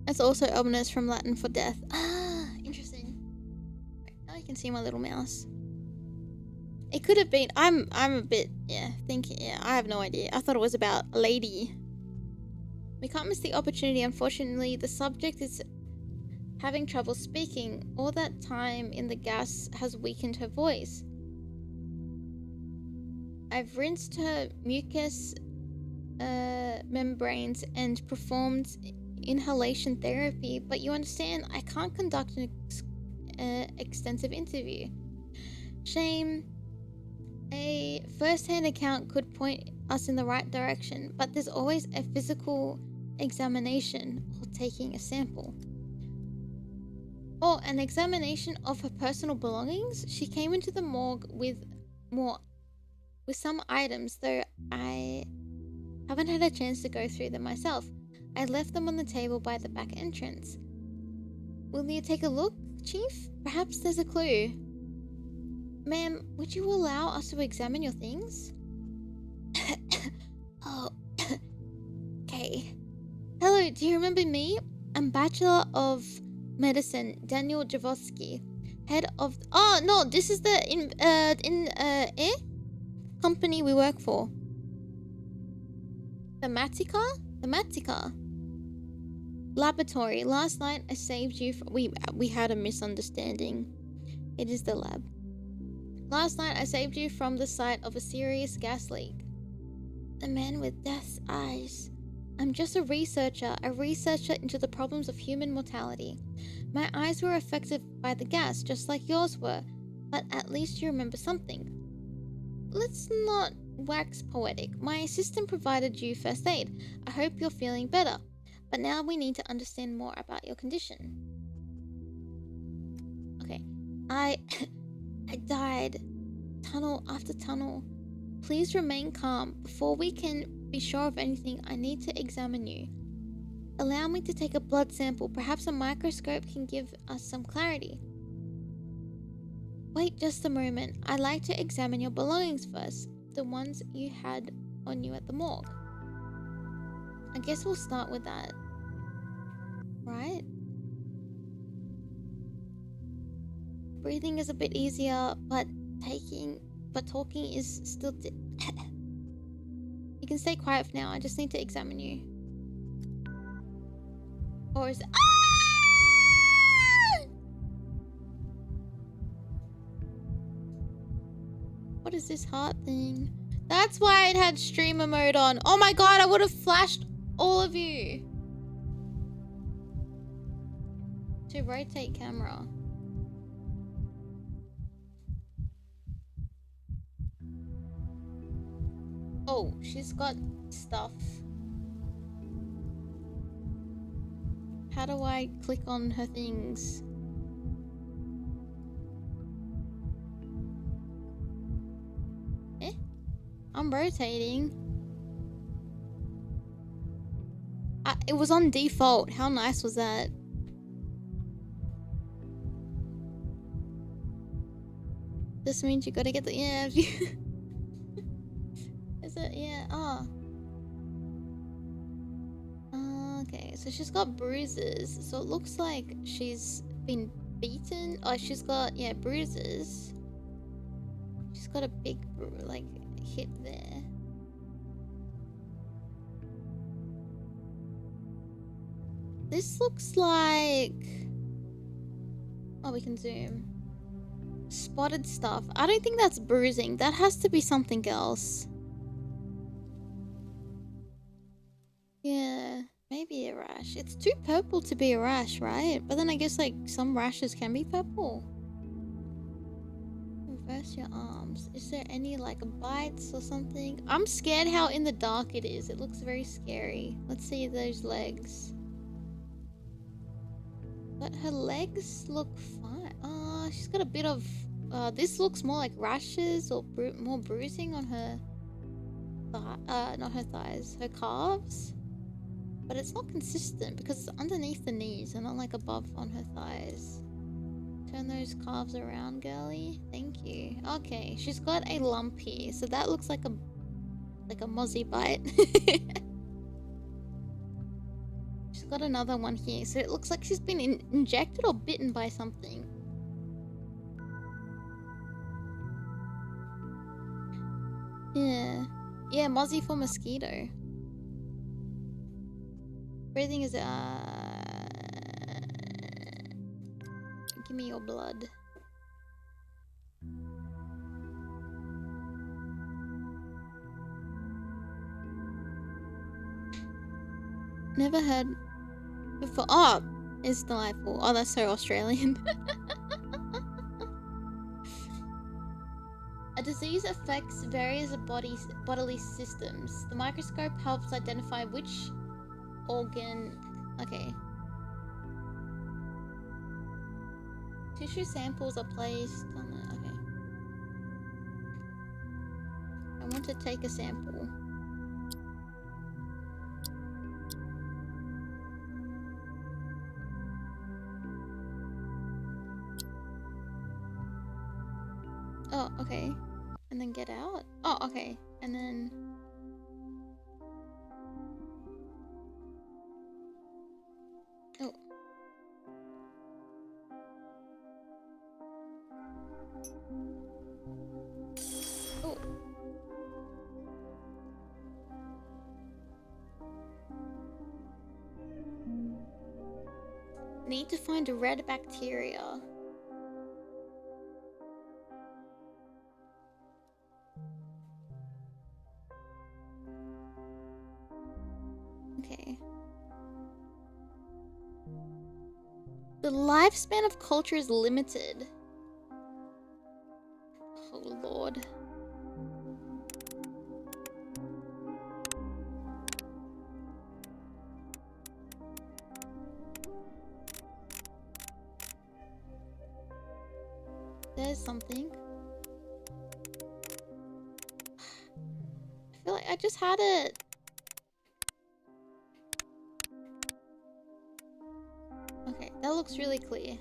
It's also ominous from Latin for death. Ah, interesting. Right, now you can see my little mouse. It could have been. I'm a bit, thinking. Yeah, I have no idea. I thought it was about a lady. We can't miss the opportunity. Unfortunately, the subject is having trouble speaking. All that time in the gas has weakened her voice. I've rinsed her mucous membranes and performed inhalation therapy, but you understand, I can't conduct an extensive interview. Shame. A first-hand account could point us in the right direction, but there's always a physical examination or taking a sample. Or an examination of her personal belongings. She came into the morgue with some items, though I haven't had a chance to go through them myself. I left them on the table by the back entrance. Will you take a look, Chief? Perhaps there's a clue. Ma'am, would you allow us to examine your things? Oh, okay. Hello, do you remember me? I'm Bachelor of Medicine, Daniel Javosky, head of... Oh, no, this is the company we work for. The Matica? Laboratory. Last night I saved you from... We had a misunderstanding. It is the lab. Last night I saved you from the sight of a serious gas leak. The man with death's eyes. I'm just a researcher into the problems of human mortality. My eyes were affected by the gas, just like yours were, but at least you remember something. Let's not wax poetic. My assistant provided you first aid. I hope you're feeling better. But now we need to understand more about your condition. Okay. I died. Tunnel after tunnel. Please remain calm. Before we can be sure of anything, I need to examine you. Allow me to take a blood sample. Perhaps a microscope can give us some clarity. Wait just a moment. I'd like to examine your belongings first. The ones you had on you at the morgue. I guess we'll start with that. Right? Breathing is a bit easier, but talking is still... You can stay quiet for now. I just need to examine you. Or is it... Ah! What is this heart thing? That's why it had streamer mode on. Oh my god, I would have flashed all of you. To rotate camera. Oh, she's got stuff. How do I click on her things? Eh? I'm rotating. It was on default. How nice was that? This means you gotta get the Is it? Yeah. Oh. Okay, so she's got bruises. So it looks like she's been beaten. Oh, she's got bruises. She's got a big like hit there. This looks like... Oh, we can zoom. Spotted stuff. I don't think that's bruising. That has to be something else. Yeah, maybe a rash. It's too purple to be a rash, right? But then I guess like some rashes can be purple. Reverse your arms. Is there any like bites or something? I'm scared how in the dark it is. It looks very scary. Let's see those legs. But her legs look fine. She's got a bit of... this looks more like rashes or more bruising on her... not her thighs. Her calves. But it's not consistent because it's underneath the knees and not like above on her thighs. Turn those calves around, girly. Thank you. Okay, she's got a lump here. So that looks like a mozzie bite. She's got another one here. So it looks like she's been injected or bitten by something. Yeah. Yeah, mozzie for mosquito. Breathing is give me your blood. Never heard before. Oh, it's delightful. Oh, that's so Australian. A disease affects various bodily systems. The microscope helps identify which organ... Okay. Tissue samples are placed on the... Okay. I want to take a sample. Oh, okay. And then get out? Oh, okay. And then... Oh. Oh. Need to find a red bacteria. Okay. The lifespan of culture is limited. Oh lord. There's something. I feel like I just had it. Okay, that looks really clear.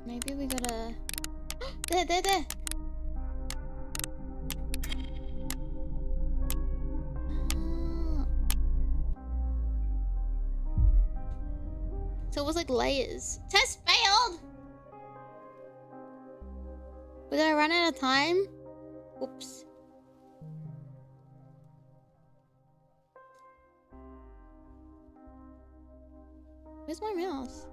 Maybe we gotta... There! Oh. So it was like layers. Test failed! Did I run out of time? Oops. Where's my mouse?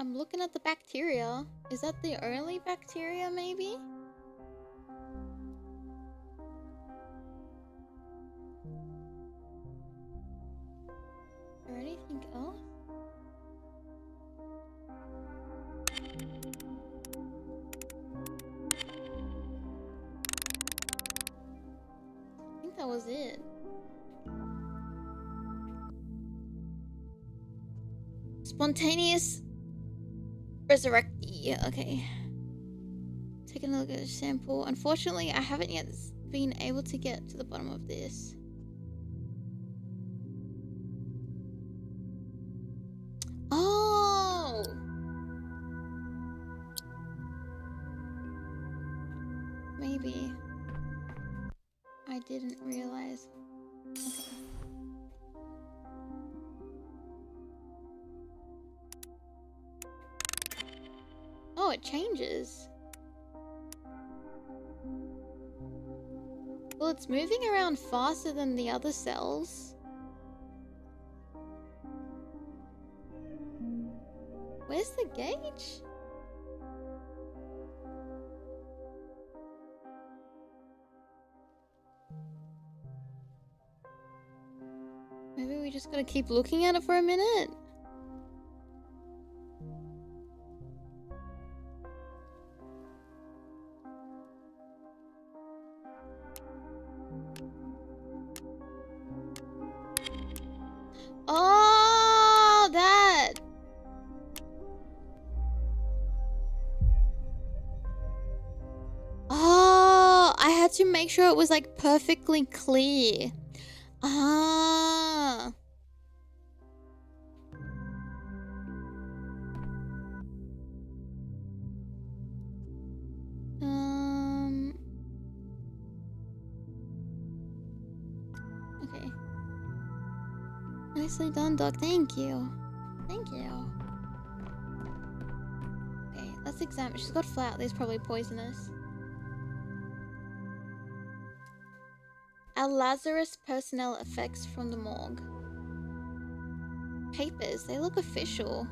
I'm looking at the bacteria. Is that the only bacteria, maybe? Spontaneous resurrectee. Okay. Taking a look at the sample. Unfortunately, I haven't yet been able to get to the bottom of this. Oh! Maybe. I didn't realize. Okay. Oh, it changes. Well, it's moving around faster than the other cells. Where's the gauge? Maybe we just gotta keep looking at it for a minute. Oh, that. Oh, I had to make sure it was like perfectly clear. Ah. Okay. Nicely done, Doc. Thank you. Thank you. Okay, let's examine. She's got flat. These probably poisonous. Our Lazarus personnel effects from the morgue. Papers. They look official.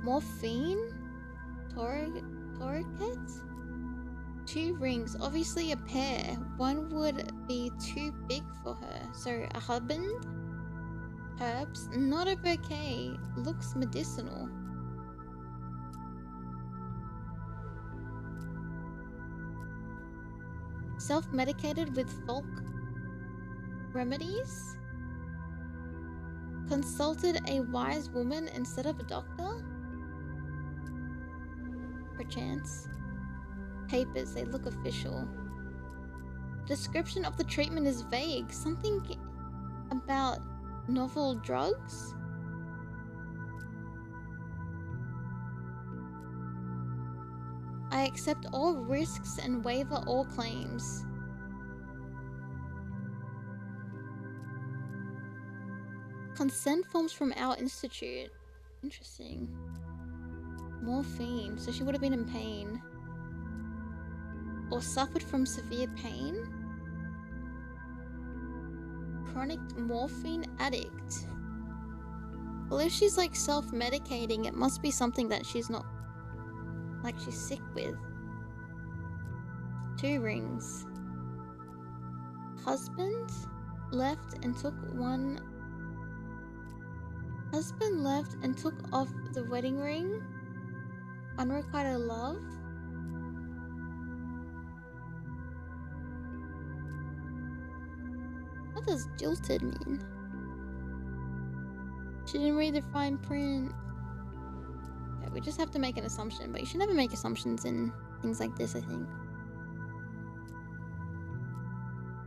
Morphine? Torriquet? 2 rings. Obviously a pair. One would be too big for her. So a husband? Herbs? Not a bouquet. Looks medicinal. Self-medicated with folk remedies? Consulted a wise woman instead of a doctor? Perchance. Papers, they look official. Description of the treatment is vague. Something about novel drugs? I accept all risks and waiver all claims. Consent forms from our institute. Interesting. Morphine. So she would have been in pain. Or suffered from severe pain? Chronic morphine addict. Well, if she's like self-medicating, it must be something that she's not, like she's sick with. 2 rings. Husband left and took one. Husband left and took off the wedding ring. Unrequited love. What does jilted mean? She didn't read the fine print. Okay, we just have to make an assumption, but you should never make assumptions in things like this, I think.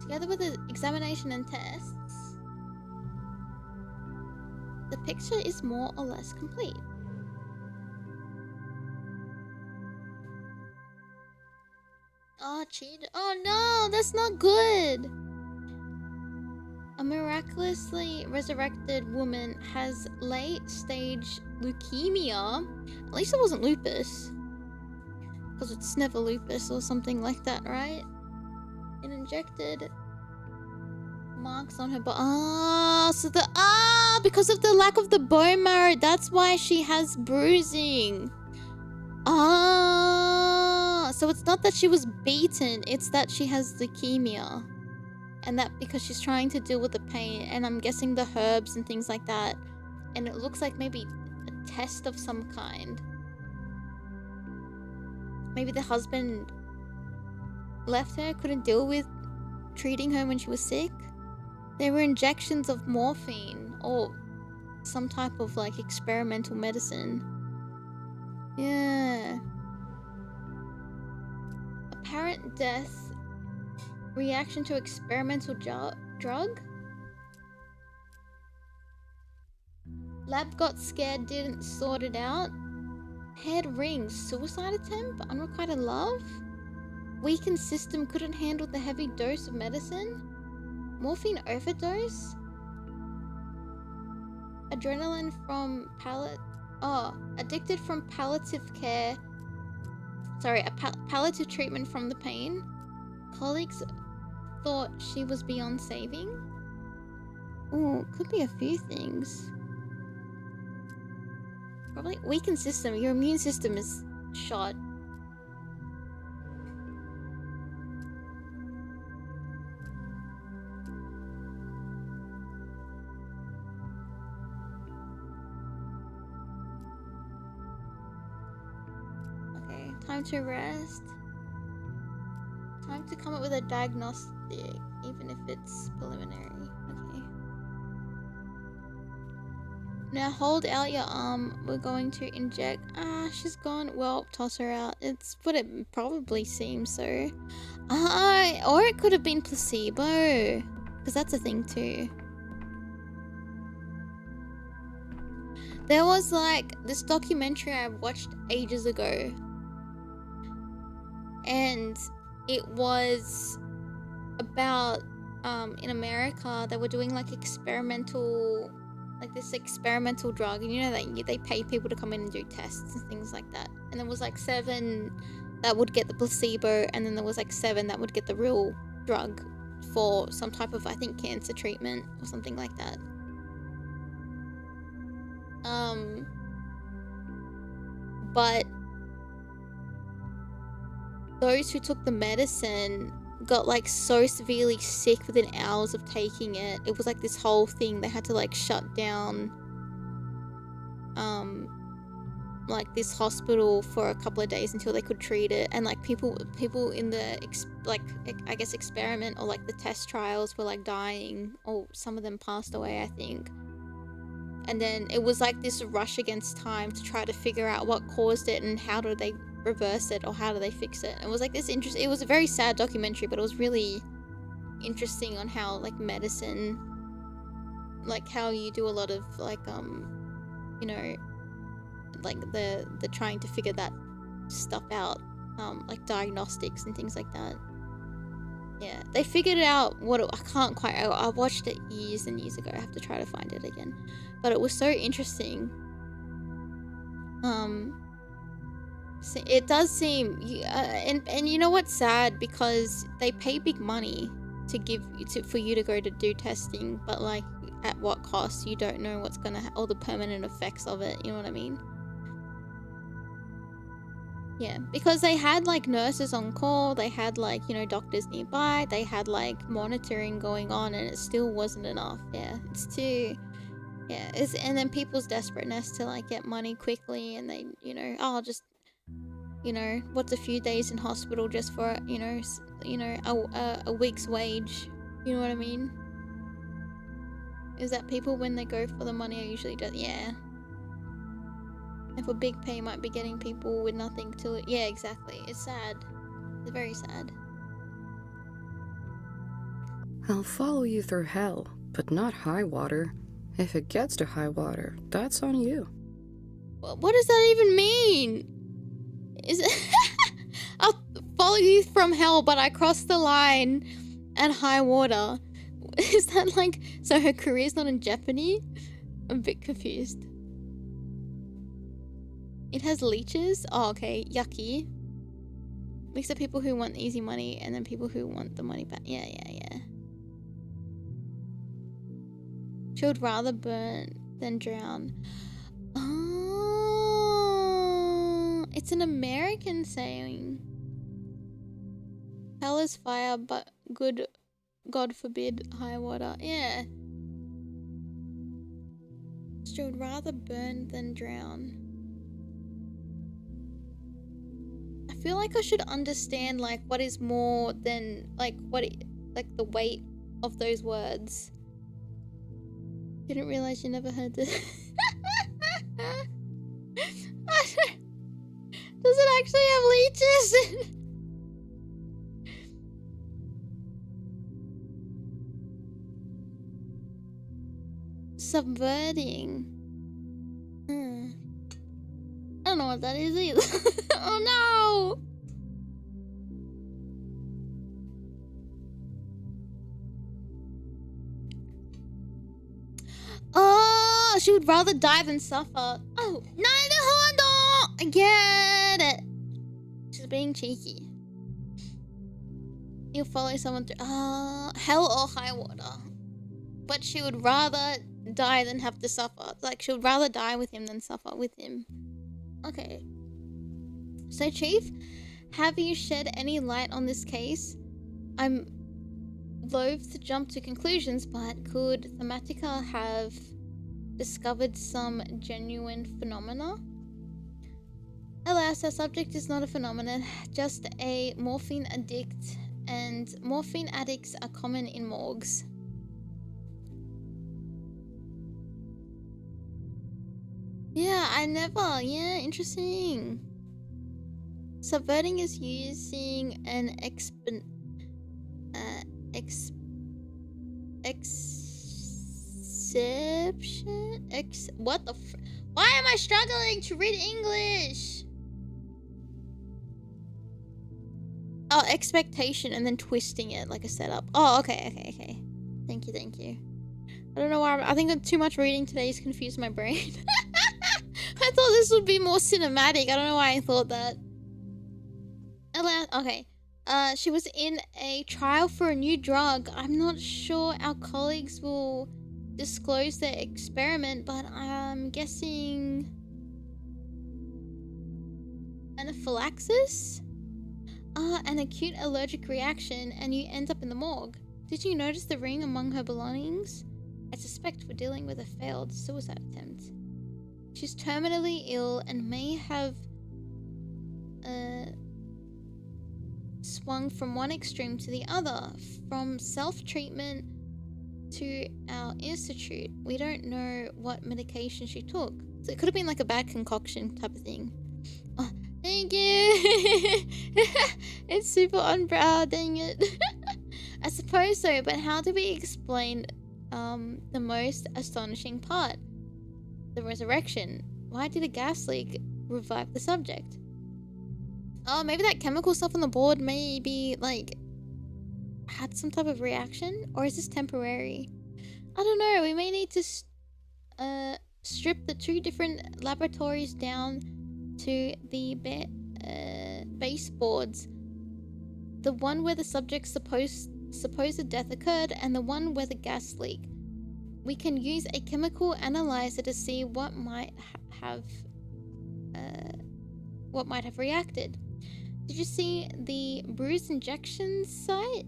Together with the examination and tests, the picture is more or less complete. Oh, cheated. Oh no, that's not good. A miraculously resurrected woman has late-stage leukemia. At least it wasn't lupus. Because it's never lupus or something like that, right? And injected marks on her body. Because of the lack of the bone marrow, that's why she has bruising. So it's not that she was beaten, it's that she has leukemia. And that because she's trying to deal with the pain, and I'm guessing the herbs and things like that. And it looks like maybe a test of some kind. Maybe the husband left her, couldn't deal with treating her when she was sick. There were injections of morphine, or some type of like experimental medicine. Yeah. Apparent death. Reaction to experimental drug? Lab got scared, didn't sort it out. Head rings. Suicide attempt? Unrequited love? Weakened system, couldn't handle the heavy dose of medicine? Morphine overdose? Adrenaline from addicted from palliative care. Sorry, palliative treatment from the pain. Colleagues thought she was beyond saving. Ooh, could be a few things. Probably weakened system. Your immune system is shot. Okay, time to rest. Time to come up with a diagnostic, even if it's preliminary. Okay. Now hold out your arm. We're going to inject. Ah, she's gone. Well, toss her out. It's what it probably seems so. Or it could have been placebo. Because that's a thing too. There was like this documentary I watched ages ago. And it was about in America they were doing like experimental, like this experimental drug, and you know that they pay people to come in and do tests and things like that. And there was like 7 that would get the placebo, and then there was like 7 that would get the real drug for some type of, I think, cancer treatment or something like that. But those who took the medicine got like so severely sick within hours of taking it. It was like this whole thing. They had to like shut down like this hospital for a couple of days until they could treat it. And like people in the I guess experiment or like the test trials were like dying, or some of them passed away, I think. And then it was like this rush against time to try to figure out what caused it and how do they reverse it, or how do they fix it. It was like this interesting, it was a very sad documentary, but it was really interesting on how like medicine, like how you do a lot of like you know, like the trying to figure that stuff out, like diagnostics and things like that. Yeah, they figured out I watched it years and years ago. I have to try to find it again, but it was so interesting. So it does seem, and you know what's sad, because they pay big money for you to go to do testing, but like at what cost? You don't know what's gonna all the permanent effects of it. You know what I mean? Yeah, because they had like nurses on call, they had like, you know, doctors nearby, they had like monitoring going on, and it still wasn't enough. Yeah, it's too. Yeah, and then people's desperateness to like get money quickly, and they, you know, I'll just, you know, what's a few days in hospital just for, you know, a week's wage. You know what I mean? Is that people, when they go for the money, are usually just, yeah. And for big pay, might be getting people with nothing to, yeah, exactly. It's sad. It's very sad. I'll follow you through hell, but not high water. If it gets to high water, that's on you. What does that even mean? Is it I'll follow you from hell, but I crossed the line at high water. Is that like, so her career's not in jeopardy? I'm a bit confused. It has leeches? Oh, okay. Yucky. Mix of people who want easy money and then people who want the money back. Yeah. She would rather burn than drown. Oh, it's an American saying. Hell is fire, but good, God forbid, high water. Yeah. She would rather burn than drown. I feel like I should understand like what is more than like like the weight of those words. Didn't realize you never heard this. Does it actually have leeches? Subverting. I don't know what that is either. Oh no! Oh, she would rather die than suffer. Oh, no! I get it. She's being cheeky. You'll follow someone through hell or high water. But she would rather die than have to suffer. Like, she would rather die with him than suffer with him. Okay. So, Chief, have you shed any light on this case? I'm loath to jump to conclusions, but could Thematica have discovered some genuine phenomena? Alas, our subject is not a phenomenon, just a morphine addict, and morphine addicts are common in morgues. Yeah, interesting. Subverting is using an exception. What the why am I struggling to read English? Oh, expectation and then twisting it like a setup. Oh, okay. Thank you. I don't know why. I think too much reading today has confused my brain. I thought this would be more cinematic. I don't know why I thought that. Okay. She was in a trial for a new drug. I'm not sure our colleagues will disclose their experiment, but I'm guessing anaphylaxis? An acute allergic reaction, and you end up in the morgue. Did you notice the ring among her belongings? I suspect we're dealing with a failed suicide attempt. She's terminally ill and may have swung from one extreme to the other, from self-treatment to our institute. We don't know what medication she took. So it could have been like a bad concoction type of thing. Oh, thank you! It's super unproud, dang it. I suppose so, but how do we explain the most astonishing part? The resurrection. Why did a gas leak revive the subject? Oh, maybe that chemical stuff on the board maybe, like, had some type of reaction? Or is this temporary? I don't know. We may need to strip the two different laboratories down to the baseboards. The one where the subject's supposed death occurred, and the one where the gas leak. We can use a chemical analyzer to see what might have reacted. Did you see the bruise injection site?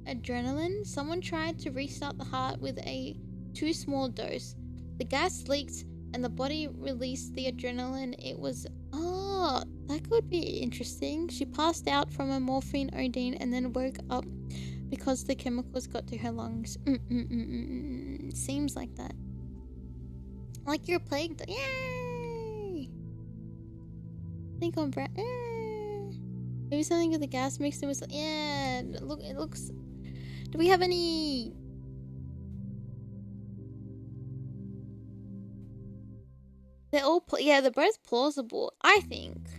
Adrenaline. Someone tried to restart the heart with a too small dose. The gas leaked and the body released the adrenaline. It was... Oh, that could be interesting. She passed out from a morphine OD and then woke up because the chemicals got to her lungs. Seems like that. Like you're plagued. Yay! Think on Brad. Maybe something with the gas mixed in with. Yeah, look. It looks. Do we have any? They're all. Yeah, they're both plausible. I think.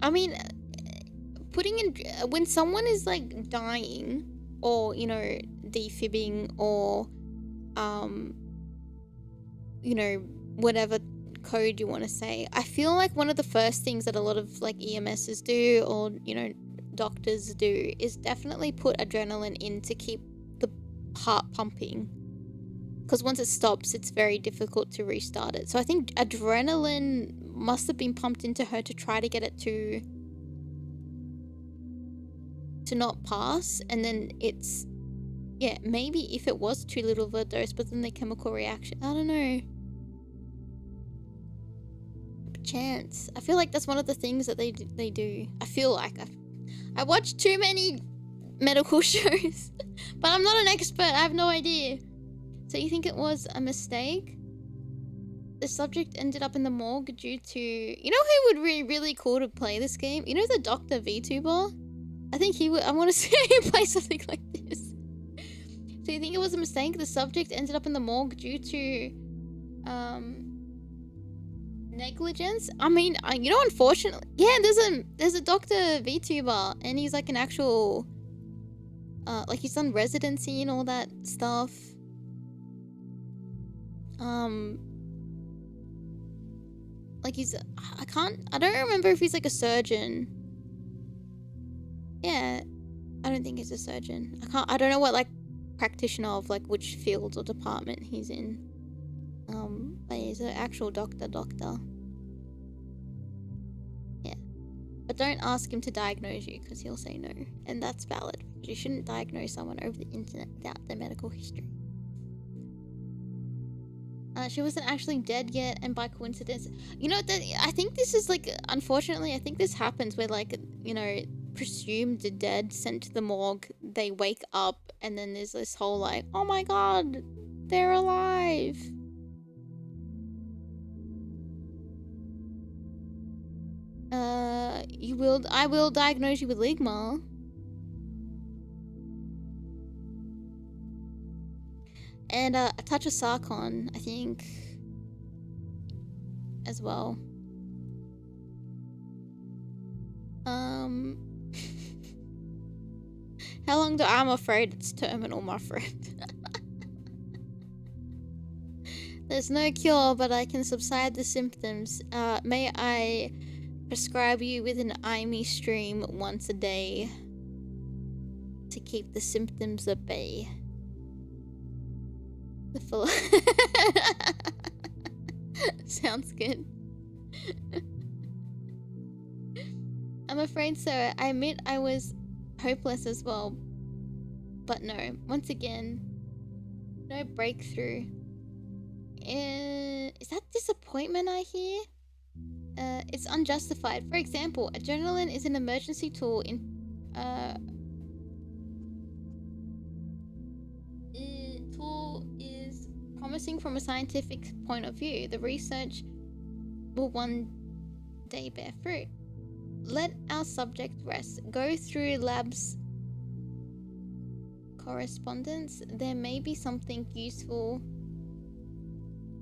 I mean, putting in when someone is like dying, or you know, defibbing, or you know, whatever code you want to say. I feel like one of the first things that a lot of like EMSs do, or you know, doctors do, is definitely put adrenaline in to keep the heart pumping. Because once it stops, it's very difficult to restart it. So I think adrenaline must have been pumped into her to try to get it to not pass, and then it's, yeah, maybe if it was too little of a dose, but then the chemical reaction, I don't know. chance. I feel like that's one of the things that they do. I feel like I watch too many medical shows, but I'm not an expert. I have no idea. So you think it was a mistake? The subject ended up in the morgue due to... You know who would be really cool to play this game? You know the Dr. VTuber? I think he would... I want to see him play something like this. So you think it was a mistake? The subject ended up in the morgue due to... negligence? I mean, you know, unfortunately... Yeah, there's a Dr. VTuber, and he's like an actual... like he's done residency and all that stuff. Like he's... I don't remember if he's like a surgeon. Yeah, I don't think he's a surgeon. I don't know what like practitioner of like which field or department he's in. But he's an actual doctor. Yeah. But don't ask him to diagnose you because he'll say no. And that's valid. You shouldn't diagnose someone over the internet without their medical history. She wasn't actually dead yet, and by coincidence, you know, that I think this is like, unfortunately, I think this happens where like, you know, presumed dead, sent to the morgue, they wake up, and then there's this whole like, oh my god, they're alive. I will diagnose you with Ligma. And a touch of Sarkon, I think, as well. How long do I'm afraid it's terminal, my friend? There's no cure, but I can subside the symptoms. May I prescribe you with an Aimee stream once a day to keep the symptoms at bay. The full sounds good. I'm afraid so. I admit I was hopeless as well. But no, once again, no breakthrough. Is that disappointment I hear? It's unjustified. For example, adrenaline is an emergency tool in is promising from a scientific point of view. The research will one day bear fruit. Let our subject rest. Go through labs correspondence. There may be something useful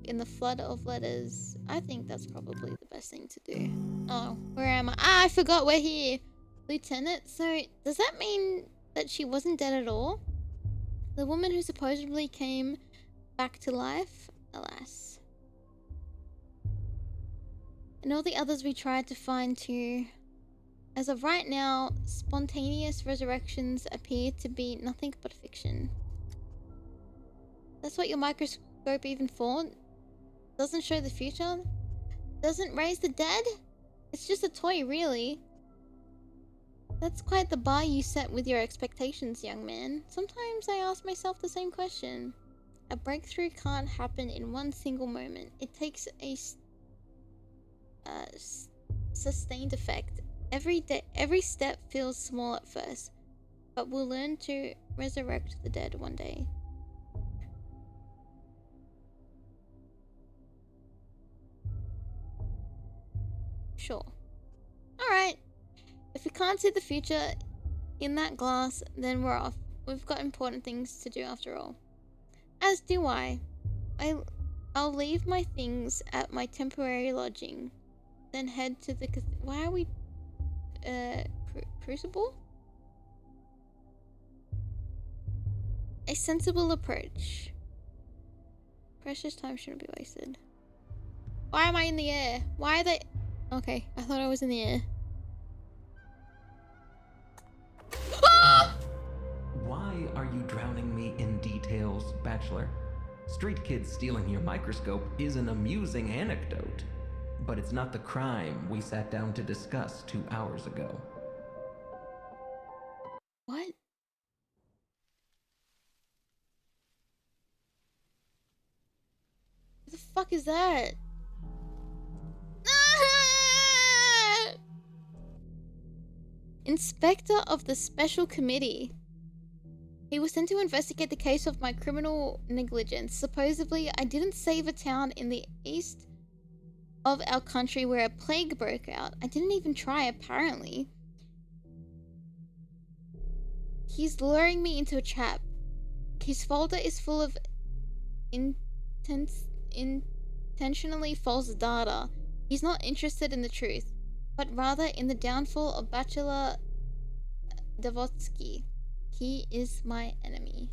in the flood of letters. I think that's probably the best thing to do. Oh, where am I? Ah, I forgot we're here. Lieutenant, so does that mean that she wasn't dead at all? The woman who supposedly came back to life? Alas. And all the others we tried to find too. As of right now, spontaneous resurrections appear to be nothing but fiction. That's what your microscope even for? Doesn't show the future? Doesn't raise the dead? It's just a toy, really. That's quite the bar you set with your expectations, young man. Sometimes I ask myself the same question. A breakthrough can't happen in one single moment. It takes a sustained effect. Every step feels small at first, but we'll learn to resurrect the dead one day. Sure. Alright. If we can't see the future in that glass, then we're off. We've got important things to do after all. As do I. I'll leave my things at my temporary lodging, then head to the why are we crucible? A sensible approach. Precious time shouldn't be wasted. Why am I in the air? Why are they... Okay, I thought I was in the air. Ah! Why are you drowning me in details, Bachelor? Street kids stealing your microscope is an amusing anecdote, but it's not the crime we sat down to discuss 2 hours ago. What? What the fuck is that? Inspector of the Special Committee. He was sent to investigate the case of my criminal negligence. Supposedly, I didn't save a town in the east of our country where a plague broke out. I didn't even try, apparently. He's luring me into a trap. His folder is full of intentionally false data. He's not interested in the truth, but rather in the downfall of Bachelor Devotsky. He is my enemy.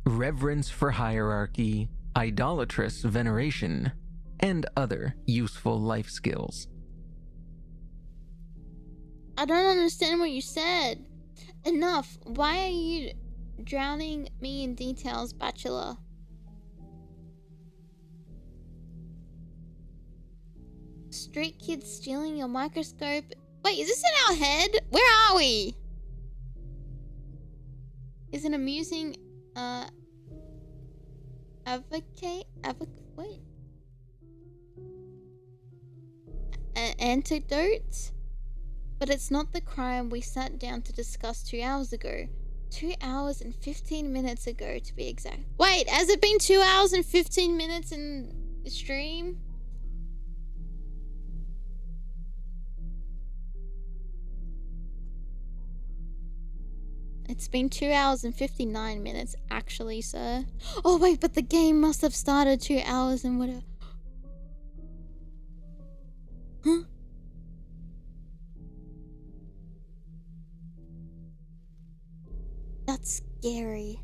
Reverence for hierarchy, idolatrous veneration, and other useful life skills. I don't understand what you said. Enough. Why are you drowning me in details, Bachelor? Street kids stealing your microscope. Wait, is this in our head? Where are we? Is an amusing wait. An antidote? But it's not the crime we sat down to discuss 2 hours ago. 2 hours and 15 minutes ago, to be exact. Wait, has it been 2 hours and 15 minutes in the stream? It's been 2 hours and 59 minutes, actually, sir. Oh, wait, but the game must have started 2 hours and whatever. Huh? That's scary.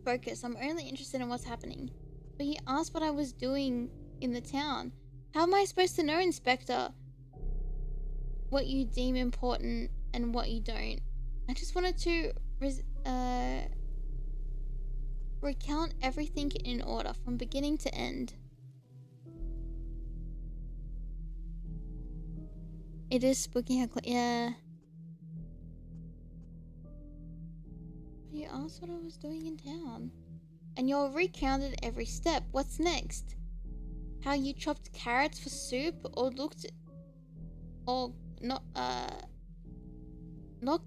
Focus, I'm only interested in what's happening. But he asked what I was doing in the town. How am I supposed to know, Inspector? What you deem important and what you don't. I just wanted to recount everything in order from beginning to end. It is spooky how yeah. You asked what I was doing in town. And you recounted every step. What's next? How you chopped carrots for soup or knocked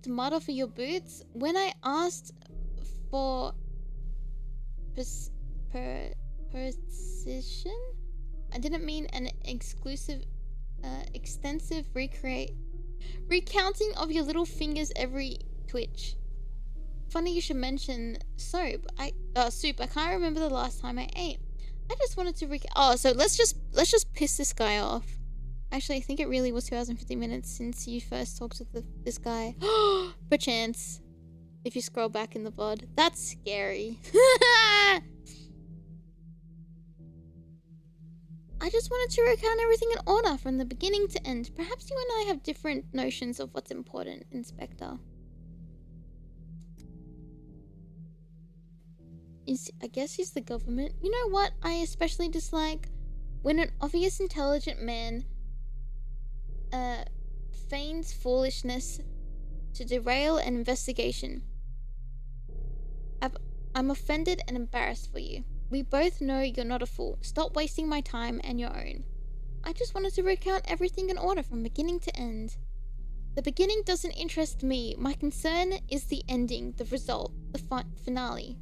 mud off of your boots? When I asked for precision, I didn't mean an extensive recounting of your little fingers every twitch. Funny you should mention soap. Soup. I can't remember the last time I ate. I just wanted to so let's just piss this guy off. Actually, I think it really was 2 hours and 50 minutes since you first talked to this guy. Perchance. If you scroll back in the VOD. That's scary. I just wanted to recount everything in order from the beginning to end. Perhaps you and I have different notions of what's important, Inspector. I guess he's the government. You know what I especially dislike? When an obvious intelligent man feigns foolishness to derail an investigation. I'm offended and embarrassed for you. We both know you're not a fool. Stop wasting my time and your own. I just wanted to recount everything in order from beginning to end. The beginning doesn't interest me. My concern is the ending, the result, the finale.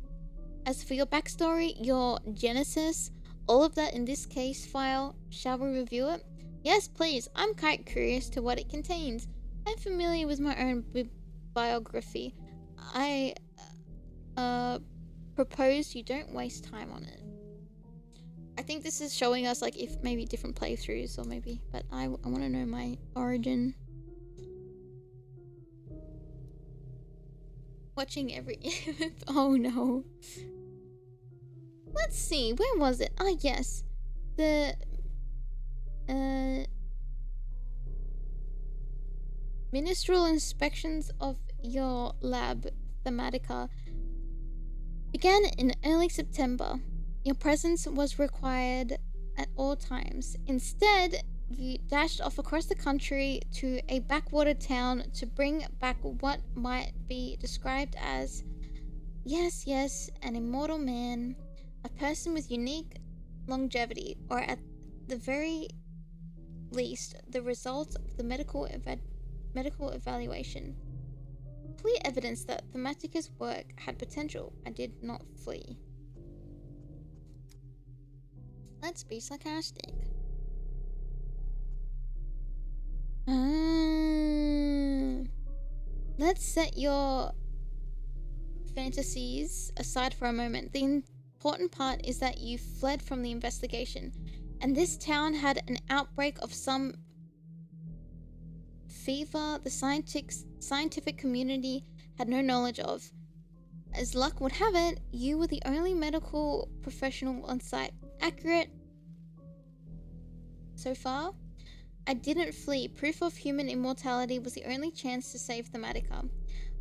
As for your backstory, your genesis, all of that in this case file, shall we review it? Yes, please. I'm quite curious to what it contains. I'm familiar with my own biography. I propose you don't waste time on it. I think this is showing us like if maybe different playthroughs or maybe, but I want to know my origin. Watching every oh no. Let's see, where was it? Ah, yes. The ministerial inspections of your lab, Thematica, began in early September. Your presence was required at all times. Instead, you dashed off across the country to a backwater town to bring back what might be described as, yes, an immortal man, a person with unique longevity, or at the very least, the results of the medical evaluation. Clear evidence that Thematica's work had potential. I did not flee. Let's be sarcastic. Let's set your fantasies aside for a moment. The important part is that you fled from the investigation, and this town had an outbreak of some fever the scientific community had no knowledge of. As luck would have it, you were the only medical professional on site. Accurate so far? I didn't flee. Proof of human immortality was the only chance to save Thematica.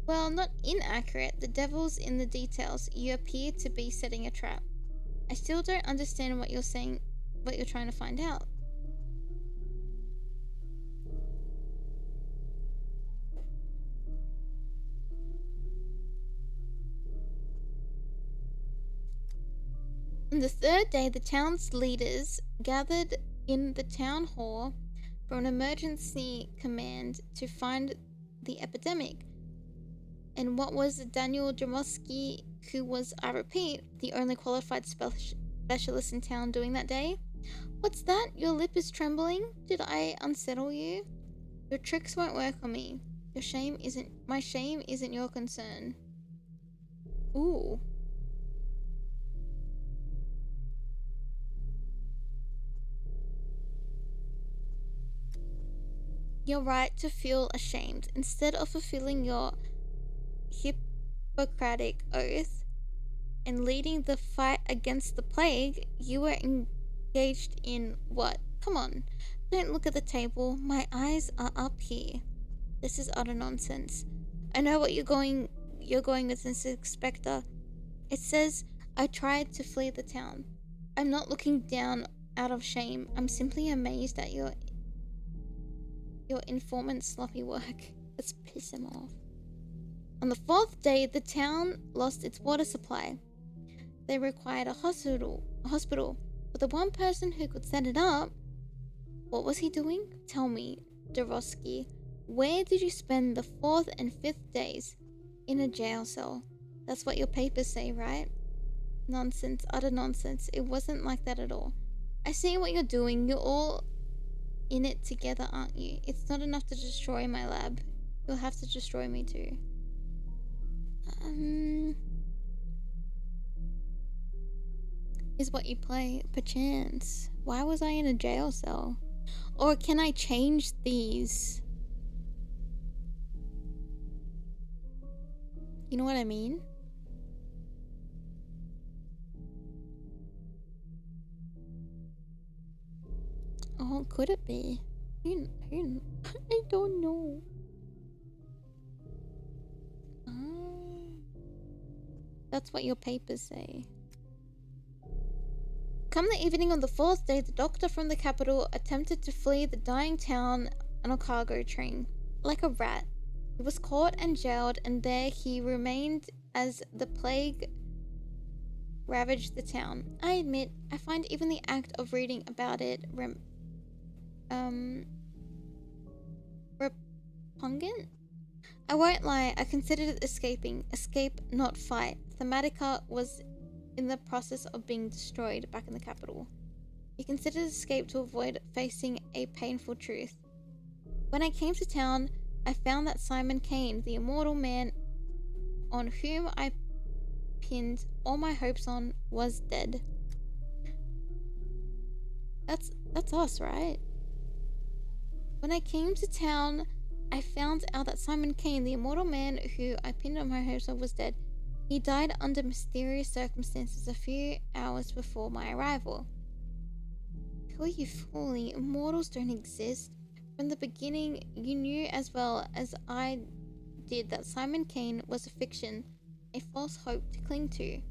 Well, not inaccurate. The devil's in the details. You appear to be setting a trap. I still don't understand what you're saying, what you're trying to find out. On the third day, the town's leaders gathered in the town hall for an emergency command to find the epidemic. And what was Daniel Dromowski, who was, I repeat, the only qualified specialist in town doing that day? What's that? Your lip is trembling? Did I unsettle you? Your tricks won't work on me. My shame isn't your concern. Ooh. You're right to feel ashamed. Instead of fulfilling your Hippocratic oath and leading the fight against the plague, you were engaged in what? Come on, don't look at the table. My eyes are up here. This is utter nonsense. I know what you're going with this, Inspector. It says I tried to flee the town. I'm not looking down out of shame. I'm simply amazed at your informant's sloppy work. Let's piss him off. On the fourth day, the town lost its water supply. They required a hospital, but the one person who could set it up, what was he doing? Tell me, Dorosky, where did you spend the fourth and fifth days? In a jail cell. That's what your papers say, right? Nonsense, utter nonsense. It wasn't like that at all. I see what you're doing. You're all in it together, aren't you? It's not enough to destroy my lab. You'll have to destroy me too. Is what you play, perchance. Why was I in a jail cell? Or can I change these? You know what I mean? Oh, could it be? I don't know. That's what your papers say. Come the evening on the fourth day, the doctor from the capital attempted to flee the dying town on a cargo train. Like a rat. He was caught and jailed, and there he remained as the plague ravaged the town. I admit, I find even the act of reading about it repugnant? I won't lie, I considered it escaping. Escape, not fight. Thematica was in the process of being destroyed back in the capital. He considered escape to avoid facing a painful truth. When I came to town, I found that Simon Kane, the immortal man on whom I pinned all my hopes on, was dead. That's us, right? When I came to town, I found out that Simon Kane, the immortal man who I pinned all my hopes on, was dead. He died under mysterious circumstances a few hours before my arrival. Who are you fooling? Immortals don't exist. From the beginning, you knew as well as I did that Simon Kane was a fiction, a false hope to cling to.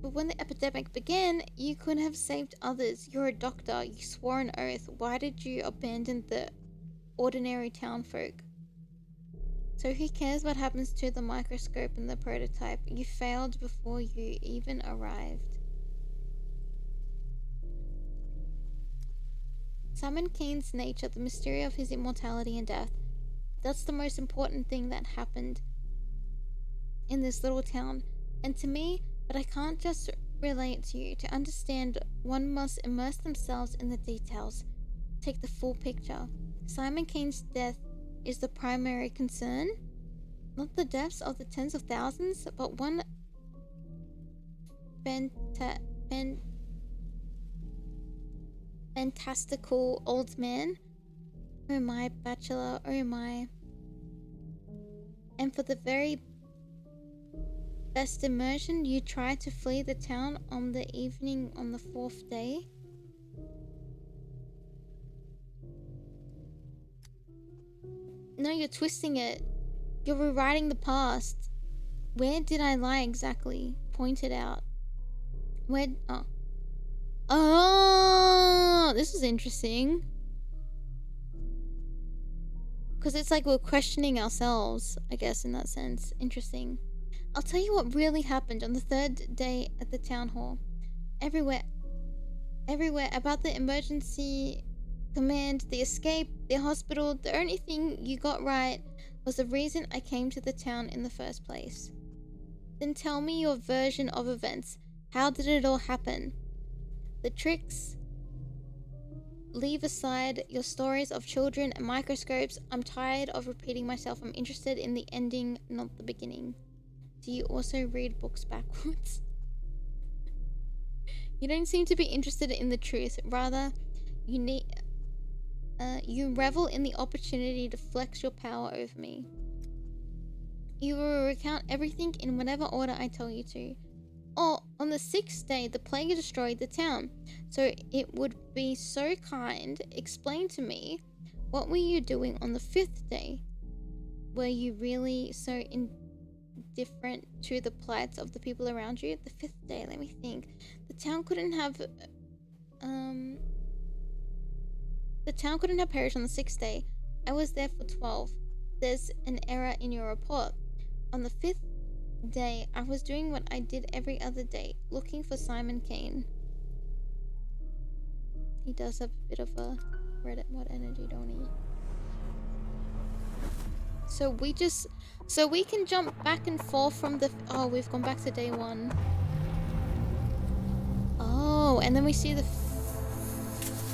But when the epidemic began, you could have saved others. You're a doctor. You swore an oath. Why did you abandon the ordinary townfolk? So who cares what happens to the microscope and the prototype? You failed before you even arrived. Simon Kane's nature, the mystery of his immortality and death. That's the most important thing that happened in this little town. And to me, but I can't just relate to you. To understand, one must immerse themselves in the details. Take the full picture. Simon Kane's death is the primary concern. Not the deaths of the tens of thousands, but one fantastical old man. Oh my, bachelor, oh my. And for the very best immersion, you try to flee the town on the evening on the 4th day. No, you're twisting it. You're rewriting the past. Where did I lie exactly? Point it out. Where? Oh. Oh, this is interesting. Because it's like we're questioning ourselves, I guess, in that sense. Interesting. I'll tell you what really happened on the 3rd day at the town hall. Everywhere about the emergency command, the escape, the hospital. The only thing you got right was the reason I came to the town in the first place. Then tell me your version of events. How did it all happen? The tricks. Leave aside your stories of children and microscopes. I'm tired of repeating myself. I'm interested in the ending, not the beginning. Do you also read books backwards? You don't seem to be interested in the truth. Rather, you revel in the opportunity to flex your power over me. You will recount everything in whatever order I tell you to. Or, on the 6th day, the plague destroyed the town. So it would be so kind, explain to me, what were you doing on the 5th day? Were you really so indifferent to the plights of the people around you? The 5th day, let me think. The town couldn't have perished on the 6th day. I was there for 12. There's an error in your report. On the 5th day, I was doing what I did every other day, looking for Simon Kane. He does have a bit of a Reddit mod energy, don't he? So we can jump back and forth from the... Oh, we've gone back to day 1. Oh, and then we see the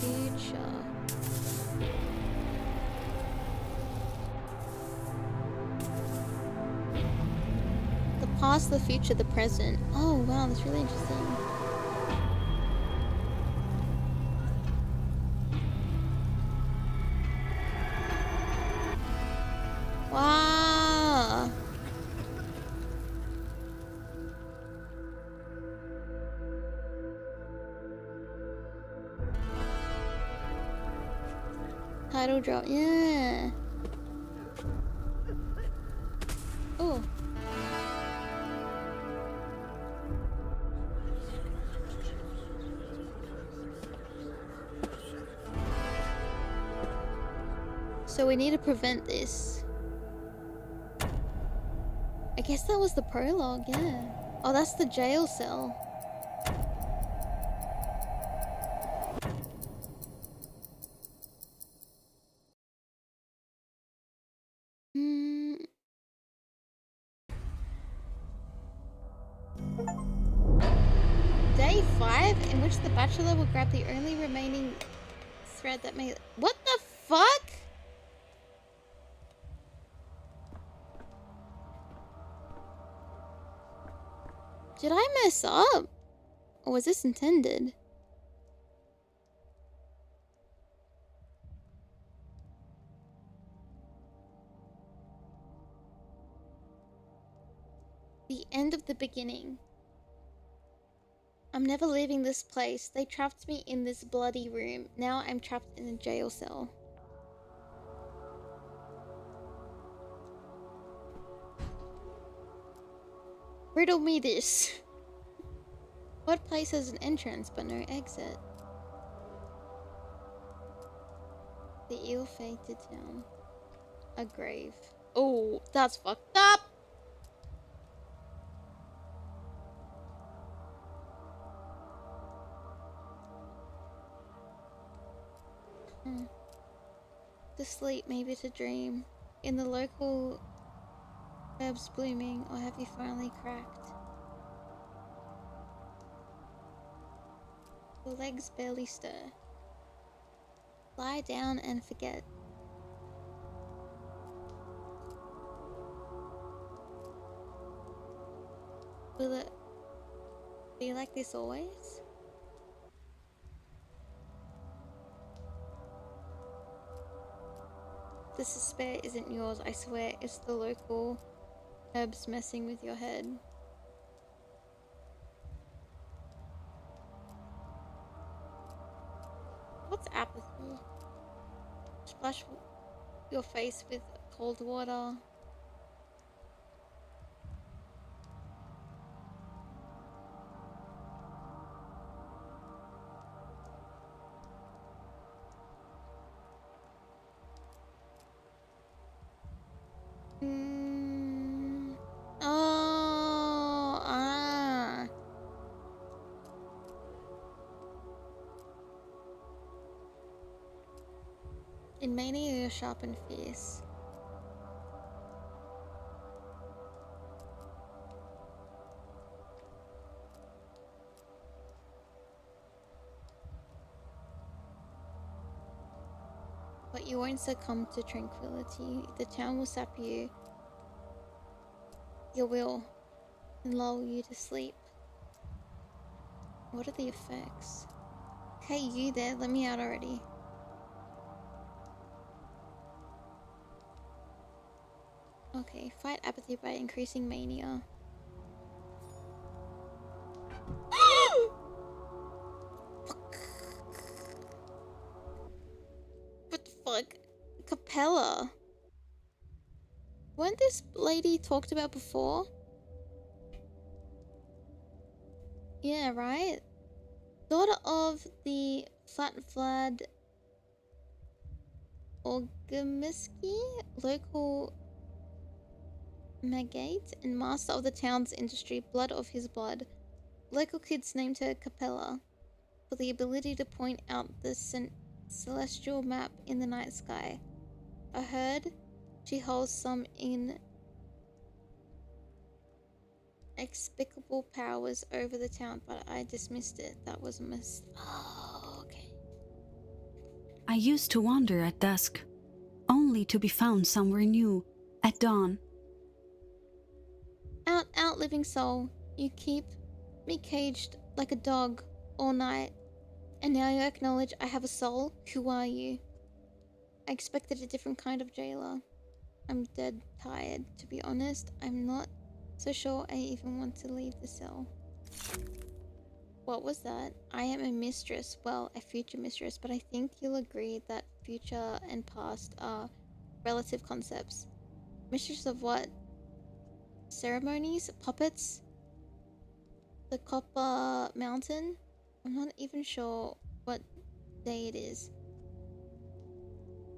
future. The past, the future, the present. Oh, wow, that's really interesting. Wow. Title drop, yeah. Oh. So we need to prevent this. I guess that was the prologue, yeah. Oh, that's the jail cell. Day 5, in which the bachelor will grab the only remaining thread that may... What the fuck? Did I mess up? Or was this intended? The end of the beginning. I'm never leaving this place. They trapped me in this bloody room. Now I'm trapped in a jail cell. Riddle me this. What place has an entrance but no exit? The ill-fated town. A grave. Oh, that's fucked up! Hmm. To sleep, maybe to dream. In the local herbs blooming, or have you finally cracked? Your legs barely stir. Lie down and forget. Will it be like this always? This despair isn't yours, I swear. It's the local herbs messing with your head. What's apathy? Splash your face with cold water. Oh, ah. In mania, you're sharp and fierce. But you won't succumb to tranquility. The town will sap you, your will, and lull you to sleep. What are the effects? Hey, you there, let me out already. Okay, fight apathy by increasing mania. What the fuck? Capella. Weren't this lady talked about before? Yeah, right? Daughter of the Flatflad Orgamiski, local Magate and master of the town's industry, blood of his blood. Local kids named her Capella for the ability to point out the celestial map in the night sky. I heard she holds some inexplicable powers over the town, but I dismissed it. That was a Oh, okay. I used to wander at dusk, only to be found somewhere new at dawn. Out, living soul. You keep me caged like a dog all night, and now you acknowledge I have a soul? Who are you? I expected a different kind of jailer. I'm dead tired, to be honest. I'm not so sure I even want to leave the cell. What was that? I am a mistress. Well, a future mistress, but I think you'll agree that future and past are relative concepts. Mistress of what? Ceremonies? Puppets? The Copper Mountain? I'm not even sure what day it is.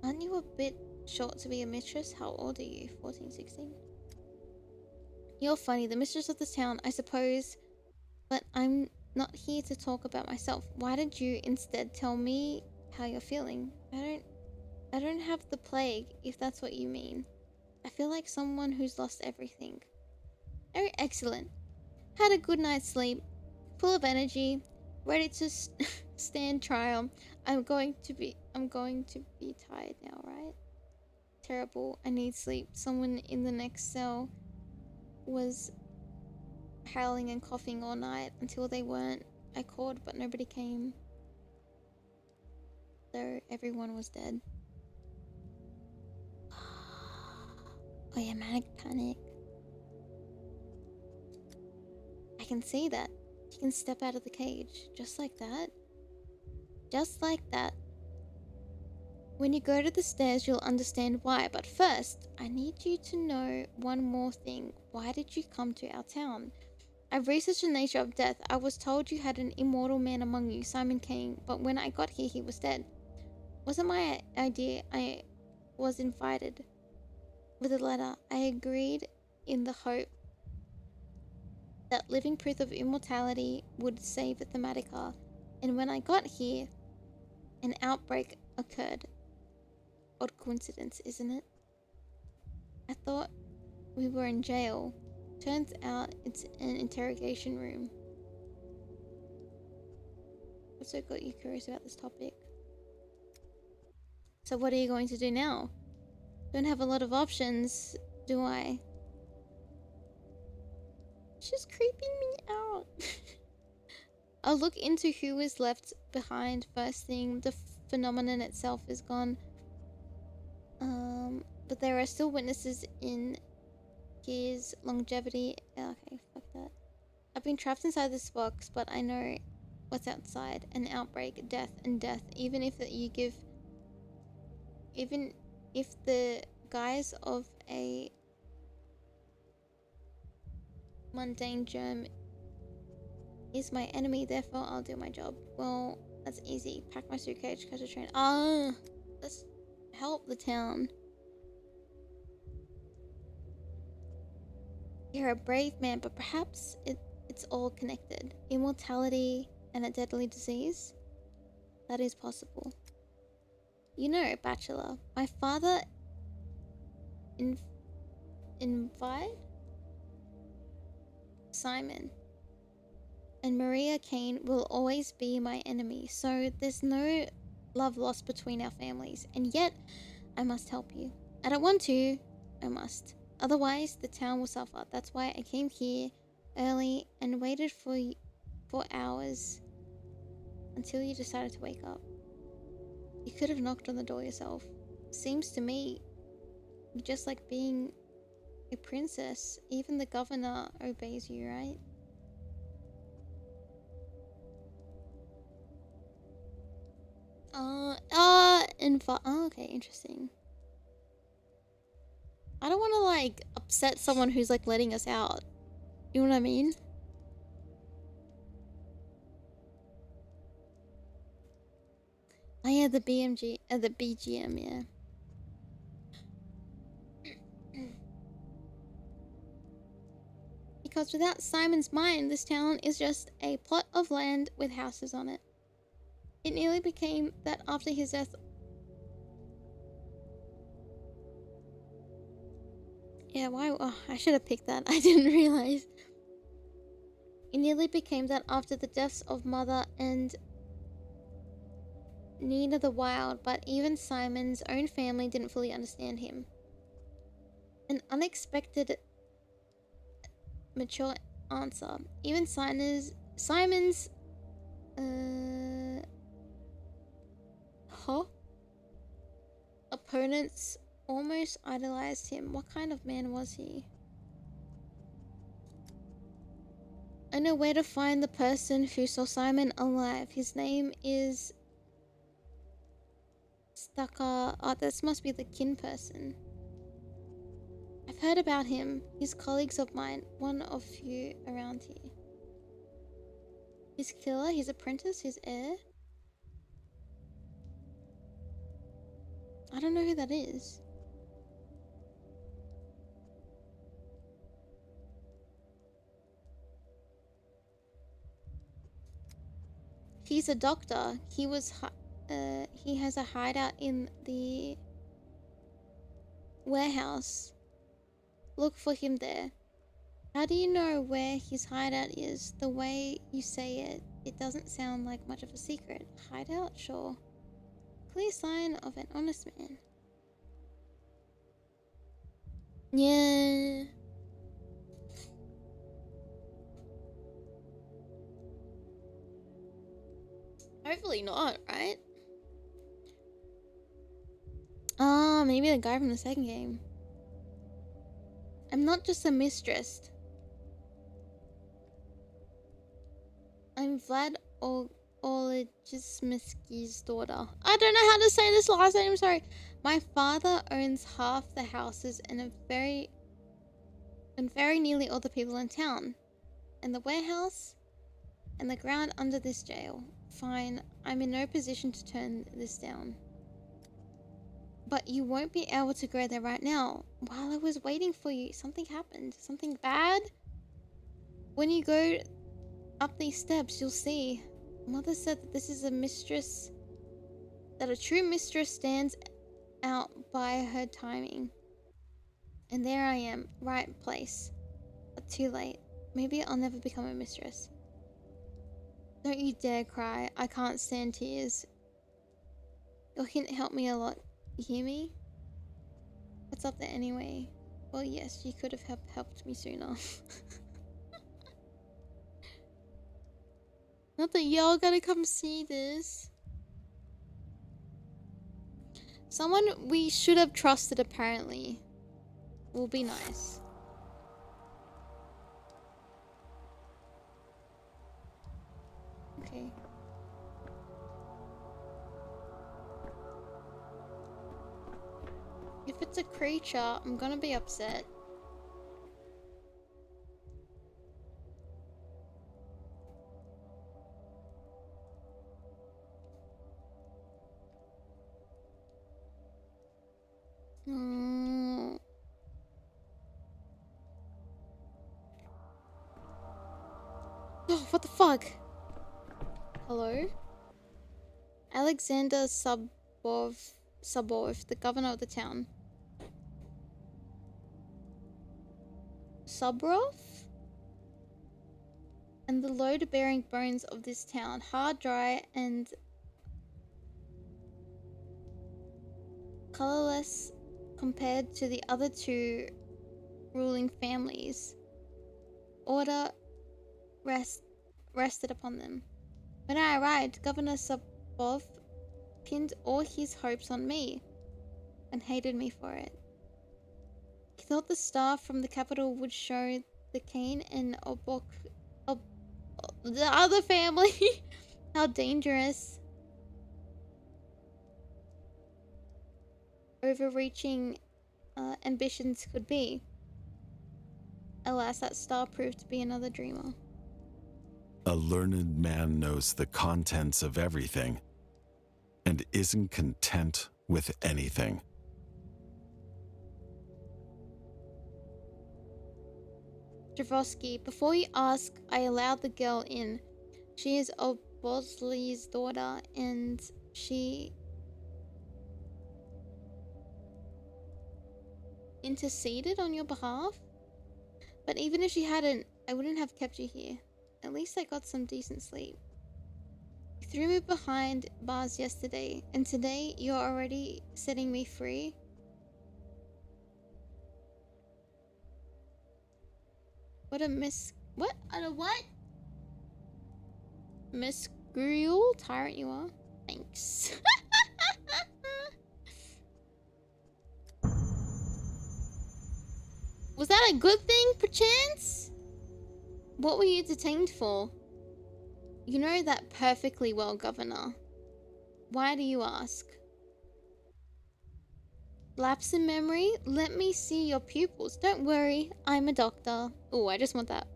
Aren't you a bit short to be a mistress? How old are you? 14, 16? You're funny, the mistress of the town, I suppose, but I'm not here to talk about myself. Why did you instead tell me how you're feeling? I don't have the plague, if that's what you mean. I feel like someone who's lost everything. Very excellent. Had a good night's sleep, full of energy, ready to stand trial. I'm going to be tired now, right? Terrible. I need sleep. Someone in the next cell was howling and coughing all night until they weren't. I called, but nobody came. So everyone was dead. Oh yeah, manic panic. I can see that. You can step out of the cage. Just like that. Just like that. When you go to the stairs, you'll understand why. But first, I need you to know one more thing. Why did you come to our town? I've researched the nature of death. I was told you had an immortal man among you, Simon King, but when I got here, he was dead. Wasn't my idea. I was invited with a letter. I agreed in the hope that living proof of immortality would save Thematica. And when I got here, an outbreak occurred. Odd coincidence, isn't it? I thought we were in jail. Turns out it's an interrogation room. What's so got you curious about this topic? So what are you going to do now? Don't have a lot of options, do I? She's creeping me out. I'll look into who is left behind first thing. The phenomenon itself is gone. But there are still witnesses in his longevity. Okay, fuck that. I've been trapped inside this box, but I know what's outside. An outbreak, death, and death. Even if the guise of a mundane germ is my enemy, therefore I'll do my job. Well, that's easy. Pack my suitcase, catch a train. Let's help the town. You're a brave man, but perhaps it's all connected. Immortality and a deadly disease? That is possible. You know, Bachelor, my father invited Simon. And Maria Kane will always be my enemy, so there's no love lost between our families. And yet, I must help you. I don't want to, I must. Otherwise, the town will suffer. That's why I came here early and waited for hours until you decided to wake up. You could have knocked on the door yourself. Seems to me you just like being a princess. Even the governor obeys you, right? Okay, interesting. I don't want to like upset someone who's like letting us out. You know what I mean? Oh yeah, the BGM, yeah. Because without Simon's mind, this town is just a plot of land with houses on it. It nearly became that after his death. Yeah, why? Oh, I should have picked that. I didn't realize. It nearly became that after the deaths of Mother and Nina the Wild, but even Simon's own family didn't fully understand him. An unexpected, mature answer. Even Simon's opponents almost idolized him. What kind of man was he? I know where to find the person who saw Simon alive. His name is Stucker. Oh, this must be the kin person. I've heard about him. He's colleagues of mine, one of few around here. His killer, his apprentice, his heir. I don't know who that is. He's a doctor. He has a hideout in the warehouse. Look for him there. How do you know where his hideout is? The way you say it, it doesn't sound like much of a secret. Hideout? Sure. Clear sign of an honest man. Yeah. Hopefully not, right? Maybe the guy from the second game. I'm not just a mistress. I'm Vlad Olejsmisky's daughter. I don't know how to say this last name, I'm sorry. My father owns half the houses and very nearly all the people in town. And the warehouse and the ground under this jail. Fine, I'm in no position to turn this down. But you won't be able to go there right now. While I was waiting for you, something happened. Something bad? When you go up these steps, you'll see. Mother said that this is a mistress that a true mistress stands out by her timing. And there I am, right place. But too late. Maybe I'll never become a mistress. Don't you dare cry. I can't stand tears. Your hint helped me a lot. You hear me? What's up there anyway? Well, yes, you could have helped me sooner. Not that y'all gotta come see this. Someone we should have trusted, apparently. Will be nice. Okay. If it's a creature, I'm gonna be upset. Oh, what the fuck? Hello? Alexander Subov, the governor of the town. Subrov? And the load-bearing bones of this town, hard, dry, and colorless compared to the other two ruling families. Order rested upon them. When I arrived, Governor Subov pinned all his hopes on me and hated me for it. He thought the star from the capital would show the Kane and the other family how dangerous overreaching ambitions could be. Alas, that star proved to be another dreamer. A learned man knows the contents of everything and isn't content with anything. Javosky, before you ask, I allowed the girl in. She is Bosley's daughter, and she interceded on your behalf. But even if she hadn't, I wouldn't have kept you here. At least I got some decent sleep. You threw me behind bars yesterday, and today you're already setting me free. What a what? A what? Miscruel tyrant you are. Thanks. Was that a good thing, perchance? What were you detained for? You know that perfectly well, Governor. Why do you ask? Lapse in memory? Let me see your pupils. Don't worry, I'm a doctor. Oh, I just want that.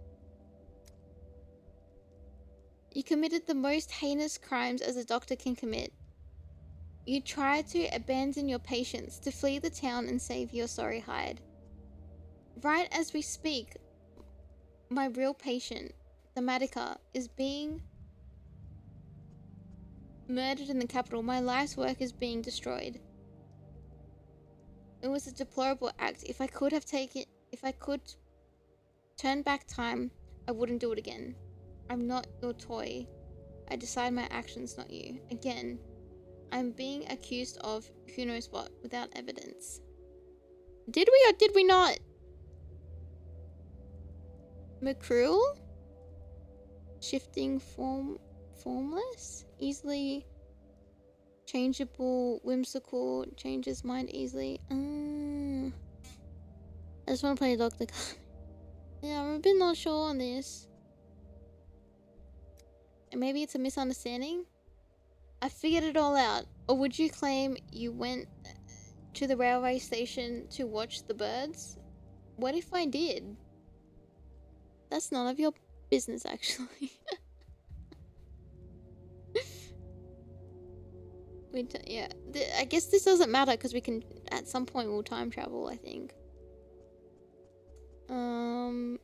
You committed the most heinous crimes as a doctor can commit. You tried to abandon your patients to flee the town and save your sorry hide. Right as we speak, my real patient, the Madoka, is being murdered in the capital. My life's work is being destroyed. It was a deplorable act. If I could turn back time, I wouldn't do it again. I'm not your toy. I decide my actions, not you. Again, I'm being accused of who knows what without evidence. Did we or did we not? McCruel? Shifting formless? Easily changeable, whimsical, changes mind easily. I just want to play Dr. Yeah, I'm a bit not sure on this. And maybe it's a misunderstanding? I figured it all out. Or would you claim you went to the railway station to watch the birds? What if I did? That's none of your business, actually. Yeah, I guess this doesn't matter because we can, at some point, we'll time travel, I think. What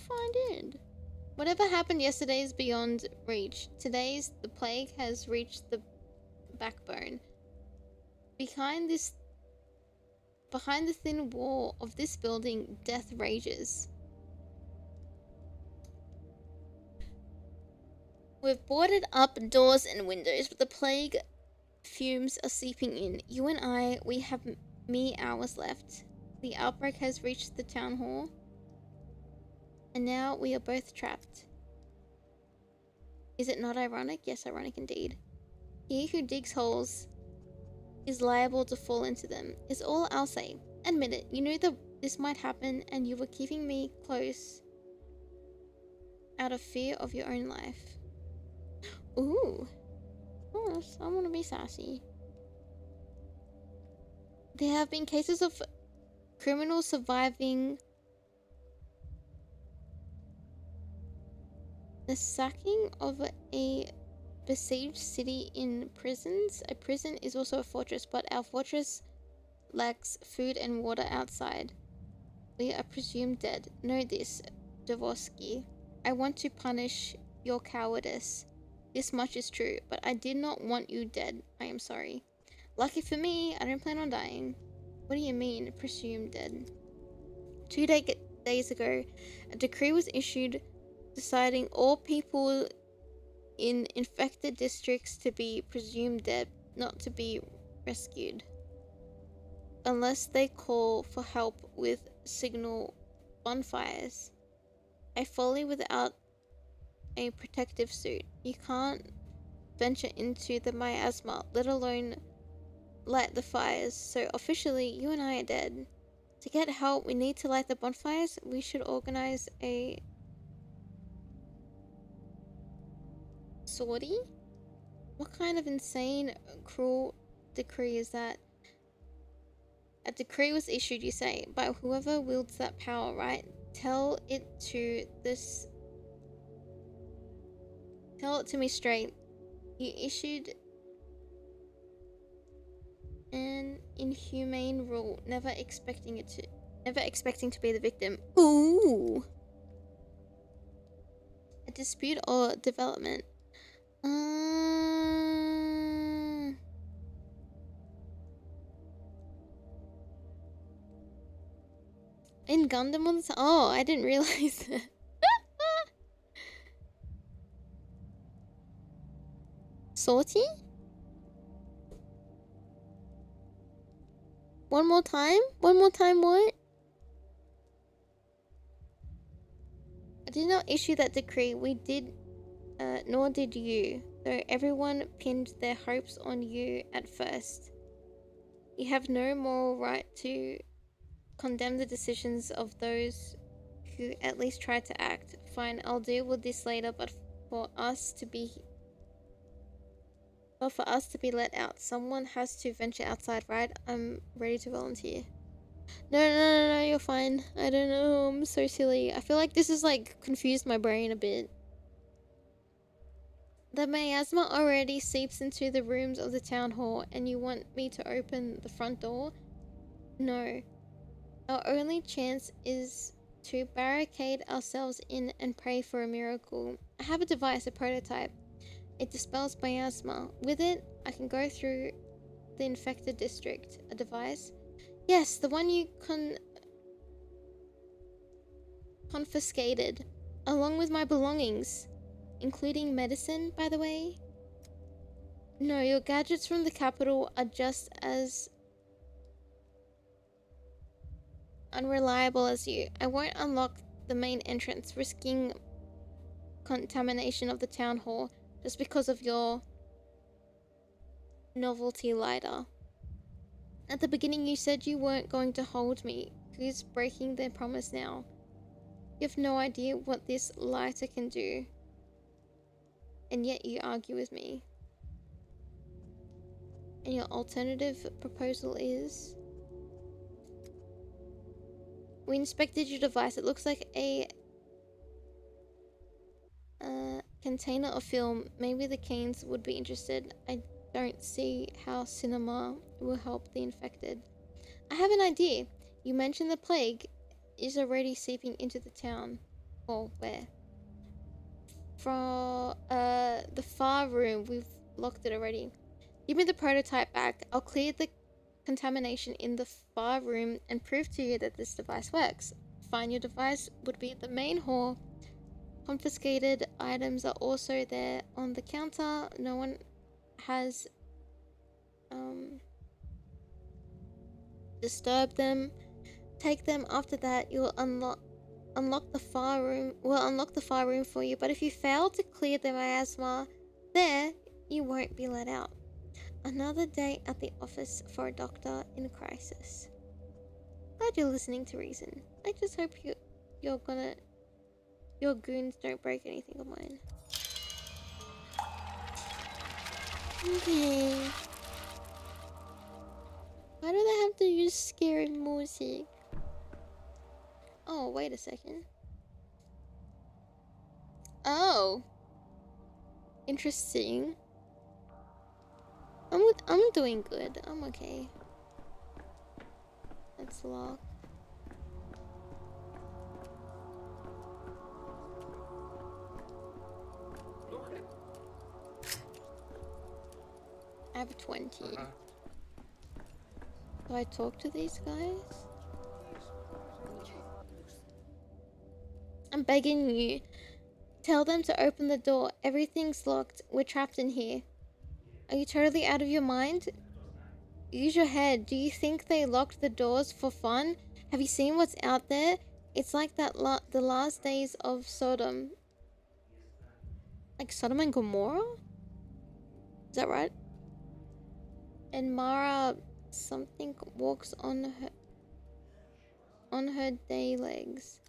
if I did? Whatever happened yesterday is beyond reach. Today's the plague has reached the backbone. Behind the thin wall of this building, death rages. We've boarded up doors and windows, but the plague fumes are seeping in. You and I, we have mere hours left. The outbreak has reached the town hall, and now we are both trapped. Is it not ironic? Yes, ironic indeed. He who digs holes is liable to fall into them, is all I'll say. Admit it, you knew that this might happen, and you were keeping me close out of fear of your own life. Ooh. Oh, I want to be sassy. There have been cases of criminals surviving the sacking of a besieged city in prisons. A prison is also a fortress, but our fortress lacks food and water outside. We are presumed dead. Know this, Dvorsky. I want to punish your cowardice. This much is true, but I did not want you dead. I am sorry. Lucky for me, I don't plan on dying. What do you mean, presumed dead? 2 days ago, a decree was issued deciding all people in infected districts to be presumed dead, not to be rescued, unless they call for help with signal bonfires. A folly without a protective suit. You can't venture into the miasma, let alone light the fires. So officially, you and I are dead. To get help, we need to light the bonfires. We should organize a sortie? What kind of insane, cruel decree is that? A decree was issued, you say, by whoever wields that power, right? Tell it to me straight. You issued an inhumane rule, never expecting to be the victim. Ooh. A dispute or development. In Gundam on the oh, I didn't realize that. Sortie? One more time? One more time what? I did not issue that decree. We did, nor did you. Though everyone pinned their hopes on you at first. You have no moral right to condemn the decisions of those who at least tried to act. Fine, I'll deal with this later, but for us to be let out, someone has to venture outside, right? I'm ready to volunteer. No, you're fine. I don't know, I'm so silly. I feel like this has like confused my brain a bit. The miasma already seeps into the rooms of the town hall, and you want me to open the front door? No. Our only chance is to barricade ourselves in and pray for a miracle. I have a device, a prototype. It dispels miasma. With it, I can go through the infected district. A device? Yes, the one you confiscated, along with my belongings. Including medicine, by the way. No, your gadgets from the capital are just as unreliable as you. I won't unlock the main entrance, risking contamination of the town hall just because of your novelty lighter. At the beginning you said you weren't going to hold me. Who's breaking their promise now? You have no idea what this lighter can do. And yet you argue with me. And your alternative proposal is... We inspected your device. It looks like a container of film. Maybe the Canes would be interested. I don't see how cinema will help the infected. I have an idea. You mentioned the plague is already seeping into the town. Or where? From the far room. We've locked it already. Give me the prototype back. I'll clear the contamination in the far room and prove to you that this device works. Find your device would be the main hall. Confiscated items are also there on the counter. No one has disturbed them. Take them. After that, you'll unlock the far room. We'll unlock the far room for you. But if you fail to clear the miasma there, you won't be let out. Another day at the office for a doctor in crisis. Glad you're listening to reason. I just hope your goons don't break anything of mine. Okay. Why do they have to use scary music? Oh, wait a second. Oh. Interesting. I'm doing good. I'm okay. That's locked. I have 20. Do I talk to these guys? I'm begging you. Tell them to open the door. Everything's locked. We're trapped in here. Are you totally out of your mind? Use your head. Do you think they locked the doors for fun? Have you seen what's out there? It's like that the last days of Sodom. Like Sodom and Gomorrah? Is that right? And Mara something walks on her day legs.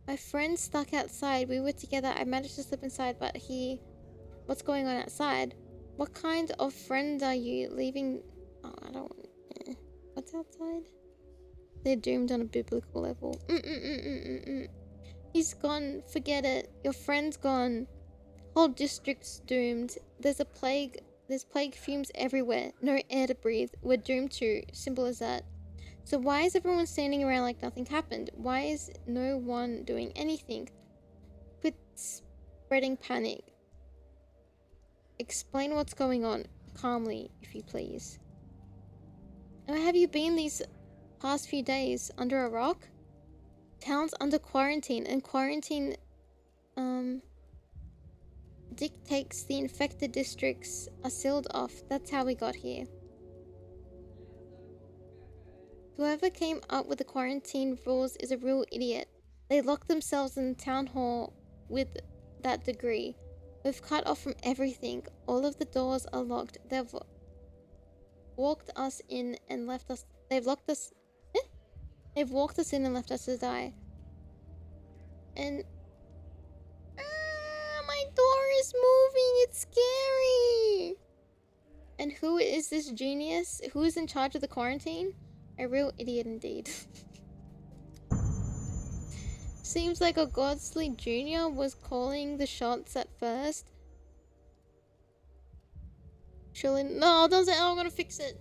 My friend's stuck outside. We were together. I managed to slip inside, but what's going on outside? What kind of friend are you leaving? Oh, I don't. What's outside? They're doomed on a biblical level. He's gone. Forget it. Your friend's gone. Whole district's doomed. There's plague fumes everywhere. No air to breathe. We're doomed too. Simple as that. So why is everyone standing around like nothing happened? Why is no one doing anything? Quit spreading panic. Explain what's going on calmly, if you please. Where have you been these past few days? Under a rock? Town's under quarantine, and quarantine dictates the infected districts are sealed off. That's how we got here. Whoever came up with the quarantine rules is a real idiot. They locked themselves in the town hall with that degree. We've cut off from everything. All of the doors are locked. They've walked us in and left us. They've locked us. They've walked us in and left us to die. And my door is moving. It's scary. And who is this genius? Who is in charge of the quarantine? A real idiot indeed. Seems like a Godsley Jr. was calling the shots at first. Surely no, don't say, oh, I'm gonna fix it.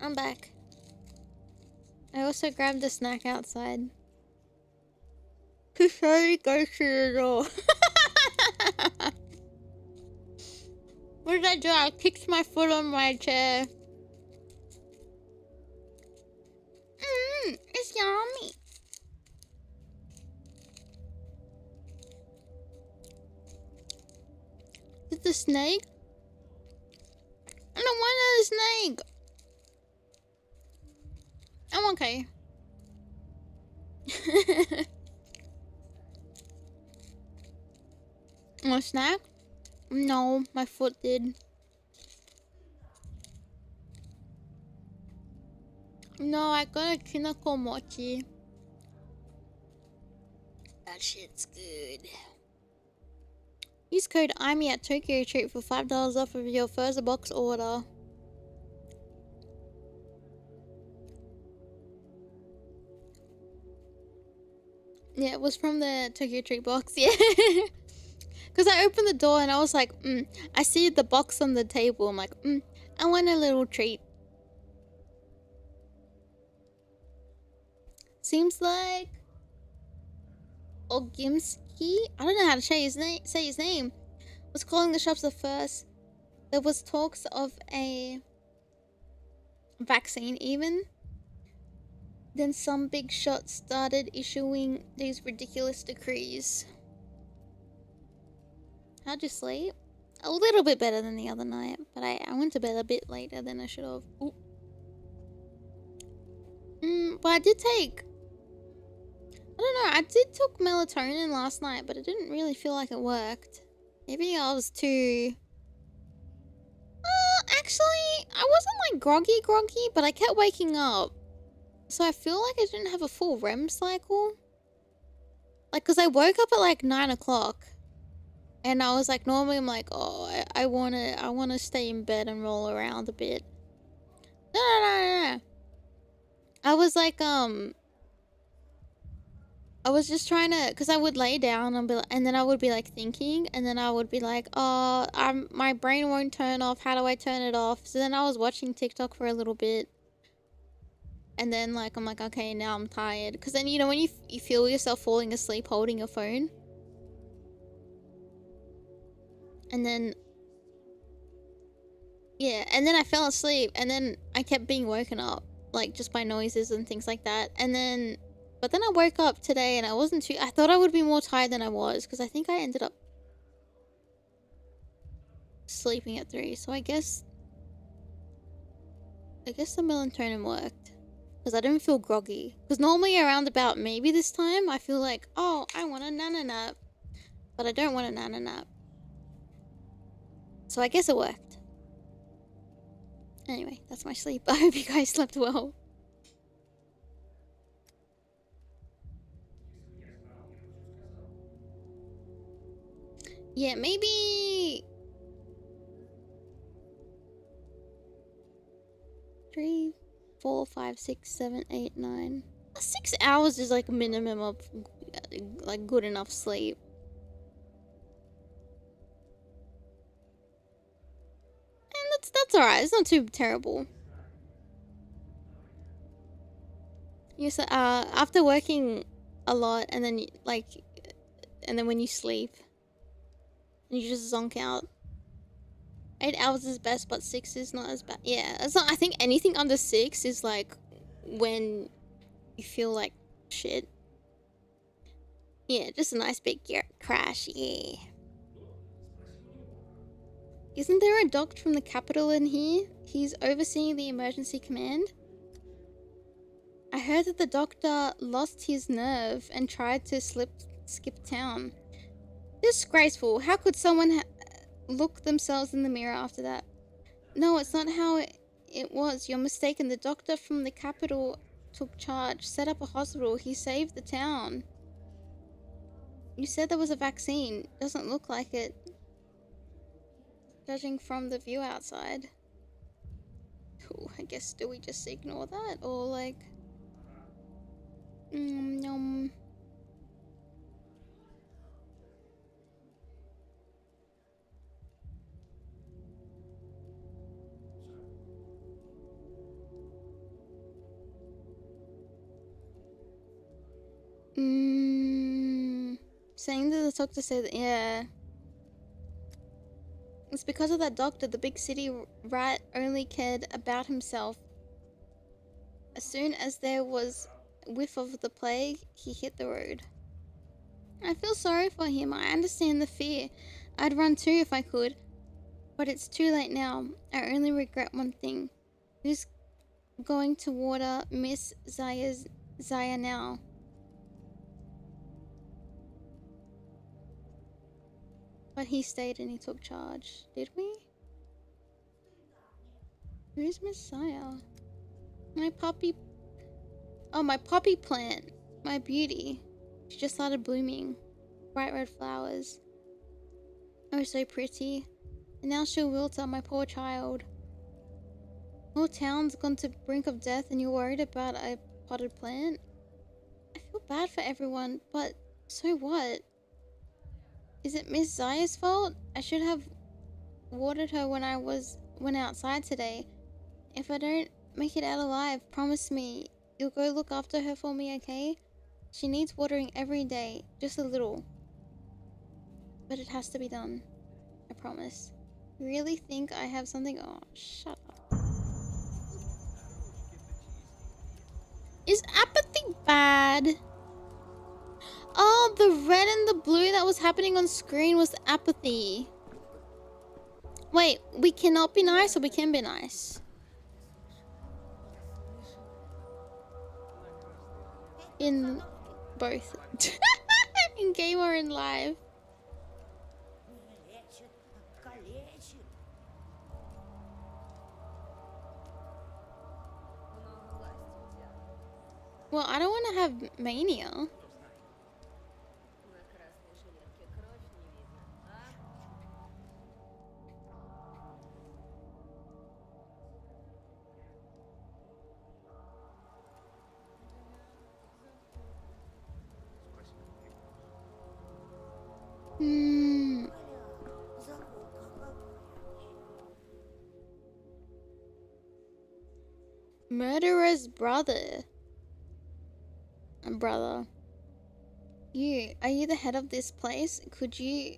I'm back. I also grabbed a snack outside. Sorry, go through the door. What did I do? I kicked my foot on my chair. It's yummy. Is it a snake? I don't want a snake. I'm okay. Want a snack? No, my foot did. No, I got a kinako mochi. That shit's good. Use code Aimee at Tokyo Treat for $5 off of your first box order. Yeah, it was from the Tokyo Treat box, yeah. Because I opened the door and I was like, I see the box on the table. I'm like, I want a little treat. Seems like Ogimski, I don't know how to say his name, was calling the shops at first. There was talks of a vaccine even. Then some big shots started issuing these ridiculous decrees. How'd you sleep? A little bit better than the other night, but I went to bed a bit later than I should have. But I did take... I don't know, I did took melatonin last night, but it didn't really feel like it worked. Maybe I was too... actually, I wasn't like groggy, but I kept waking up. So I feel like I didn't have a full REM cycle. Like, cause I woke up at like 9 o'clock. And I was like, normally I'm like, oh, I wanna stay in bed and roll around a bit. No. I was like, I was just trying to, cause I would lay down and and then I would be like thinking, and then I would be like, oh, my brain won't turn off. How do I turn it off? So then I was watching TikTok for a little bit. And then, like, I'm like, okay, now I'm tired. Because then, you know, when you feel yourself falling asleep holding your phone. And then... yeah, and then I fell asleep. And then I kept being woken up. Like, just by noises and things like that. And then... but then I woke up today and I wasn't too... I thought I would be more tired than I was. Because I think I ended up... sleeping at 3. So I guess... the melatonin worked. Because I didn't feel groggy. Because normally around about maybe this time, I feel like, oh, I want a nana nap. But I don't want a nana nap. So I guess it worked. Anyway, that's my sleep. I hope you guys slept well. Yeah, maybe... 3, 4, 5, 6, 7, 8, 9. 6 hours is like a minimum of like good enough sleep. And that's alright. It's not too terrible. You said after working a lot and then and then when you sleep and you just zonk out. 8 hours is best, but 6 is not as bad. Yeah, it's not. I think anything under 6 is like when you feel like shit. Yeah, just a nice big crash. Yeah. Isn't there a doctor from the capital in here? He's overseeing the emergency command. I heard that the doctor lost his nerve and tried to skip town. Disgraceful. How could someone look themselves in the mirror after that? No, it's not how it was. You're mistaken. The doctor from the capital took charge, set up a hospital. He saved the town. You said there was a vaccine. Doesn't look like it. Judging from the view outside. Ooh, I guess, do we just ignore that? Or like... saying that the doctor said, yeah. It's because of that doctor. The big city rat only cared about himself. As soon as there was a whiff of the plague, he hit the road. I feel sorry for him. I understand the fear. I'd run too if I could. But it's too late now. I only regret one thing. Who's going to water Miss Zaya now? But he stayed and he took charge. Did we? Who's Miss Zaya? My puppy... oh, my poppy plant. My beauty. She just started blooming. Bright red flowers. Oh, so pretty. And now she'll wilt, my poor child. Whole town's gone to brink of death and you're worried about a potted plant? I feel bad for everyone, but so what? Is it Miss Zaya's fault? I should have watered her when I went outside today. If I don't make it out alive, promise me you'll go look after her for me, okay? She needs watering every day, just a little. But it has to be done. I promise. You really think I have something? Oh, shut up. Is apathy bad? Oh, the red and the blue that was happening on screen was apathy. Wait, we cannot be nice or we can be nice? In both. In game or in live. Well, I don't want to have mania. Murderer's brother. Brother. Are you the head of this place? Could you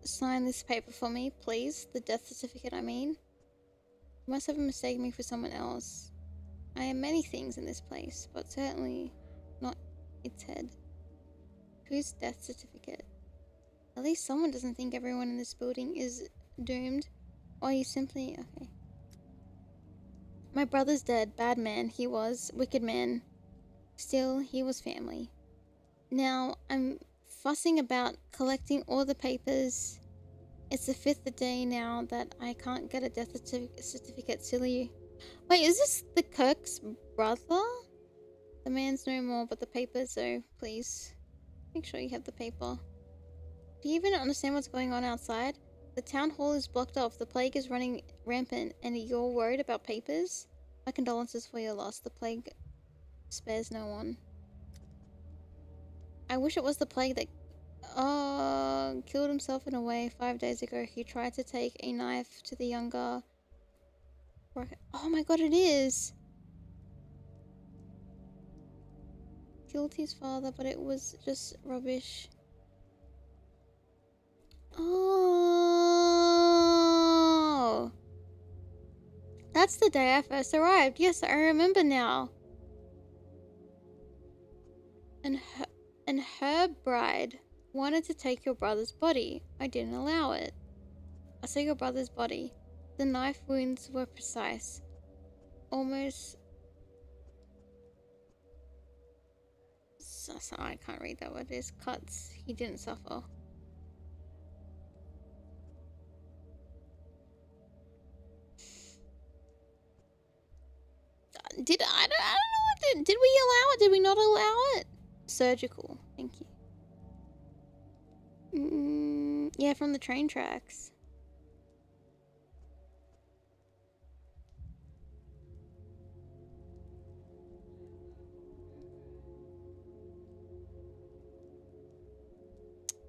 sign this paper for me, please? The death certificate, I mean. You must have mistaken me for someone else. I am many things in this place, but certainly not its head. Whose death certificate? At least someone doesn't think everyone in this building is doomed. Or you simply... okay. My brother's dead. Bad man. He was. Wicked man. Still, he was family. Now, I'm fussing about collecting all the papers. It's the 5th day now that I can't get a death certificate, silly. Wait, is this the Kirk's brother? The man's no more, but the papers, so please. Make sure you have the paper. Do you even understand what's going on outside? The town hall is blocked off, the plague is running rampant, and you're worried about papers? My condolences for your loss. The plague spares no one. I wish it was the plague that killed himself in a way 5 days ago. He tried to take a knife to the younger... oh my god, it is! Killed his father, but it was just rubbish. Oh, that's the day I first arrived. Yes, I remember now. And her bride wanted to take your brother's body. I didn't allow it. I saw your brother's body. The knife wounds were precise. Almost... so I can't read that word. Is cuts. He didn't suffer. I don't know what did we allow it? Did we not allow it? Surgical. Thank you. Yeah, from the train tracks.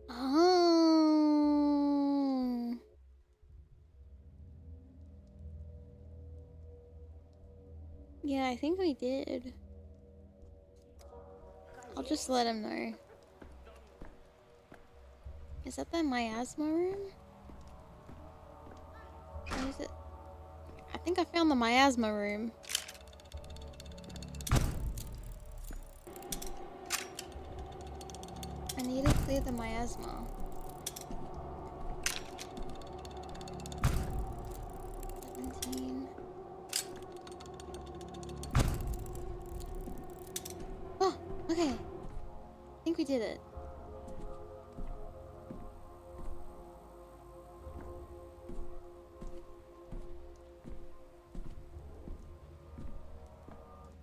Oh. Yeah, I think we did. I'll just let him know. Is that the miasma room? Or is it? I think I found the miasma room. I need to clear the miasma. Oh, okay. I think we did it.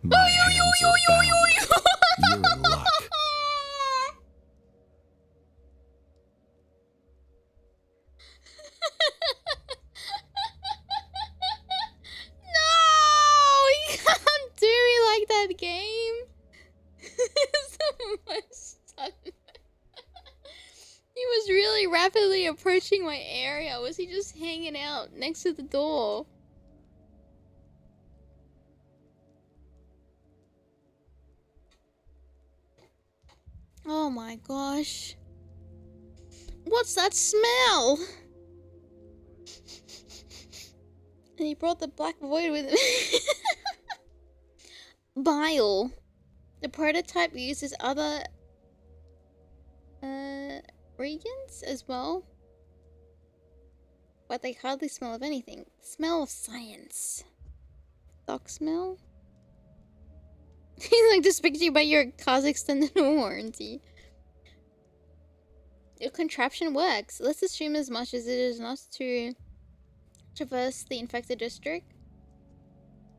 My hands are bound. You're in luck. like rapidly approaching my area? Was he just hanging out next to the door? Oh my gosh. What's that smell? And he brought the black void with him. Bile. The prototype uses other reagents as well, but they hardly smell of anything. Smell of science. Doc smell? He's like, just speak to you about your car's extended warranty. Your contraption works. Let's assume as much as it is not to traverse the infected district.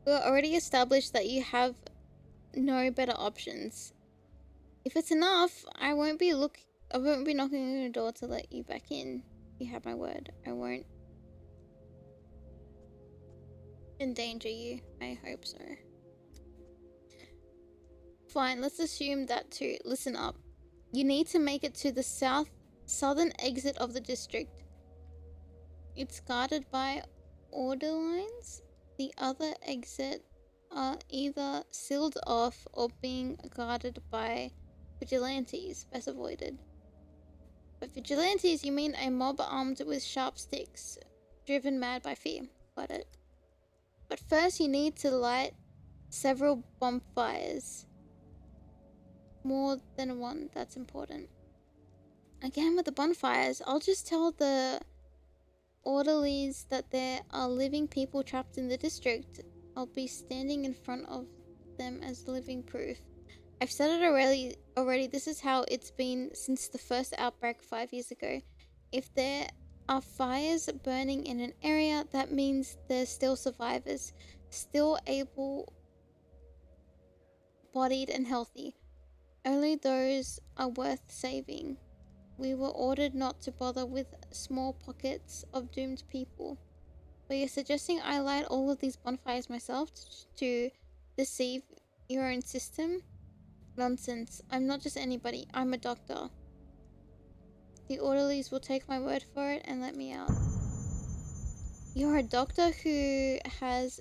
We already established that you have no better options. If it's enough, I won't be knocking on your door to let you back in. You have my word. I won't endanger you. I hope so. Fine, let's assume that too. Listen up. You need to make it to the southern exit of the district. It's guarded by order lines. The other exit are either sealed off or being guarded by vigilantes. Best avoided. By vigilantes, you mean a mob armed with sharp sticks, driven mad by fear. Got it. But first you need to light several bonfires. More than one, that's important. Again with the bonfires, I'll just tell the orderlies that there are living people trapped in the district. I'll be standing in front of them as living proof. I've said it already, this is how it's been since the first outbreak 5 years ago. If there are fires burning in an area, that means there's still survivors, still able-bodied and healthy. Only those are worth saving. We were ordered not to bother with small pockets of doomed people. But you're suggesting I light all of these bonfires myself to deceive your own system? Nonsense. I'm not just anybody. I'm a doctor. The orderlies will take my word for it and let me out. You're a doctor who has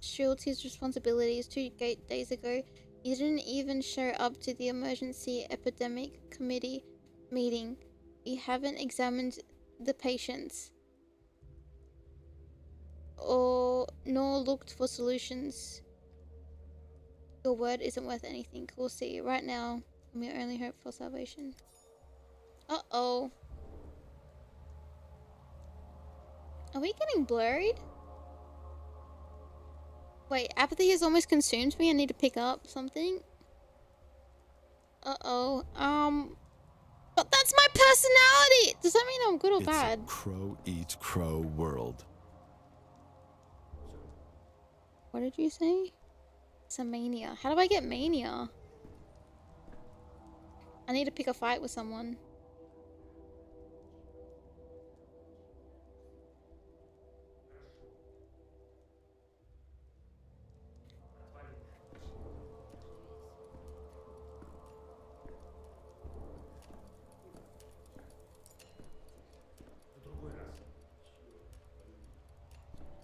shirked his responsibilities 2 days ago. You didn't even show up to the emergency epidemic committee meeting. You haven't examined the patients nor looked for solutions. Your word isn't worth anything. We'll see. Right now, I'm your only hope for salvation. Uh-oh. Are we getting blurred? Wait, apathy has almost consumed me. I need to pick up something. Uh-oh. But that's my personality! Does that mean I'm good or bad? It's a crow eat crow world. What did you say? It's a mania. How do I get mania? I need to pick a fight with someone.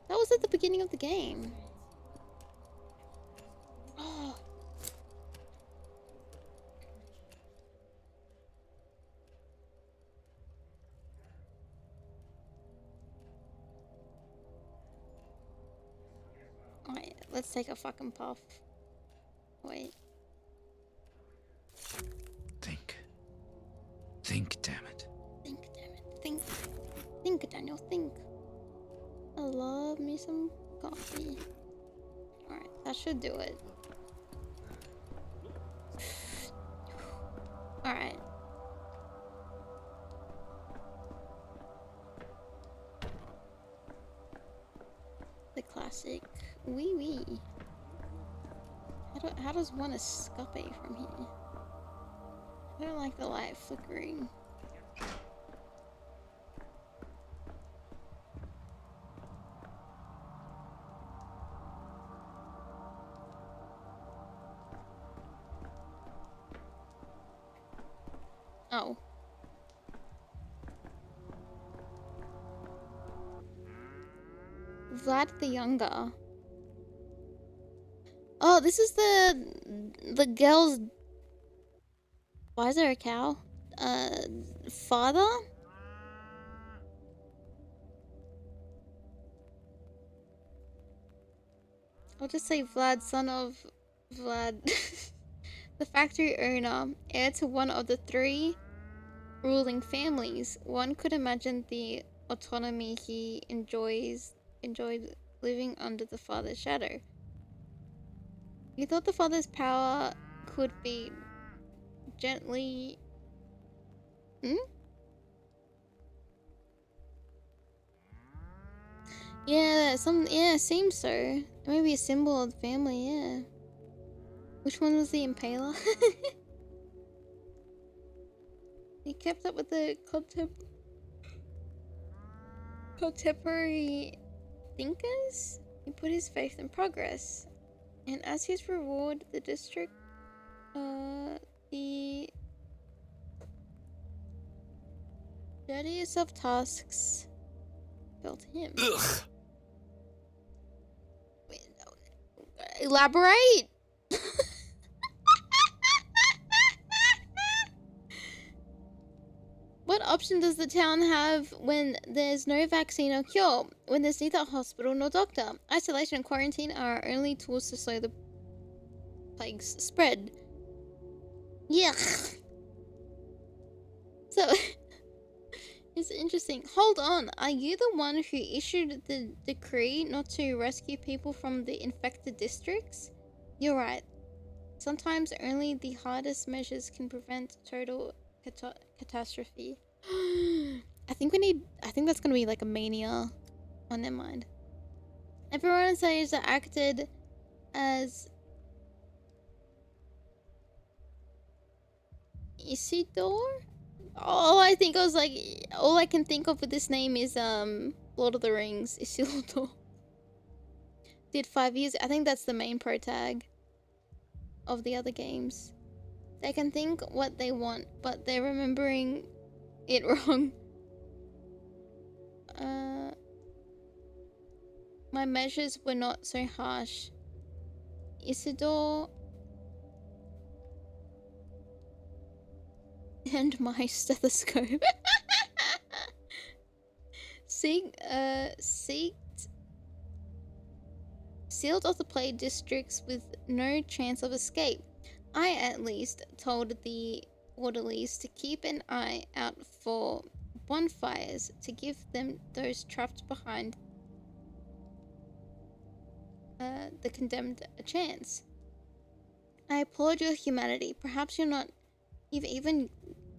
That was at the beginning of the game. Oh. Alright, let's take a fucking puff. Wait. Think. Think, damn it. Think, damn it. Think. Think, Daniel, think. I love me some coffee. Alright, that should do it. Alright. The classic wee wee. How does one escape from here? I don't like the light flickering. Oh. Vlad the Younger. Oh, this is the girl's... Why is there a cow? Father? I'll just say Vlad, son of Vlad. The factory owner, heir to one of the 3 ruling families. One could imagine the autonomy he enjoyed living under the father's shadow. He thought the father's power could be gently... Yeah, seems so. Maybe a symbol of the family, yeah. Which one was the impaler? He kept up with the contemporary thinkers. He put his faith in progress. And as his reward, the district, the dirtiest of tasks fell to him. Ugh. Wait, no. Elaborate! What option does the town have when there's no vaccine or cure? When there's neither hospital nor doctor? Isolation and quarantine are our only tools to slow the plague's spread. Yuck. So, it's interesting. Hold on. Are you the one who issued the decree not to rescue people from the infected districts? You're right. Sometimes only the hardest measures can prevent total catastrophe. I think that's gonna be like a mania on their mind. Everyone says that acted as Isidore? All I can think of with this name is Lord of the Rings, Isildur. Did 5 years. I think that's the main pro tag of the other games. They can think what they want, but they're remembering it wrong. My measures were not so harsh. Isidore and my stethoscope. Sealed off the plague districts with no chance of escape. I at least told the orderlies to keep an eye out for bonfires to give them those trapped behind the condemned a chance. I applaud your humanity. Perhaps you've even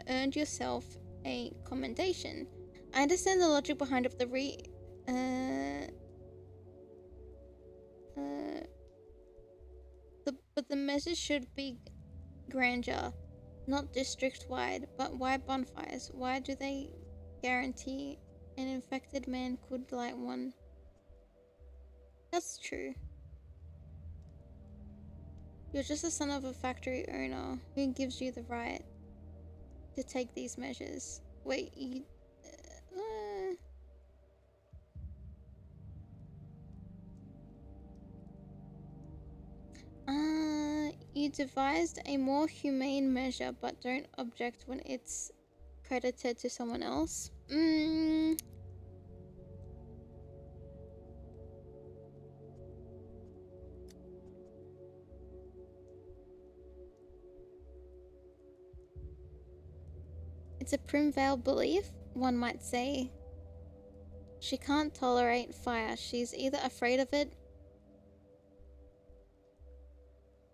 earned yourself a commendation. I understand the logic behind of the but the message should be grandeur, not district-wide. But why bonfires? Why do they guarantee an infected man could light one? That's true. You're just the son of a factory owner. Who gives you the right to take these measures? Wait, you... You devised a more humane measure, but don't object when it's credited to someone else. It's a Primvale belief, one might say. She can't tolerate fire. She's either afraid of it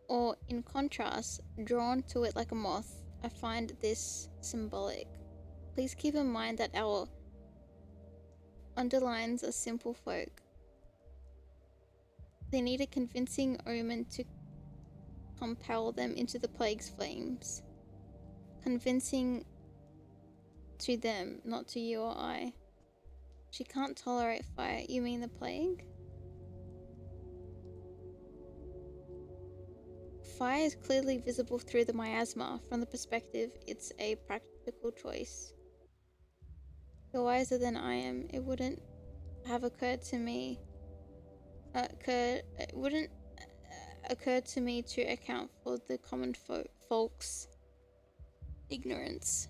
or, in contrast, drawn to it like a moth. I find this symbolic. Please keep in mind that our underlines are simple folk. They need a convincing omen to compel them into the plague's flames. Convincing to them, not to you or I. She can't tolerate fire. You mean the plague? Fire is clearly visible through the miasma. From the perspective, it's a practical choice. You're wiser than I am. It wouldn't have occurred to me it wouldn't occur to me to account for the common folks' ignorance.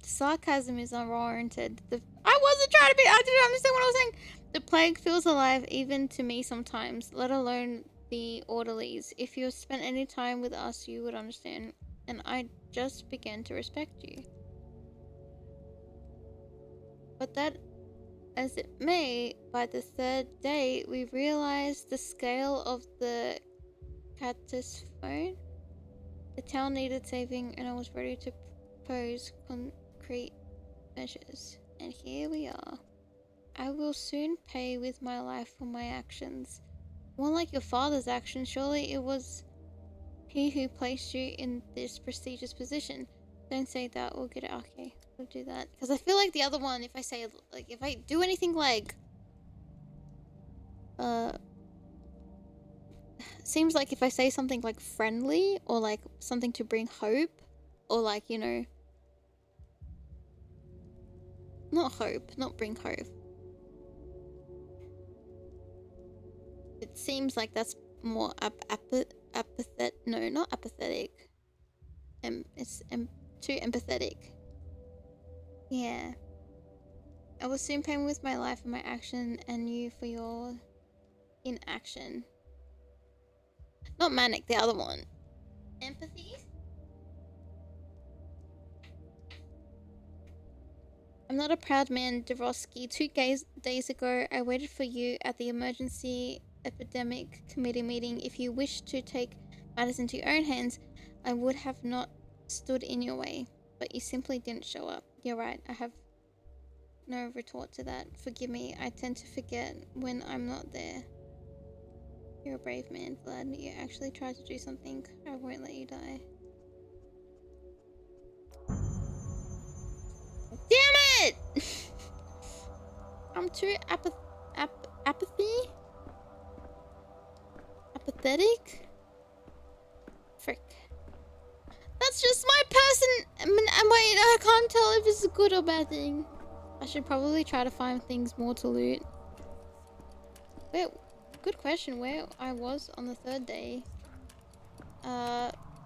Sarcasm is unwarranted. I wasn't trying to be. I didn't understand what I was saying. The plague feels alive even to me sometimes, let alone the orderlies. If you spent any time with us, you would understand. And I just began to respect you. But that as it may, by the third day, we realized the scale of the catastrophe. The town needed saving, and I was ready to propose concrete measures. And here we are. I will soon pay with my life for my actions. More like your father's actions. Surely it was he who placed you in this prestigious position. Don't say that. We'll get it. Okay, we'll do that. Because I feel like the other one, if I say, like, if I do anything like, seems like if I say something like friendly or like something to bring hope or like, you know, not hope, not bring hope. It seems like that's more apathetic. No, not apathetic. It's too empathetic. Yeah. I will soon pay with my life and my action, and you for your inaction. Not manic, the other one. Empathy? I'm not a proud man, Dorosky. 2 days ago, I waited for you at the emergency epidemic committee meeting. If you wished to take matters into your own hands, I would have not stood in your way. But you simply didn't show up. You're right, I have no retort to that. Forgive me, I tend to forget when I'm not there. You're a brave man, Vlad. You actually tried to do something. I won't let you die. Damn it! I'm too apathy? Apathetic? Frick. That's just my person. Wait, I can't tell if it's a good or bad thing. I should probably try to find things more to loot. Wait, good question. Where I was on the 3rd day.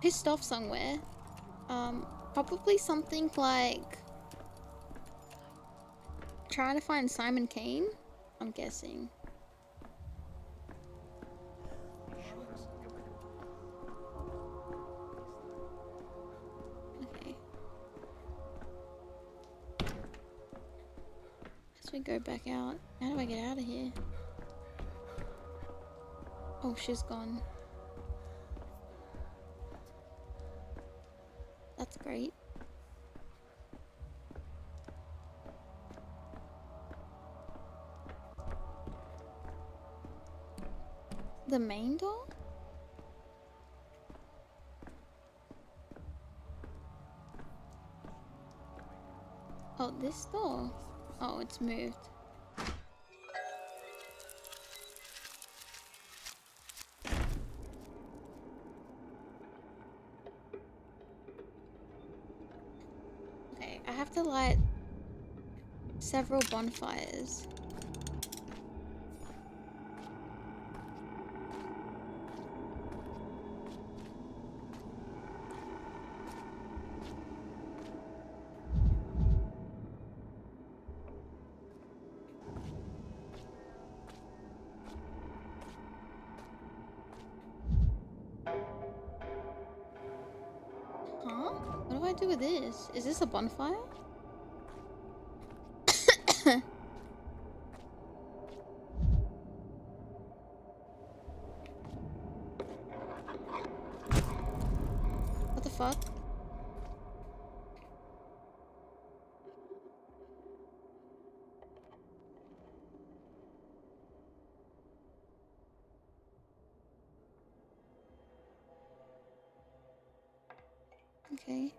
Pissed off somewhere. Probably something like trying to find Simon Kane, I'm guessing. Okay. As we go back out. How do I get out of here? Oh, she's gone. That's great. The main door? Oh, this door? Oh, it's moved. Okay, I have to light several bonfires. Huh? What do I do with this? Is this a bonfire? What the fuck? Okay.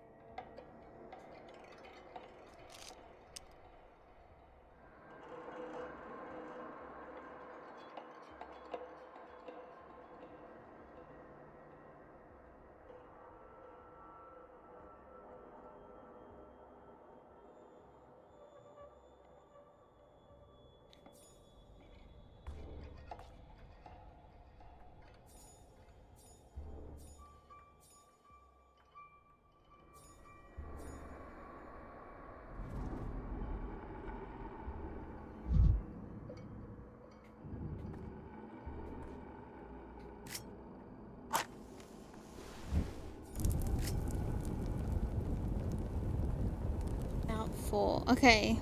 before. Okay.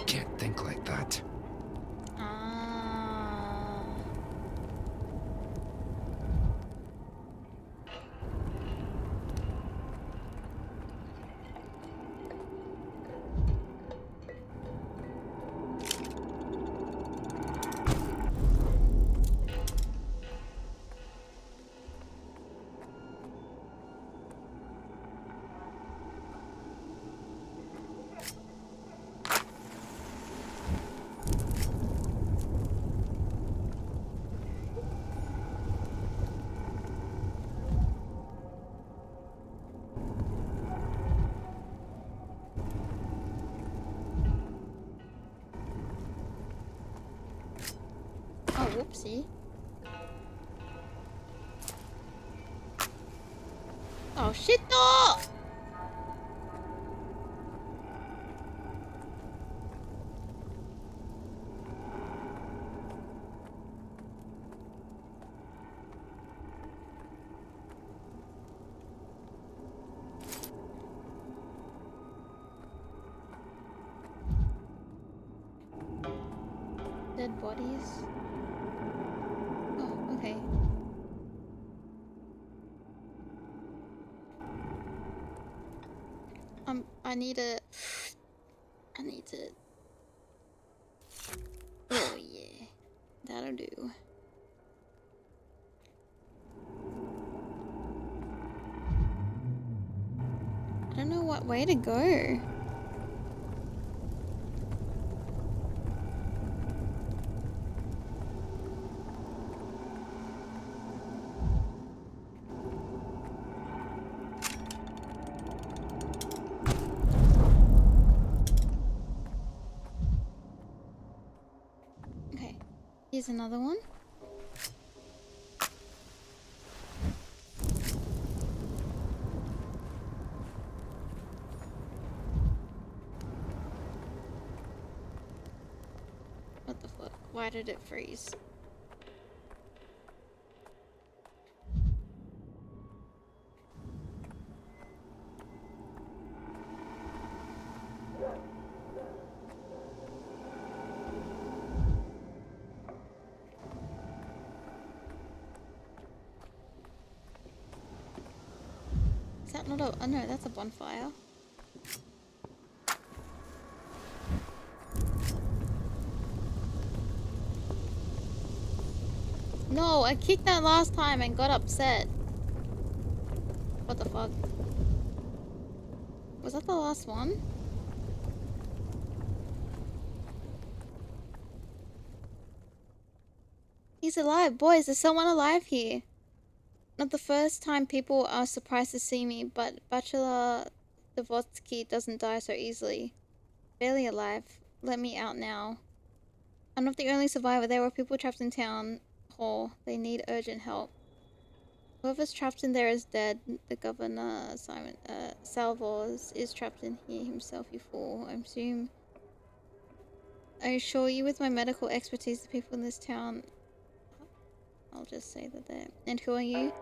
Can't think like that. Oh, whoopsie. Oh, shit, no! Dead bodies. Oh, okay. I need to... Oh, yeah. That'll do. I don't know what way to go. Okay. Here's another one. What the fuck? Why did it freeze? Is that not a... Oh no, that's a bonfire. No, I kicked that last time and got upset. What the fuck? Was that the last one? He's alive. Boys, there's someone alive here. Not the first time people are surprised to see me, but Bachelor Devotsky doesn't die so easily. Barely alive. Let me out now. I'm not the only survivor. There were people trapped in town hall. They need urgent help. Whoever's trapped in there is dead. The governor, Salvors, is trapped in here himself, you fool. I assure you with my medical expertise, the people in this town... I'll just say that they're... And who are you?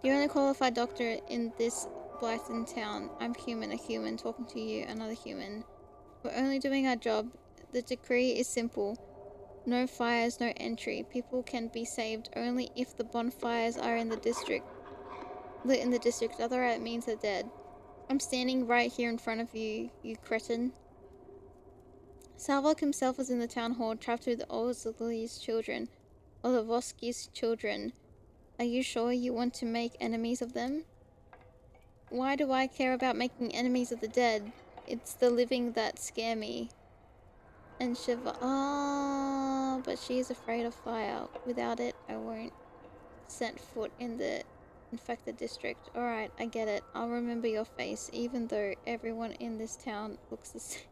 The only qualified doctor in this Blythen town. I'm human, a human, talking to you, another human. We're only doing our job. The decree is simple. No fires, no entry. People can be saved only if the bonfires are in the district. Lit in the district, otherwise it means they're dead. I'm standing right here in front of you, you cretin. Salvok himself was in the town hall, trapped with Ozgli's children. Olavoski's children. Are you sure you want to make enemies of them? Why do I care about making enemies of the dead? It's the living that scare me. And Shiva... Oh, but she is afraid of fire. Without it, I won't set foot in the infected district. Alright, I get it. I'll remember your face, even though everyone in this town looks the same.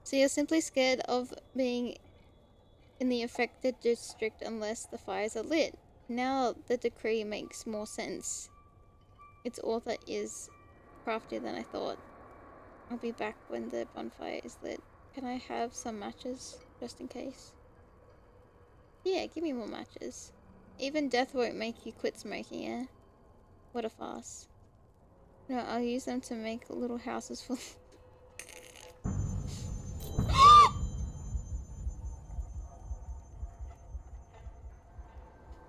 So you're simply scared of being in the affected district unless the fires are lit. Now the decree makes more sense. Its author is craftier than I thought. I'll be back when the bonfire is lit. Can I have some matches, just in case? Yeah, give me more matches. Even death won't make you quit smoking, yeah? What a farce. No, I'll use them to make little houses full.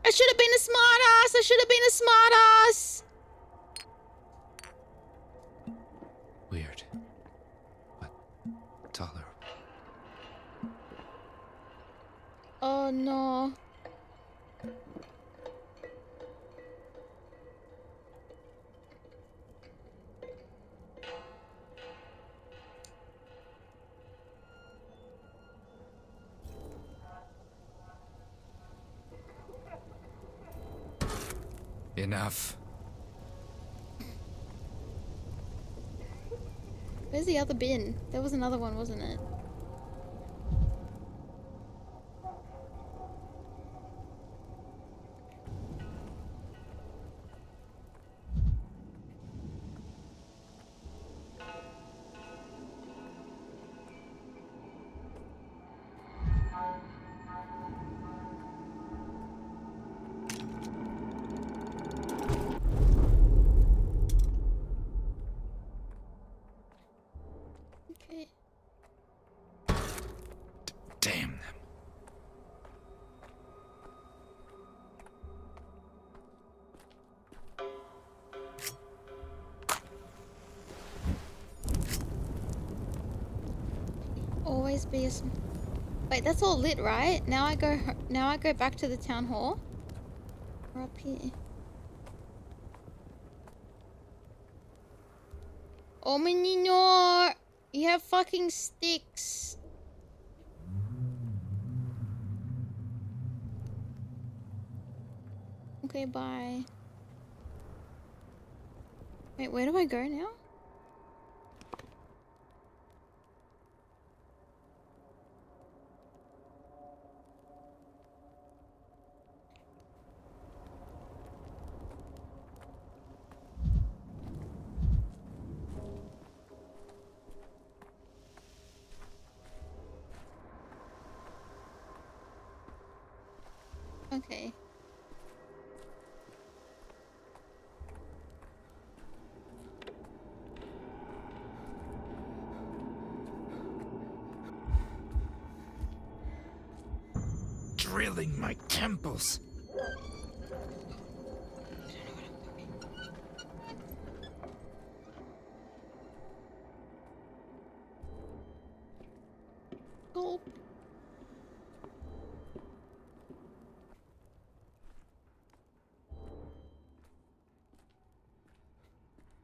I should have been a smartass! I should have been a smartass! Weird, but tolerable. Oh no. Enough. Where's the other bin? There was another one, wasn't it? Okay. Damn them. Always be a Wait, that's all lit, right? Now I go back to the town hall. We're up here. Oh menino! You have fucking sticks. Okay, bye. Wait, where do I go now? Okay. Drilling my temples. Gulp.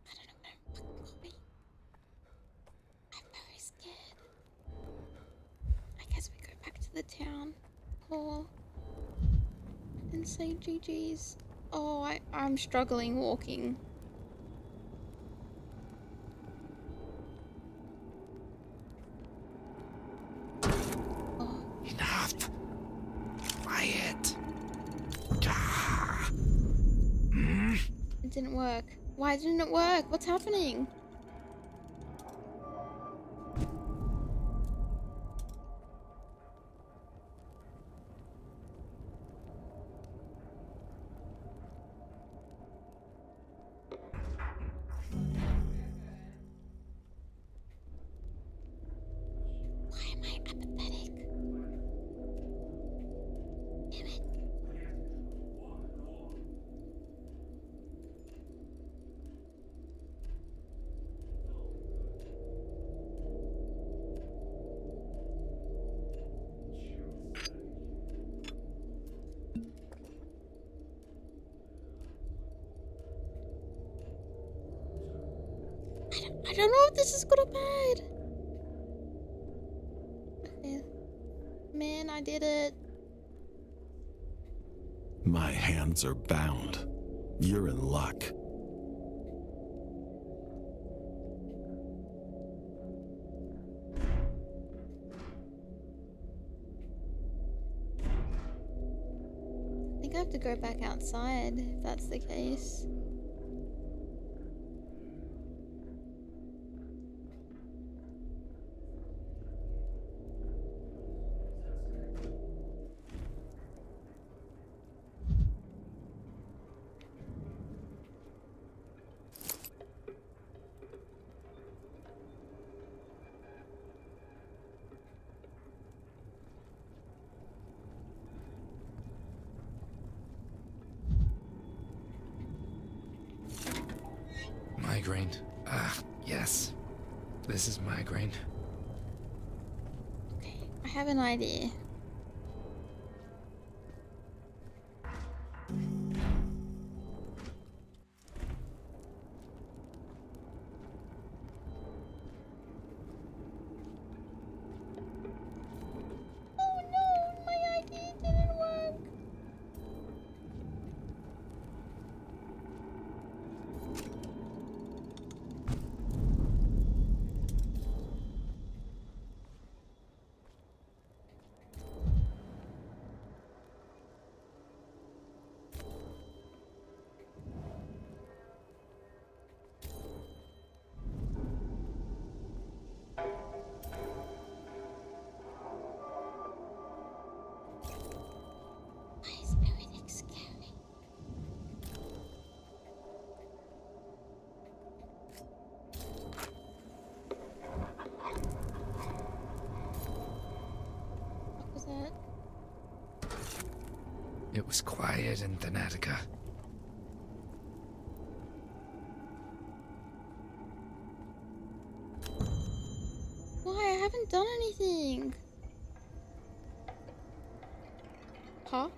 I don't know where I'm fucking going. I'm very scared. I guess we go back to the town hall and say GG's. Oh, I'm struggling walking. Oh. Enough. Quiet. It didn't work. Why didn't it work? What's happening? Why am I apathetic? Damn it. I don't know if this is good or bad. Okay. Man, I did it. My hands are bound. You're in luck. I think I have to go back outside if that's the case. Migraine. Ah, yes. This is migraine. Okay, I have an idea. Oh no, my idea didn't work. Why is everything scary? What was that? It was quiet in Thanatica. Why? I haven't done anything. Huh?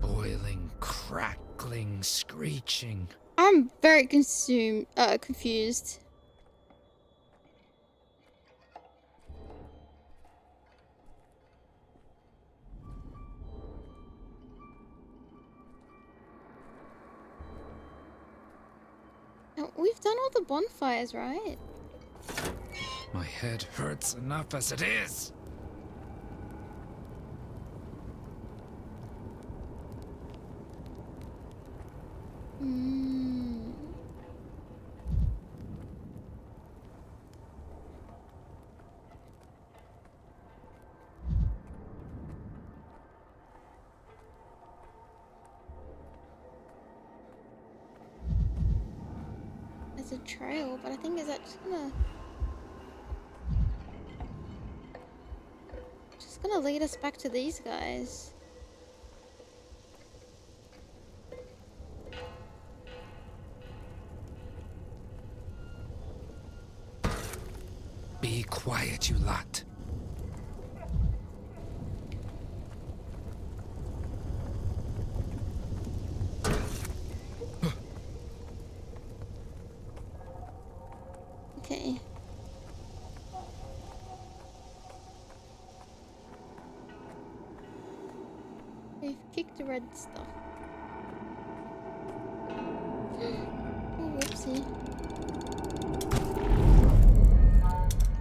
Boiling, crackling, screeching. I'm very confused. Now, we've done all the bonfires, right? My head hurts enough as it is. Hmm. There's a trail, but I think is that just gonna lead us back to these guys. Be quiet, you lot. Okay. We've kicked the red stuff. Oh, whoopsie.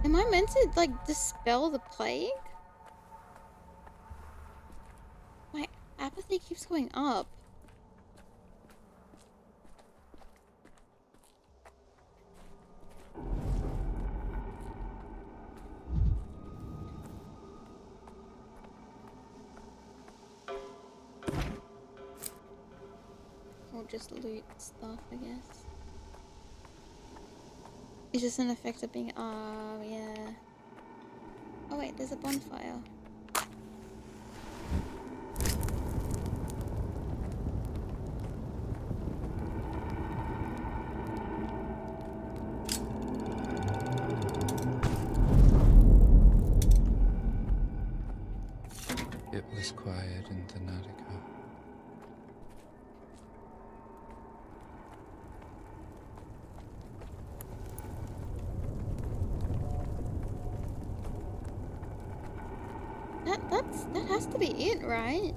Am I meant to, like, dispel the plague? My apathy keeps going up. Or just loot stuff, I guess. It's just an effect of being. Oh, yeah. Oh, wait, there's a bonfire. It was quiet in Thanatica. That has to be it, right?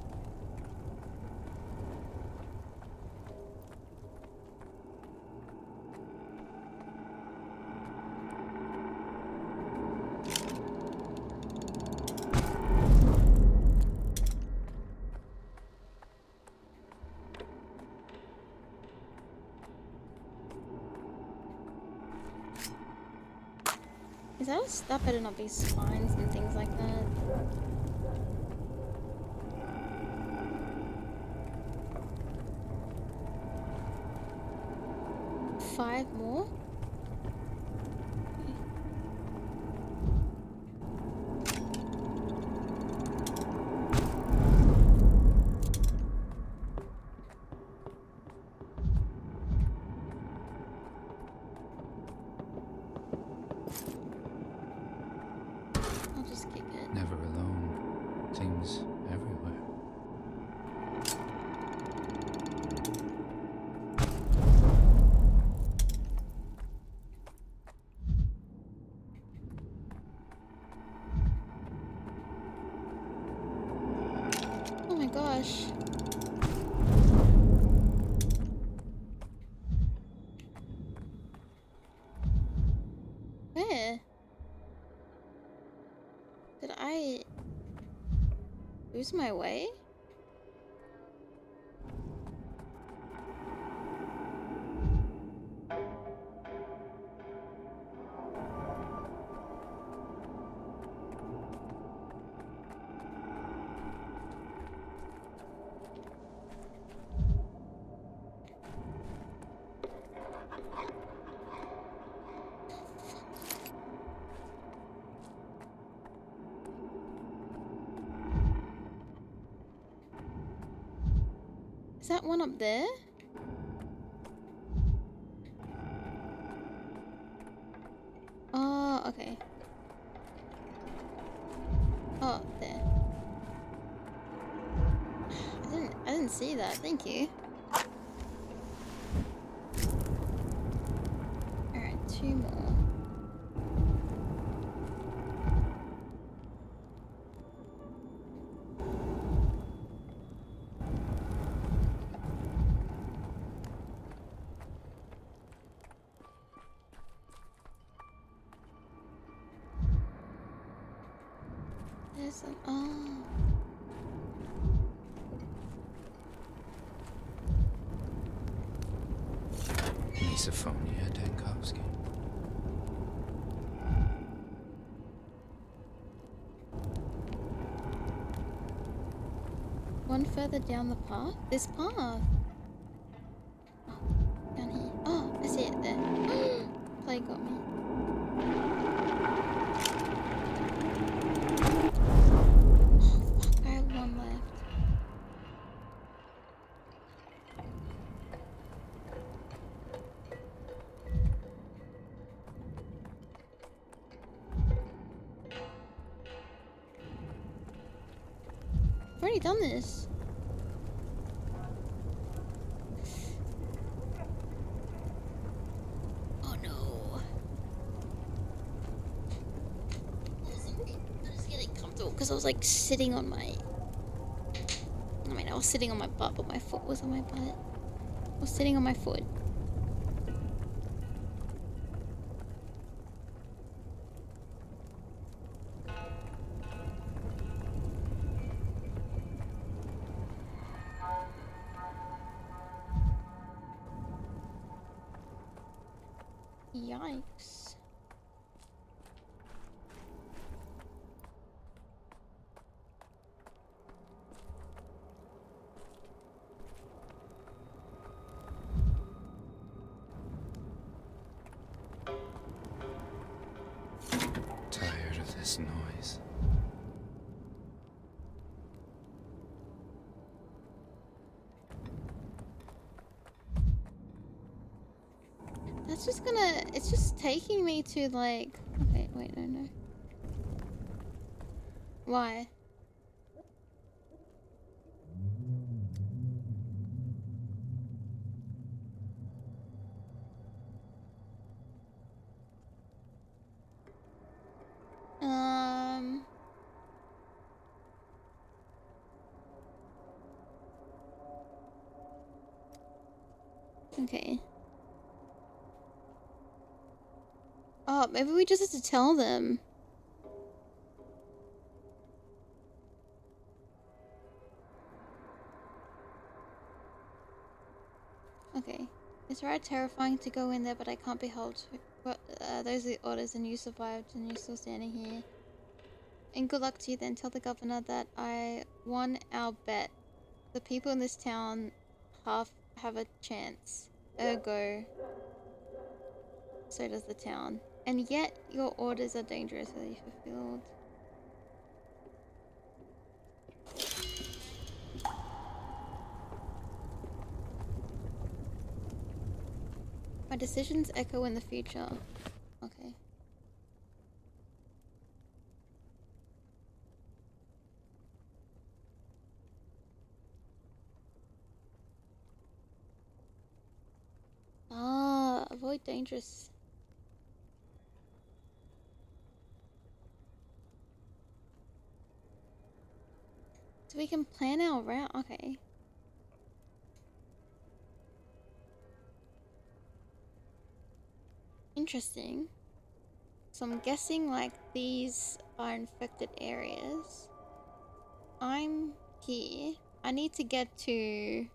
Is that a step? Better not be spines and things like that. Five more? gosh. Where? Did I lose my way? Is that one up there? Oh, okay. Oh, there. I didn't see that. Thank you. Alright, 2 more. There's an Misophonia, Dankovsky. one further down the path? This path? Oh, down here. Oh, I see it there. Play got me. Oh, fuck, I have 1 left. I've already done this. Oh no. I was getting comfortable because I was like sitting on my... I mean, I was sitting on my butt, but my foot was on my butt. I was sitting on my foot. Yikes. Tired of this noise. That's just gonna... It's just taking me to like... Okay, wait, no. Why? Okay. Oh, maybe we just have to tell them. Okay. It's right terrifying to go in there, but I can't be held to. But those are the orders, and you survived, and you're still standing here. And good luck to you then. Tell the governor that I won our bet. The people in this town half have a chance. Ergo, so does the town. And yet, your orders are dangerously fulfilled. My decisions echo in the future. Okay. Ah, avoid dangerous. So we can plan our route. Okay. Interesting. So I'm guessing like these are infected areas. I'm here. I need to get to...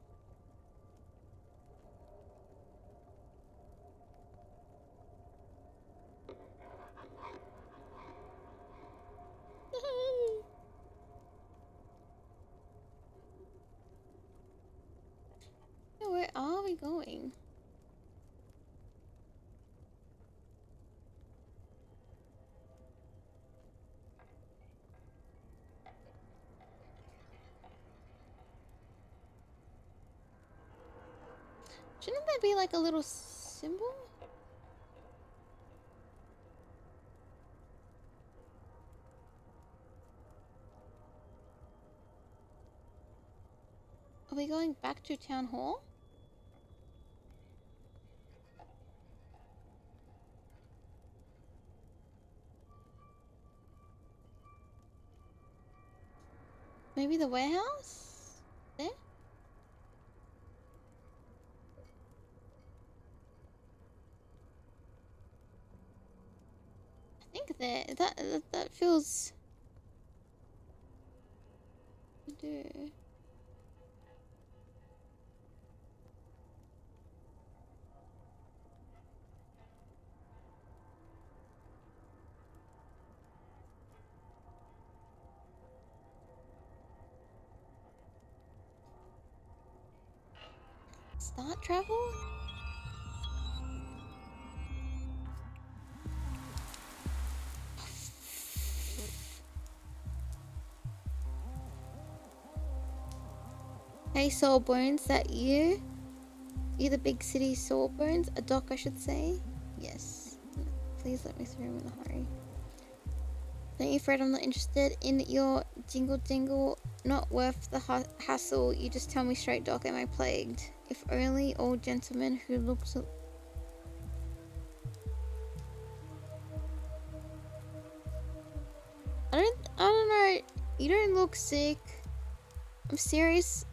Where are we going? Shouldn't that be like a little symbol? Are we going back to town hall? Maybe the warehouse? There? I think there. That feels... Do. Start travel? Hey Soulbones, that you? You the big city Soulbones? A doc I should say? Yes. Please let me through in a hurry. Don't you fret, I'm not interested in your jingle jingle. Not worth the hassle. You just tell me straight, doc, am I plagued? If only all gentlemen who look so... I don't know. You don't look sick. I'm serious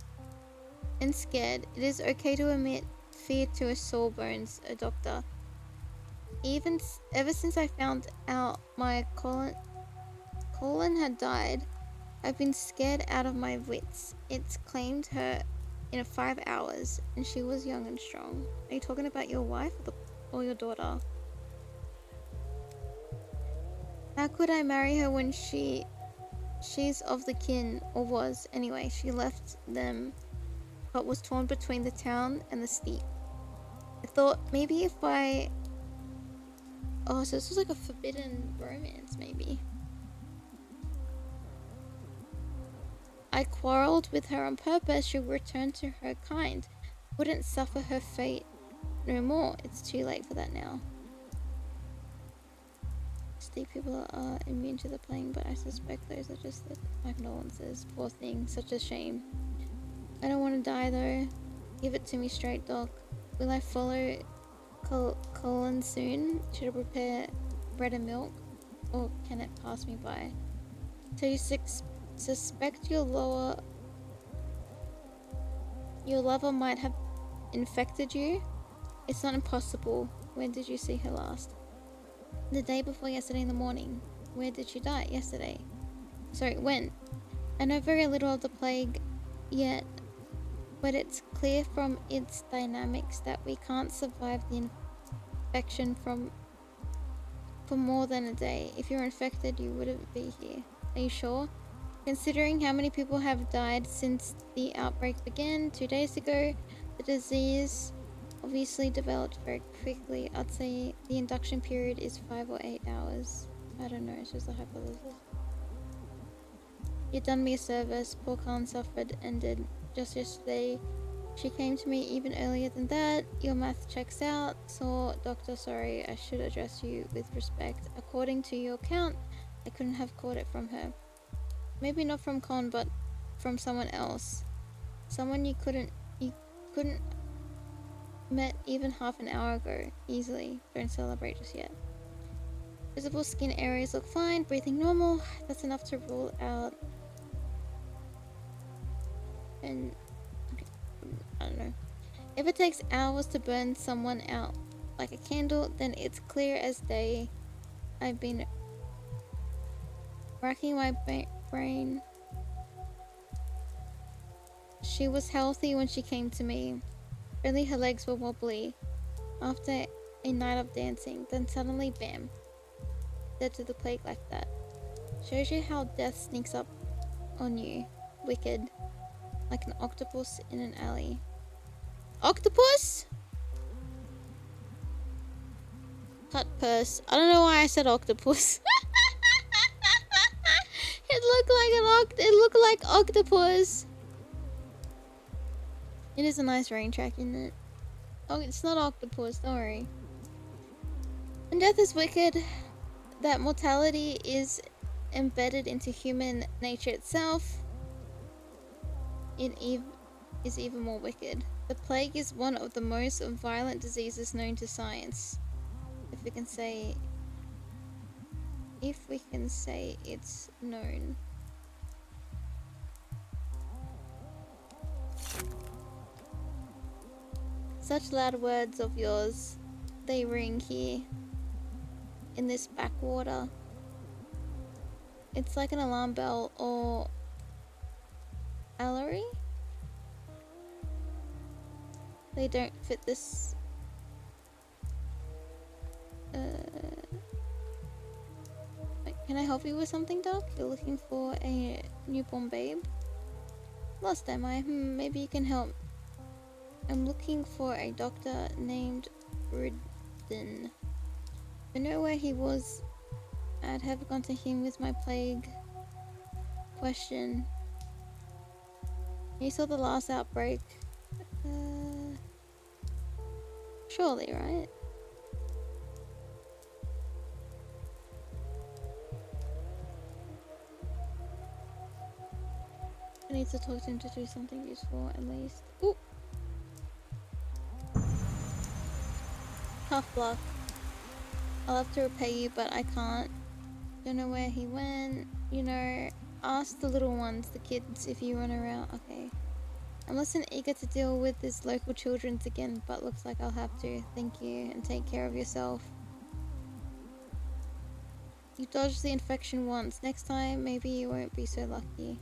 and scared. It is okay to admit fear to a Soulbones, a doctor. Ever since I found out my Colin had died, I've been scared out of my wits. It's claimed her in 5 hours, and she was young and strong. Are you talking about your wife or your daughter? How could I marry her when she's of the kin, or was anyway? She left them, but was torn between the town and the steep. I thought maybe if I... Oh, so this was like a forbidden romance, maybe. I quarreled with her on purpose. She'll return to her kind. Wouldn't suffer her fate no more. It's too late for that now. Steep people are immune to the plague, but I suspect those are just the condolences. Poor thing, such a shame. I don't want to die though. Give it to me straight, doc. Will I follow Colin soon? Should I prepare bread and milk? Or can it pass me by? So you suspect your lover might have infected you? It's not impossible. When did you see her last? The day before yesterday in the morning. Where did she die? Yesterday. Sorry, when? I know very little of the plague yet, but it's clear from its dynamics that we can't survive the infection for more than a day. If you're infected, you wouldn't be here. Are you sure? Considering how many people have died since the outbreak began 2 days ago, the disease obviously developed very quickly. I'd say the induction period is 5 or 8 hours. I don't know, it's just a hypothesis. You've done me a service. Poor Khan suffered ended just yesterday. She came to me even earlier than that. Your math checks out. So, doctor, sorry, I should address you with respect. According to your account, I couldn't have caught it from her. Maybe not from Con, but from someone else. Someone you couldn't met even half an hour ago. Easily. Don't celebrate just yet. Visible skin areas look fine. Breathing normal. That's enough to rule out and I don't know. If it takes hours to burn someone out like a candle, then it's clear as day. I've been racking my brain. She was healthy when she came to me. Only her legs were wobbly after a night of dancing. Then suddenly, bam, dead to the plague like that. Shows you how death sneaks up on you. Wicked. Like an octopus in an alley. Octopus? Cut purse. I don't know why I said octopus. It looked like octopus. It is a nice rain track, isn't it? Oh, it's not octopus, don't worry. And death is wicked. That mortality is embedded into human nature itself. It is even more wicked. The plague is one of the most violent diseases known to science. If we can say it's known. Such loud words of yours, they ring here in this backwater. It's like an alarm bell or Allery? They don't fit this. Wait, can I help you with something, Doc? You're looking for a newborn babe? Lost am I? Maybe you can help. I'm looking for a doctor named Ridden. If I know where he was, I'd have gone to him with my plague question. He saw the last outbreak. Surely, right? I need to talk to him to do something useful, at least. Ooh! Tough luck. I'll have to repay you, but I can't. Don't know where he went. You know, ask the little ones, the kids, if you run around. Okay. I'm less than eager to deal with this local children's again, but looks like I'll have to. Thank you, and take care of yourself. You dodged the infection once. Next time, maybe you won't be so lucky.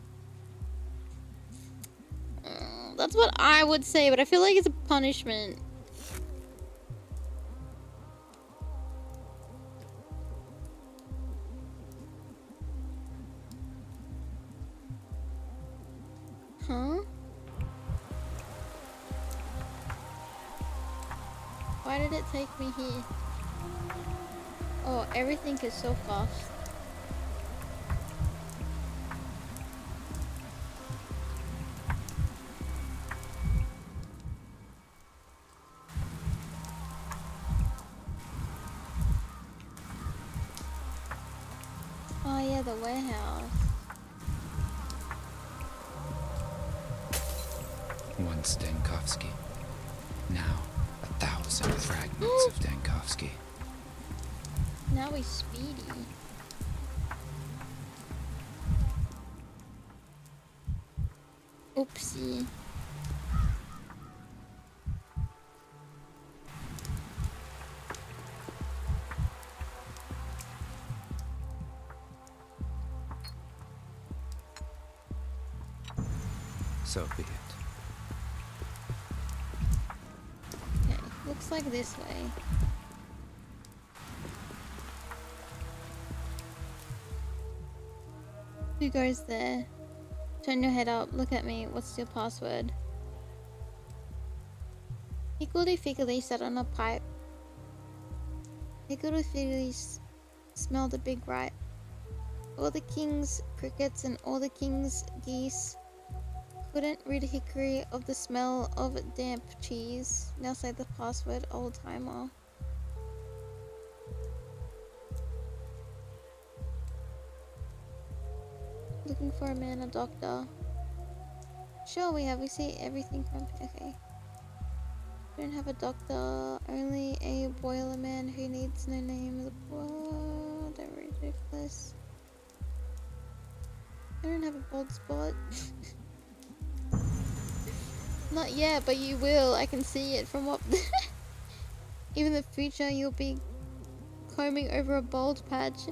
That's what I would say, but I feel like it's a punishment. Huh? Why did it take me here? Oh, everything is so fast. Oh yeah, the warehouse. Once Dankovsky, now 1,000 fragments of Dankovsky. Now he's speedy. Oopsie. So be it. Okay, looks like this way. Who goes there? Turn your head up, look at me. What's your password? Higgledy-figgledy sat on a pipe. Higgledy-figgledy smelled a big right. All the king's crickets and all the king's geese couldn't rid Hickory of the smell of damp cheese. Now say the password, old timer. Looking for a man, a doctor. Sure, we see everything from. Okay. We don't have a doctor, only a boiler man who needs no name. The boiler. They're ridiculous. I don't have a bald spot. Not yet, but you will. I can see it from up there. Even in the future, you'll be combing over a bald patch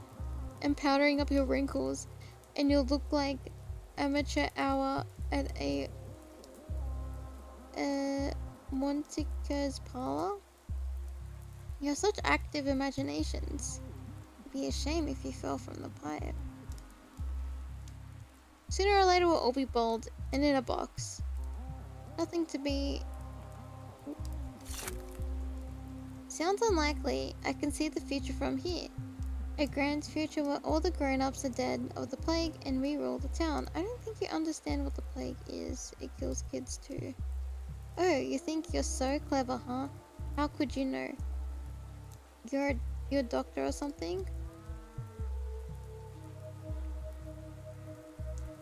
and powdering up your wrinkles, and you'll look like amateur hour at a Montica's parlor. You have such active imaginations. It'd be a shame if you fell from the pipe. Sooner or later we'll all be bald and in a box. Nothing to be... Sounds unlikely. I can see the future from here. A grand future where all the grown-ups are dead of the plague and we rule the town. I don't think you understand what the plague is. It kills kids too. Oh, you think you're so clever, huh? How could you know? You're a doctor or something?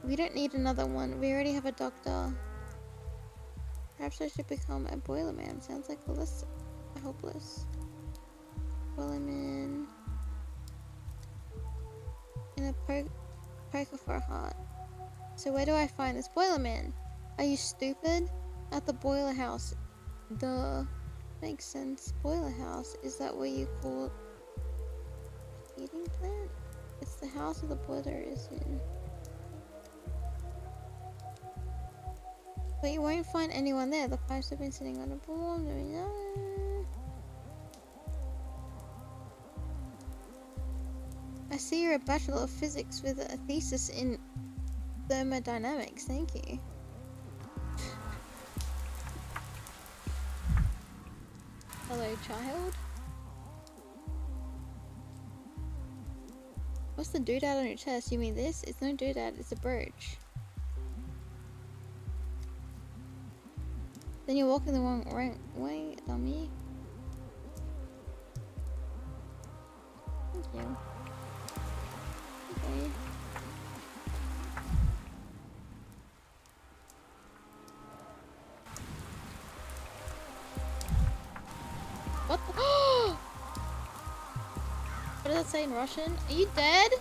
We don't need another one. We already have a doctor. Perhaps I should become a boilerman. Sounds like hopeless. Boilerman. In a poker for a heart. So where do I find this boilerman? Are you stupid? At the boiler house. Duh. Makes sense. Boiler house. Is that what you call a heating plant? It's the house where the boiler is in. But you won't find anyone there. The pipes have been sitting on a board. I see you're a Bachelor of Physics with a thesis in thermodynamics. Thank you. Hello, child. What's the doodad on your chest? You mean this? It's no doodad, it's a brooch. Then you're walking the wrong way, dummy. Thank you. Okay. What the? What does that say in Russian? Are you dead?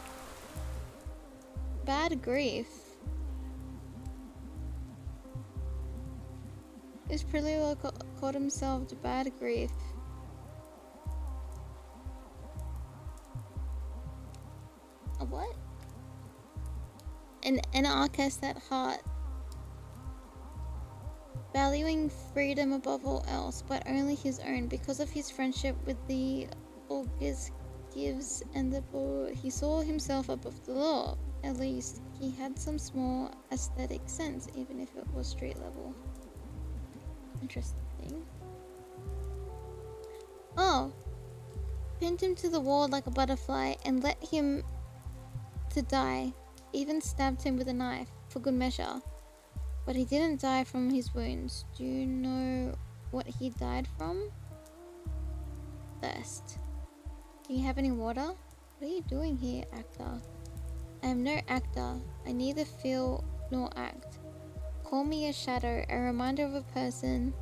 Bad grief. He's pretty well called himself to bad grief. A what? An anarchist at heart. Valuing freedom above all else, but only his own. Because of his friendship with the Gives and the Bull, he saw himself above the law. At least, he had some small aesthetic sense, even if it was street level. Interesting. Oh! Pinned him to the wall like a butterfly and let him to die. Even stabbed him with a knife, for good measure. But he didn't die from his wounds. Do you know what he died from? Thirst. Do you have any water? What are you doing here, actor? I am no actor. I neither feel nor act. Call me a shadow, a reminder of a person,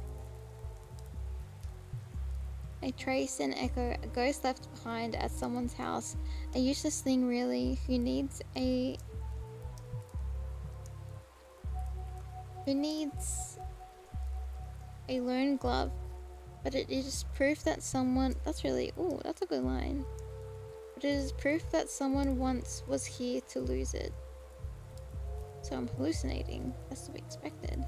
a trace, an echo, a ghost left behind at someone's house. A useless thing, really, who needs a lone glove. But it is proof that someone... That's really... Ooh, that's a good line. But it is proof that someone once was here to lose it. So I'm hallucinating. That's to be expected.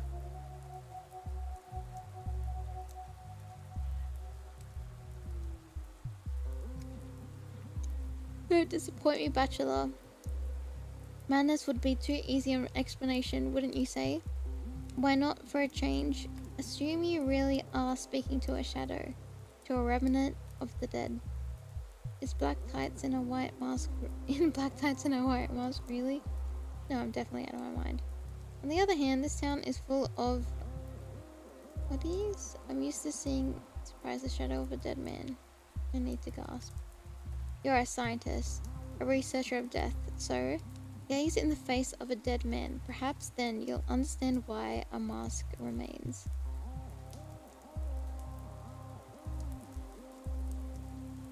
Don't disappoint me, Bachelor. Madness would be too easy an explanation, wouldn't you say? Why not, for a change? Assume you really are speaking to a shadow, to a remnant of the dead. Is black tights and a white mask really? No, I'm definitely out of my mind. On the other hand, this town is full of bodies. I'm used to seeing surprise the shadow of a dead man. I need to gasp. You're a scientist, a researcher of death, so gaze in the face of a dead man. Perhaps then you'll understand why a mask remains.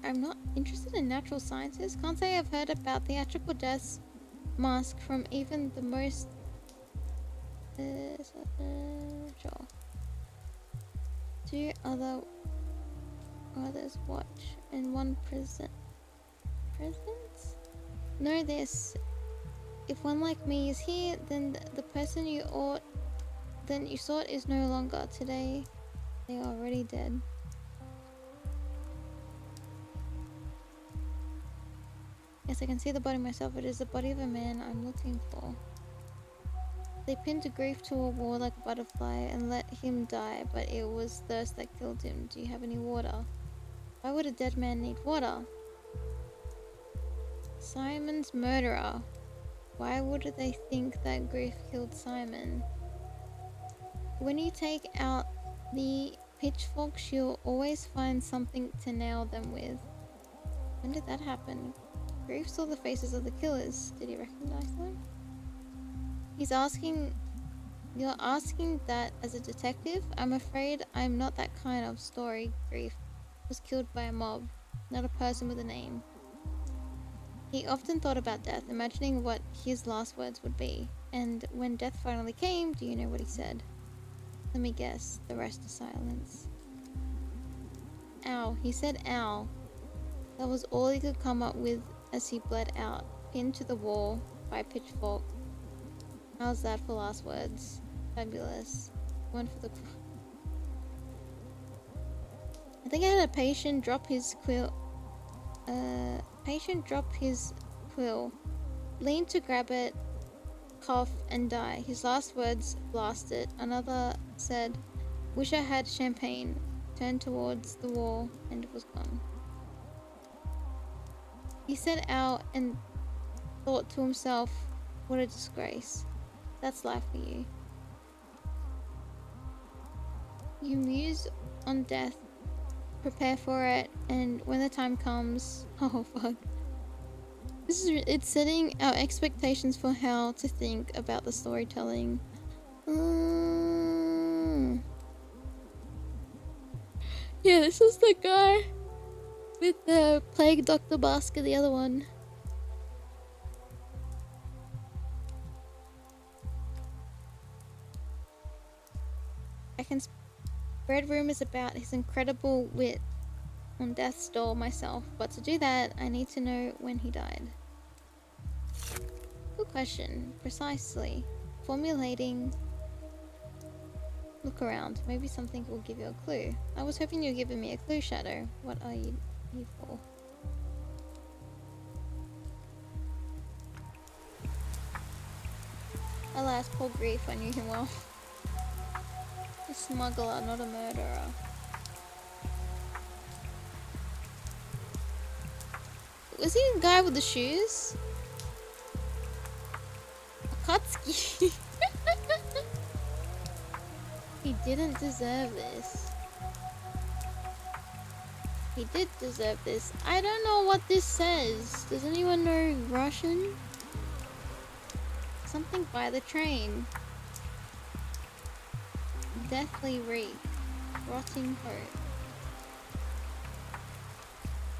I'm not interested in natural sciences. Can't say I've heard about theatrical deaths mask from even the most sure. 2 others watch and 1 presents? Know this. If one like me is here, then the person you sought is no longer. Today, they are already dead. Yes, I can see the body myself. It is the body of a man I'm looking for. They pinned grief to a wall like a butterfly and let him die, but it was thirst that killed him. Do you have any water? Why would a dead man need water? Simon's murderer. Why would they think that grief killed Simon? When you take out the pitchforks, you'll always find something to nail them with. When did that happen? Grief saw the faces of the killers. Did he recognize them? You're asking that as a detective? I'm afraid I'm not that kind of story. Grief was killed by a mob, not a person with a name. He often thought about death, imagining what his last words would be. And when death finally came, do you know what he said? Let me guess. The rest is silence. Ow. He said ow. That was all he could come up with as he bled out, pinned to the wall by a pitchfork. How's that for last words? Fabulous. One for the... I think I had a patient drop his quill. Lean to grab it, cough, and die. His last words blasted. Another said, wish I had champagne. Turned towards the wall and was gone. He said out and thought to himself, what a disgrace. That's life for you. You muse on death, prepare for it, and when the time comes... Oh fuck. It's setting our expectations for how to think about the storytelling. Yeah, this is the guy with the Plague Doctor Basket, the other one. I can spread rumors about his incredible wit on death's door myself, but to do that, I need to know when he died. Good question. Precisely. Formulating. Look around. Maybe something will give you a clue. I was hoping you were giving me a clue, Shadow. What are you here for? Alas, poor Grief, I knew him well. A smuggler, not a murderer. Was he the guy with the shoes? Akatsuki. He didn't deserve this. He did deserve this. I don't know what this says. Does anyone know Russian? Something by the train. Deathly reek. Rotting hope.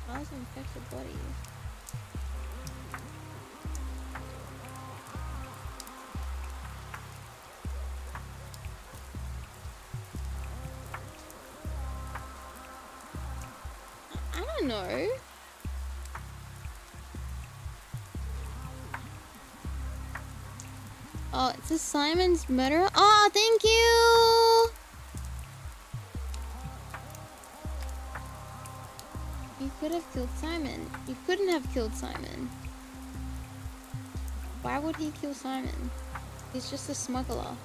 Cars infected bodies. I don't know. Oh, it's a Simon's murderer. Oh, thank you! You could have killed Simon. You couldn't have killed Simon. Why would he kill Simon? He's just a smuggler.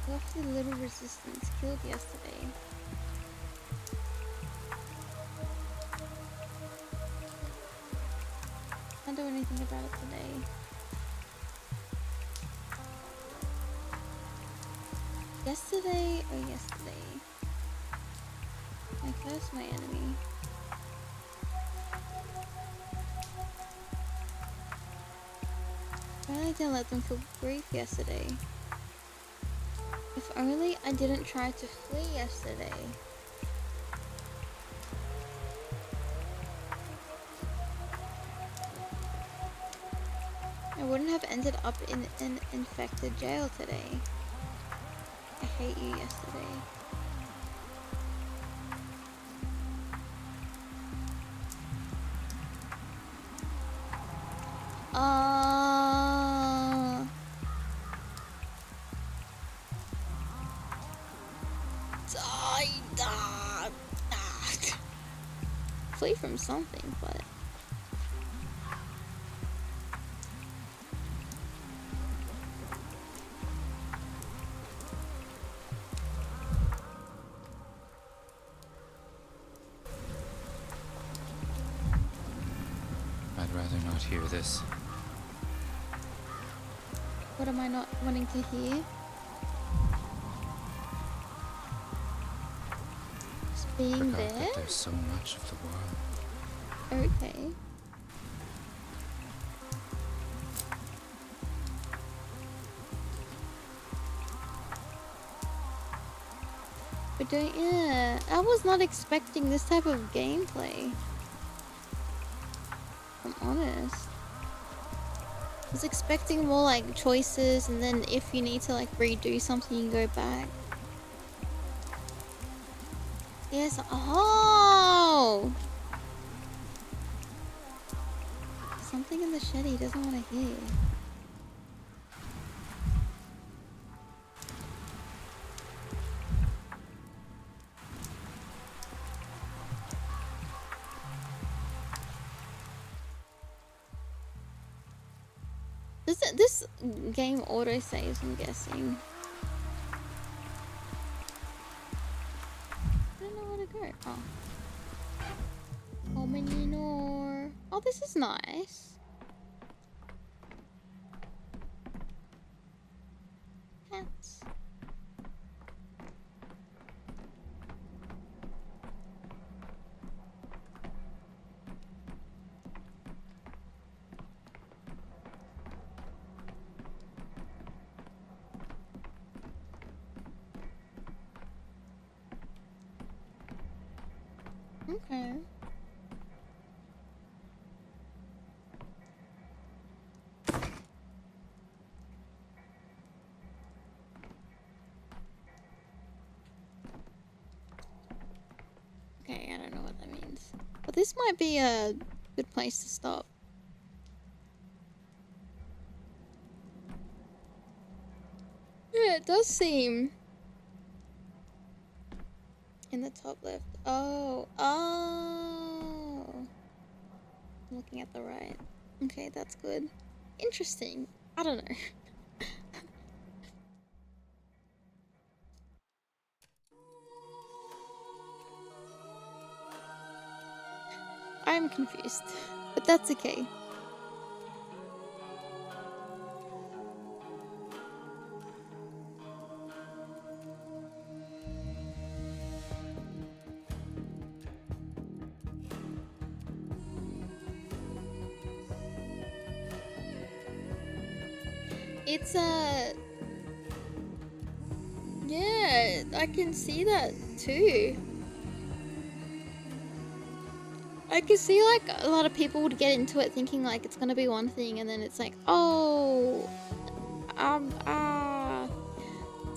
Left a little resistance. Killed yesterday. Can't do anything about it today. Yesterday or yesterday? My curse, my enemy. Why didn't let them feel grief yesterday? If only I didn't try to flee yesterday. wouldn't have ended up in an infected jail today. I hate you yesterday. Flee from something, but I'd rather not hear this. what am I not wanting to hear? Just being Forgot there? that there's so much of the world. Okay. But yeah, I was not expecting this type of gameplay. If I'm honest. I was expecting more like choices, and then if you need to like redo something, you can go back. Yes. Oh! Something in the shed he doesn't want to hear. This game auto saves, I'm guessing. I don't know where to go. Oh. Hominor. Oh, this is nice. Cats. Okay. Okay, I don't know what that means. But this might be a good place to stop. Yeah, it does seem. In the top left. Oh. I'm looking at the right. Okay, that's good. Interesting. I don't know. I'm confused, but that's okay. It's yeah, I can see that too. I can see like a lot of people would get into it thinking like it's gonna be one thing, and then it's like, oh,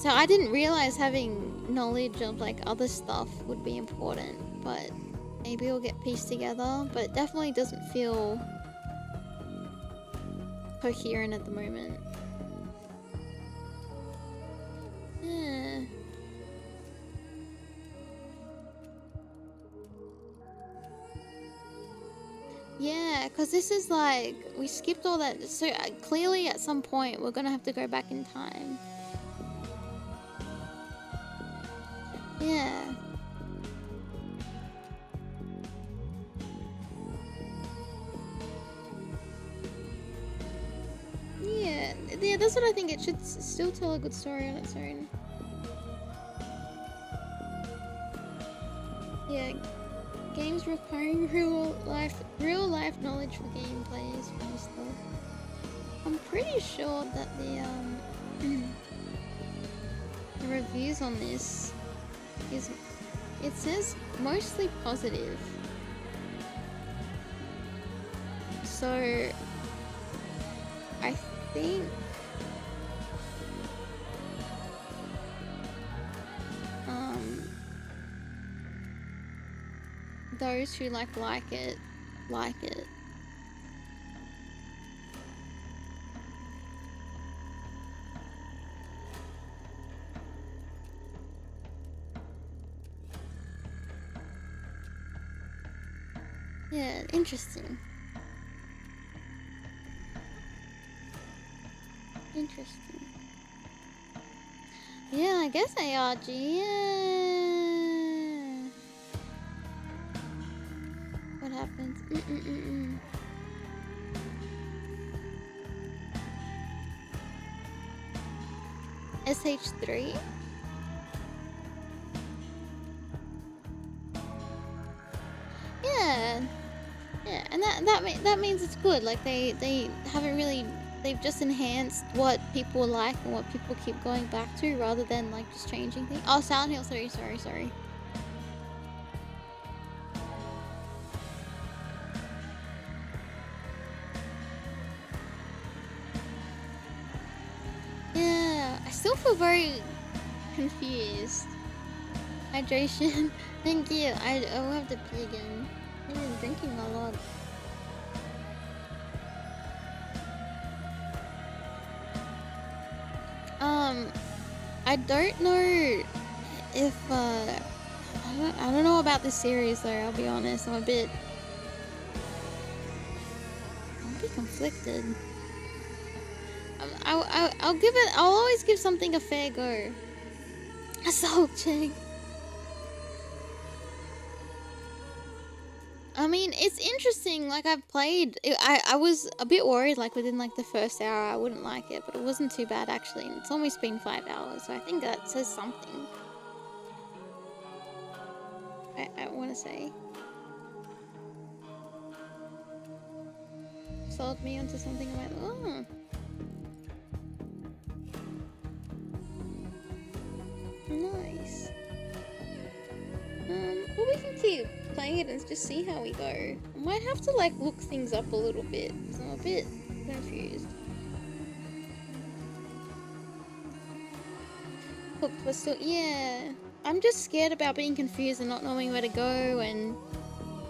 So I didn't realize having knowledge of like other stuff would be important, but maybe it'll get pieced together. But it definitely doesn't feel coherent at the moment. Yeah. Yeah, because this is like, we skipped all that. So clearly at some point we're gonna have to go back in time. Yeah. Yeah, that's what I think. It should still tell a good story on its own. Yeah. Games requiring real life knowledge for gameplay is fun stuff. I'm pretty sure that the reviews on this is, it says mostly positive. I think those who like it. Yeah, interesting. Interesting. Yeah, I guess ARG, yeah. What happens? SH3? Yeah. Yeah, and that means it's good. Like they haven't really, they've just enhanced what people like and what people keep going back to rather than like just changing things. Oh, Silent Hill 3, sorry. Yeah, I still feel very confused. Hydration. Thank you. I will have to pee again. I've been drinking a lot. I don't know if I don't know about this series though. I'll be honest. I'll be conflicted. I'll give it. I'll always give something a fair go. Assault check. I mean, it's interesting. Like I've played. I was a bit worried. Like within like the first hour, I wouldn't like it, but it wasn't too bad actually. And it's almost been 5 hours, so I think that says something. I want to say. Sold me onto something about. Oh. Nice. Well, we can keep playing it and just see how we go. I might have to like look things up a little bit because I'm a bit confused. Hooked was still, yeah. I'm just scared about being confused and not knowing where to go, and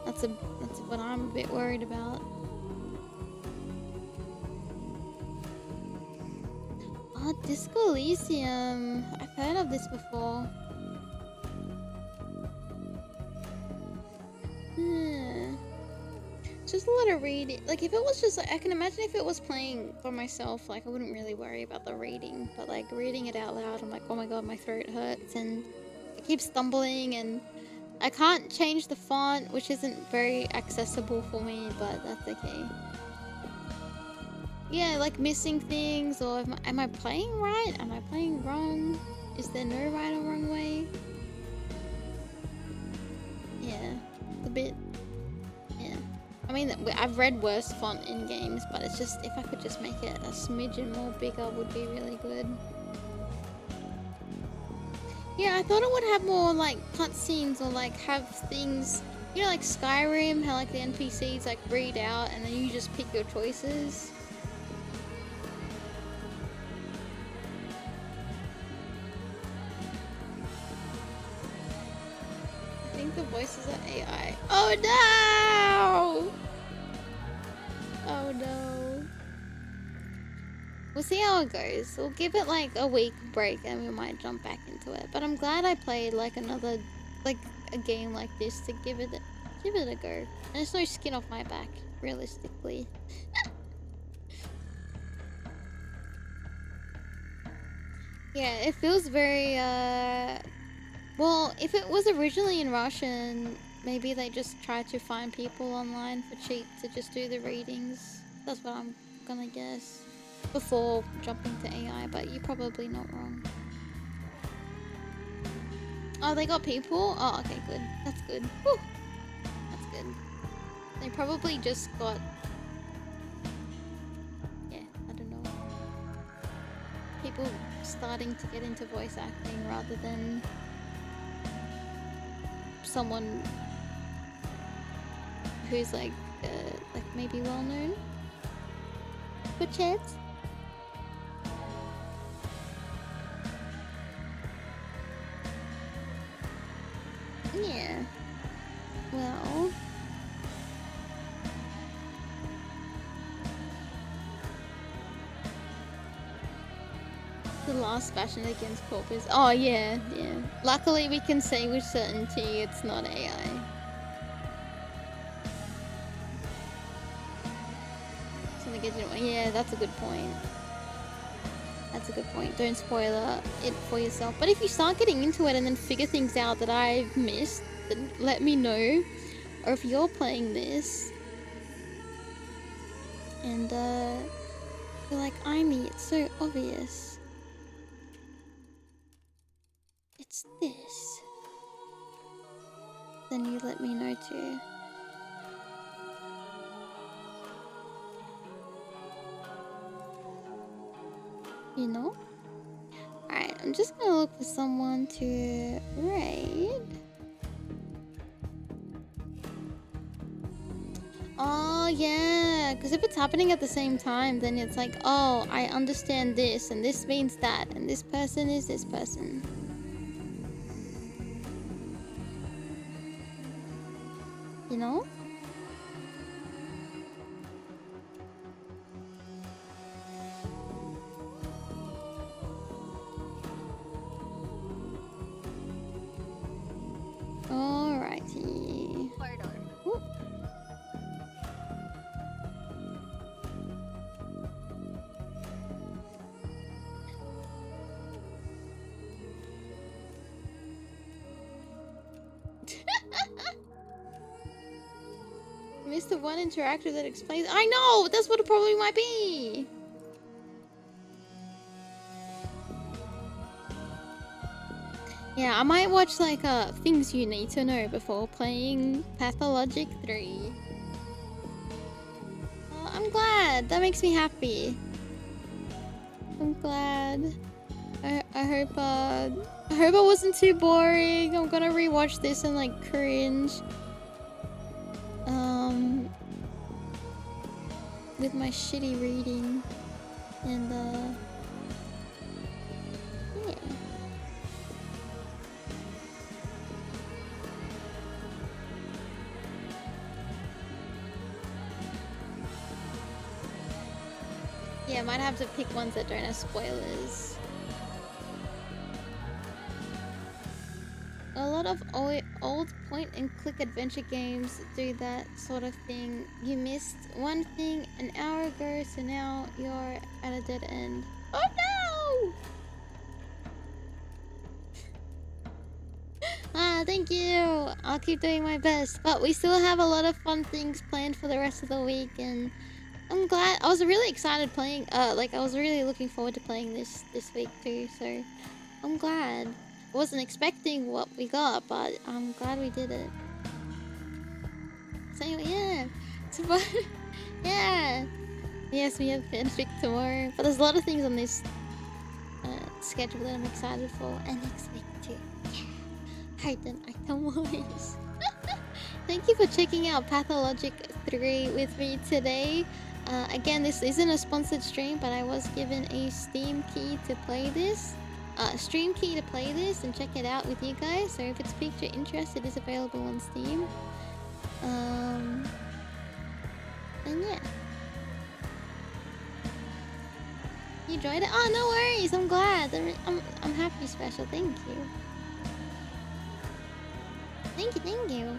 that's what I'm a bit worried about. Oh, Disco Elysium. I've heard of this before. Just a lot of reading. Like if it was just like, I can imagine if it was playing by myself, like I wouldn't really worry about the reading, but like reading it out loud, I'm like, oh my god, my throat hurts and I keep stumbling and I can't change the font, which isn't very accessible for me, but that's okay. Yeah, like missing things, or am I playing right? Am I playing wrong? Is there no right or wrong way? Yeah, a bit. Yeah. I mean, I've read worse font in games, but it's just, if I could just make it a smidgen more bigger would be really good. Yeah, I thought it would have more like cutscenes or like have things, you know, like Skyrim, how like the NPCs like read out and then you just pick your choices. I think the voices are AI. Oh no! Oh no. We'll see how it goes. We'll give it like a week break and we might jump back into it. But I'm glad I played like another, like a game like this to give it a go. And there's no skin off my back, realistically. Yeah, it feels very, well, if it was originally in Russian, maybe they just tried to find people online for cheap to just do the readings. That's what I'm gonna guess. Before jumping to AI, but you're probably not wrong. Oh, they got people? Oh, okay, good. That's good. Whew. That's good. They probably just got... yeah, I don't know. People starting to get into voice acting rather than someone who's like maybe well known. Good chance. Yeah. Well. The last bastion against corpus. Oh yeah, yeah. Luckily we can say with certainty it's not AI. So yeah, that's a good point. That's a good point. Don't spoil it for yourself. But if you start getting into it and then figure things out that I've missed, then let me know. Or if you're playing this and you're like, Aimee, it's so obvious. It's this. Then you let me know too. You know? Alright, I'm just gonna look for someone to raid. Oh, yeah. Because if it's happening at the same time, then it's like, oh, I understand this, and this means that, and this person is this person. You know? Alrighty. Ooh. Missed the one interactive that explains. I know! That's what it probably might be! Yeah, I might watch like things you need to know before playing Pathologic 3. Oh, I'm glad. That makes me happy. I'm glad. I hope it wasn't too boring. I'm gonna rewatch this and like cringe. With my shitty reading and yeah. Yeah, might have to pick ones that don't have spoilers. A lot of old point-and-click adventure games do that sort of thing. You missed one thing an hour ago, so now you're at a dead end. Oh no! Thank you! I'll keep doing my best. But we still have a lot of fun things planned for the rest of the week, and I'm glad. I was really excited playing, I was really looking forward to playing this week too, so I'm glad. I wasn't expecting what we got, but I'm glad we did it. So yeah, tomorrow, yeah. Yes, we have fanfic tomorrow, but there's a lot of things on this schedule that I'm excited for, and next week too. Yeah. Alright then, Aitomo. Thank you for checking out Pathologic 3 with me today. Again, this isn't a sponsored stream, but I was given a Steam key to play this. Stream key to play this and check it out with you guys. So if it's piqued your interest, it is available on Steam. And yeah. You enjoyed it? Oh, no worries. I'm glad. I'm happy special. Thank you. Thank you.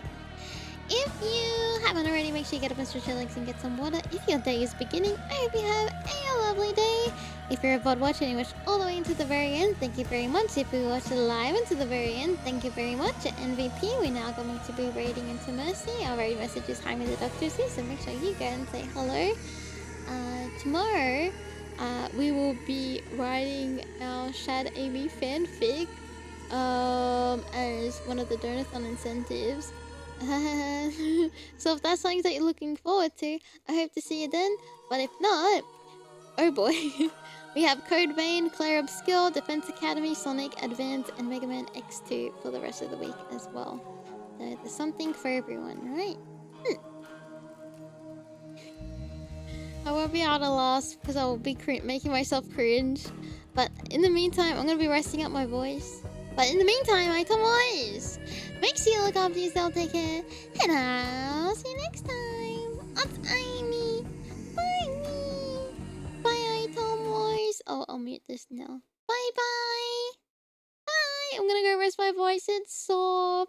If you haven't already, make sure you get up and stretch your legs and get some water. If your day is beginning, I hope you have a lovely day. If you're a VOD watcher and you watched all the way into the very end, thank you very much. If you watched it live into the very end, thank you very much. At MVP, we're now going to be raiding into Mercy. Our raid message is Aimee the Doctor's here, so make sure you go and say hello. Tomorrow, we will be writing our Shad Aimee fanfic as one of the Donathon incentives. So if that's something that you're looking forward to, I hope to see you then. But if not, oh boy. We have Code Vein, Claire Obscure, Defense Academy, Sonic, Advance, and Mega Man X2 for the rest of the week as well. So there's something for everyone, right? I won't be able to last because I will be making myself cringe. But in the meantime, I'm going to be resting up my voice. But in the meantime, Aitomo is. Make Make sure you look after yourself, take care, and I'll see you next time. That's Aimee. Bye. Bye, Aitomos. Oh, I'll mute this now. Bye. Bye. I'm gonna go rest my voice. It's sore.